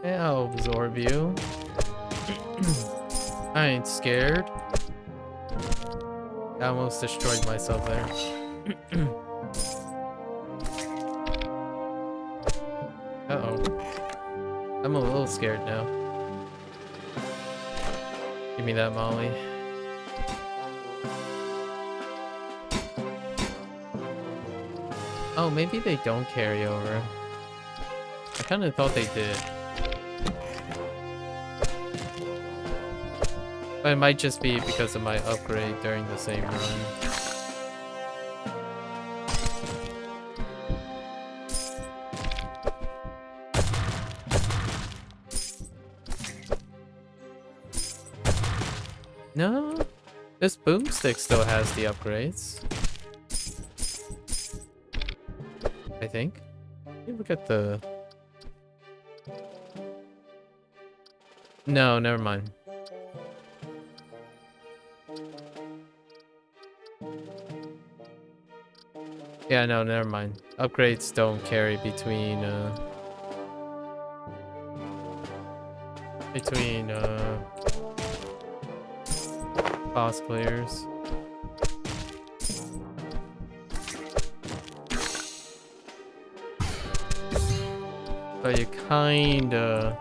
I'll absorb you. I ain't scared. I almost destroyed myself there. Uh-oh. I'm a little scared now. Give me that molly. Oh, maybe they don't carry over. I kind of thought they did. But it might just be because of my upgrade during the same run. No, this boomstick still has the upgrades. I think. Let me look at the... No, never mind. Yeah, no, never mind. Upgrades don't carry between boss players. But you kinda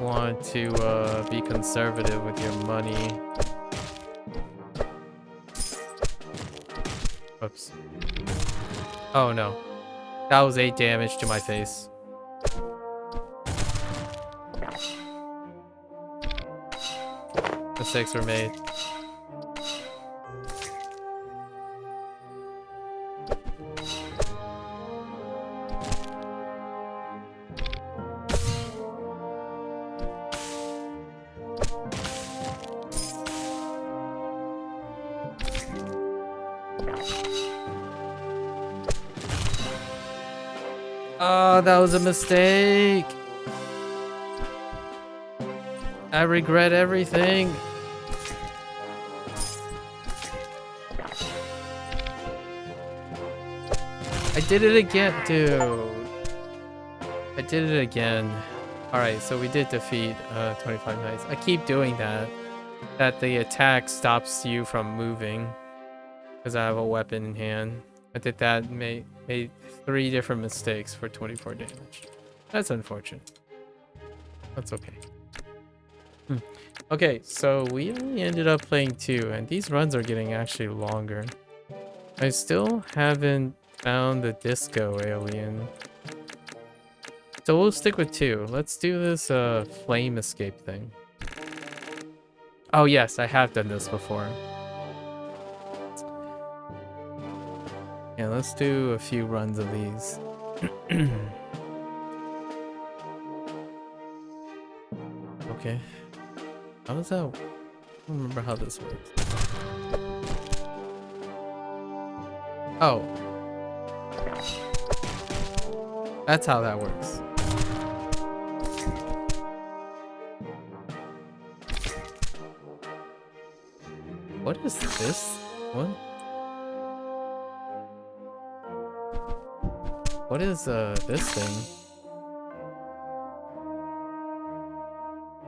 want to be conservative with your money. Oops. Oh no. That was 8 damage to my face. Mistakes were made. Oh, that was a mistake. I regret everything. I did it again, dude. I did it again. Alright, so we did defeat 25 knights. I keep doing that. That the attack stops you from moving. Because I have a weapon in hand. I did that, made 3 different mistakes for 24 damage. That's unfortunate. That's okay. Okay, so we only ended up playing 2, and these runs are getting actually longer. I still haven't Found the disco alien. So we'll stick with 2. Let's do this flame escape thing. Oh yes, I have done this before. Yeah, let's do a few runs of these. Okay. How does that... I don't remember how this works. Oh. That's how that works. What is this? What? What is this thing?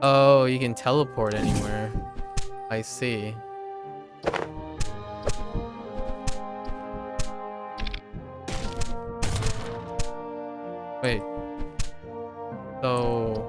Oh, you can teleport anywhere. I see. Wait. So...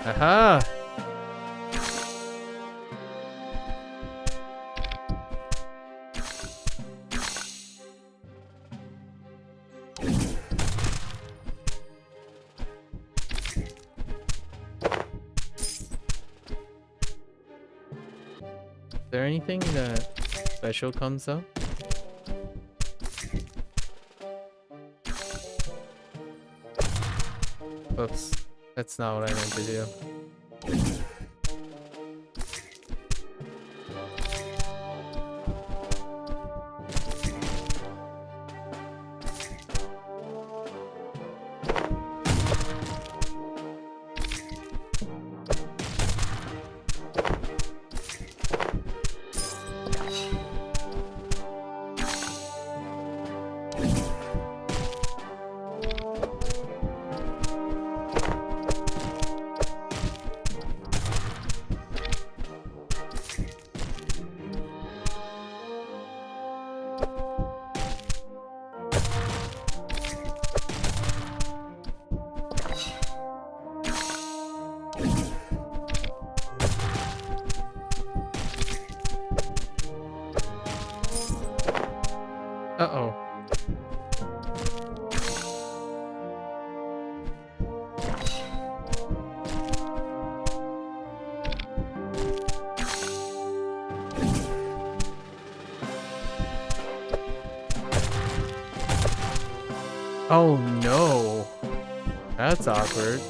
Aha! Is there anything that special comes up? Oops. That's not what I meant to do. Uh-oh. Oh no. That's awkward.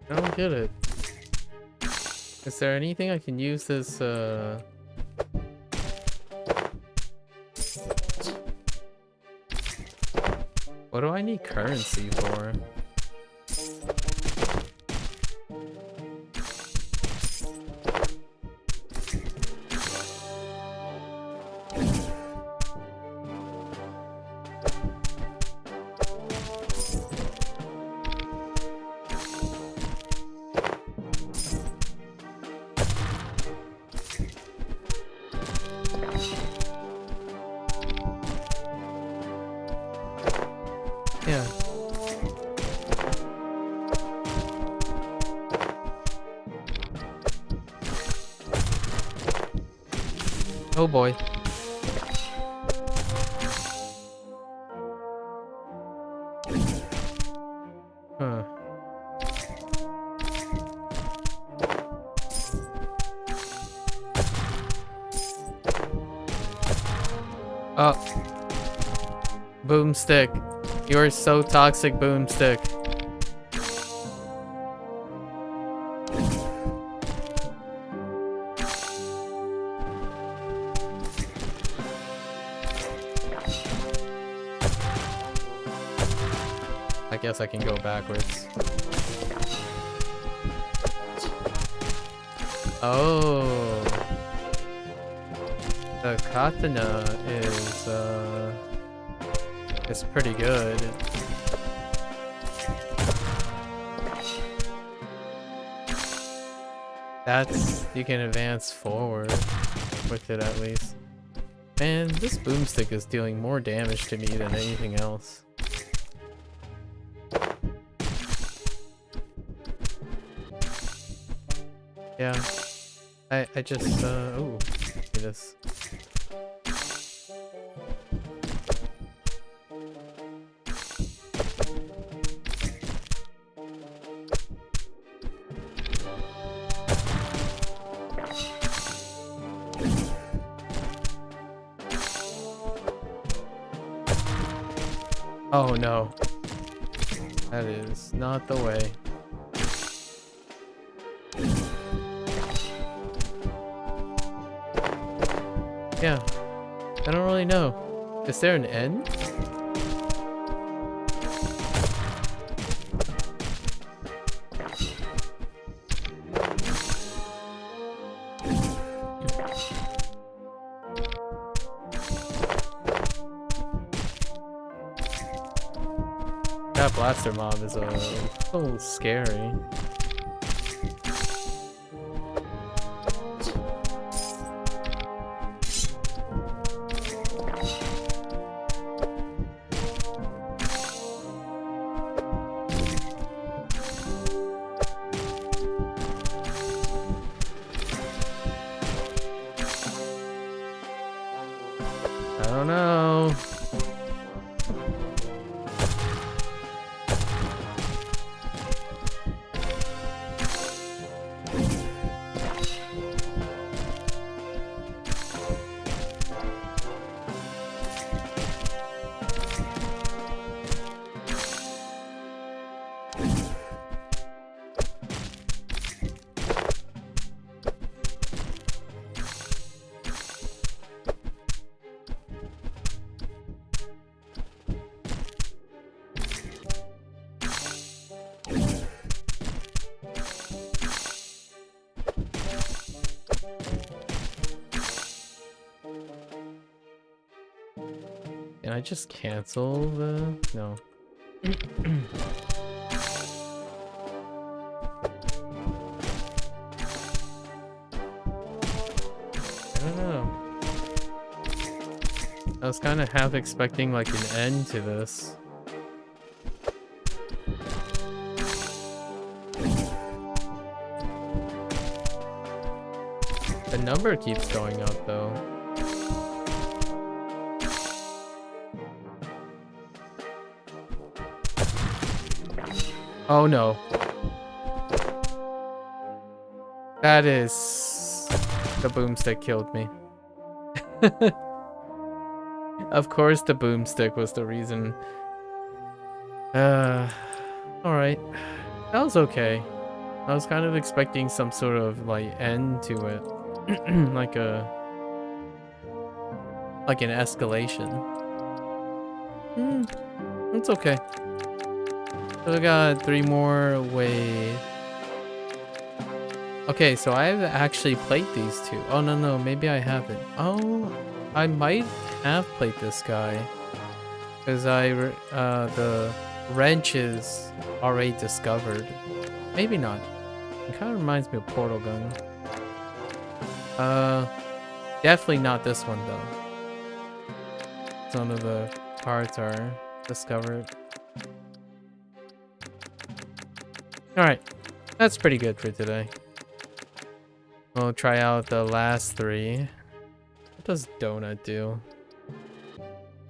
I don't get it. Is there anything I can use this, what do I need currency for? Yeah. Oh boy. Huh. Oh. Boomstick. You are so toxic, Boomstick. I guess I can go backwards. Oh. The katana is pretty good. You can advance forward with it at least. Man, this boomstick is dealing more damage to me than anything else. Yeah. I just, ooh, see this. Oh no. That is not the way. Yeah. I don't really know. Is there an end? That blaster mob is a little scary. I don't know. Can I just cancel the... No. I don't know. I was kind of half expecting like an end to this. The number keeps going up though. Oh no. That is... The boomstick killed me. Of course the boomstick was the reason. Alright. That was okay. I was kind of expecting some sort of like end to it. like an escalation. It's okay. So we got 3 more. Wait. Okay, so I've actually played these 2. Oh no, maybe I haven't. Oh, I might have played this guy. Because the wrench is already discovered. Maybe not. It kind of reminds me of Portal Gun. Definitely not this one though. Some of the cards are discovered. Alright, that's pretty good for today. We'll try out the last 3. What does Donut do?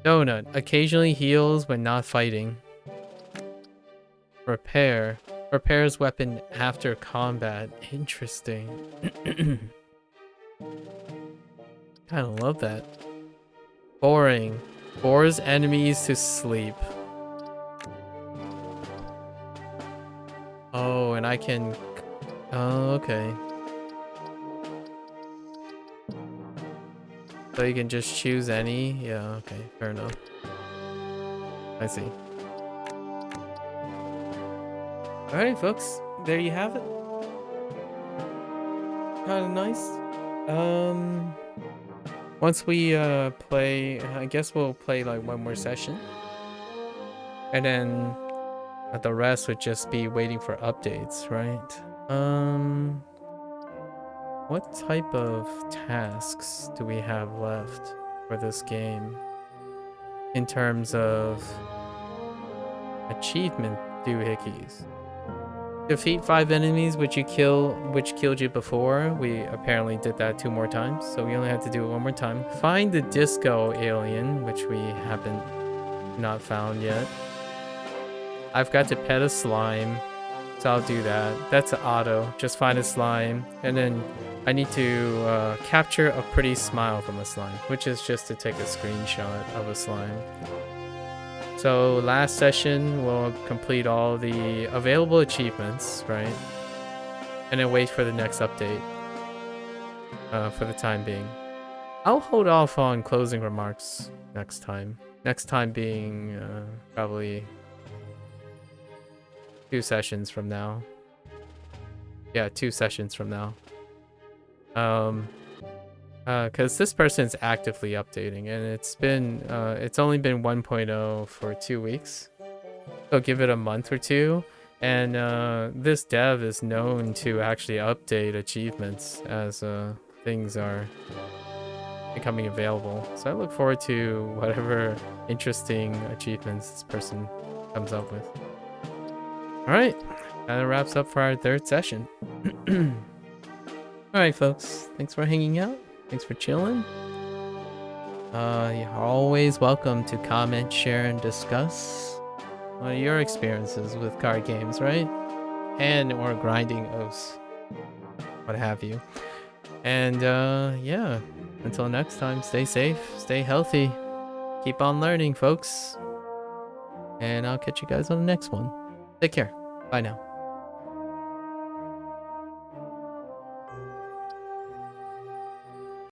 Donut occasionally heals when not fighting. Repair. Repairs weapon after combat. Interesting. Kinda love that. Boring. Bores enemies to sleep. Oh, and I can... Oh, okay. So you can just choose any? Yeah, okay. Fair enough. I see. Alright, folks. There you have it. Kind of nice. Once we play, I guess we'll play like one more session. And then the rest would just be waiting for updates, right? What type of tasks do we have left for this game in terms of achievement doohickeys? Defeat 5 enemies which killed you before. We apparently did that 2 more times, so we only have to do it 1 more time. Find the disco alien, which we haven't not found yet. I've got to pet a slime, so I'll do that. That's an auto. Just find a slime, and then I need to capture a pretty smile from a slime, which is just to take a screenshot of a slime. So last session, we'll complete all the available achievements, right? And then wait for the next update for the time being. I'll hold off on closing remarks next time. Next time being probably 2 sessions from now. Yeah, 2 sessions from now. Because this person's actively updating, and it's only been 1.0 for 2 weeks. So give it a month or 2, and this dev is known to actually update achievements as things are becoming available. So I look forward to whatever interesting achievements this person comes up with. Alright, that wraps up for our 3rd session. Alright folks, thanks for hanging out. Thanks for chilling. You're always welcome to comment, share, and discuss your experiences with card games, right? And or grinding oaths, what have you. And yeah, until next time, stay safe, stay healthy, keep on learning, folks. And I'll catch you guys on the next one. Take care. Bye now.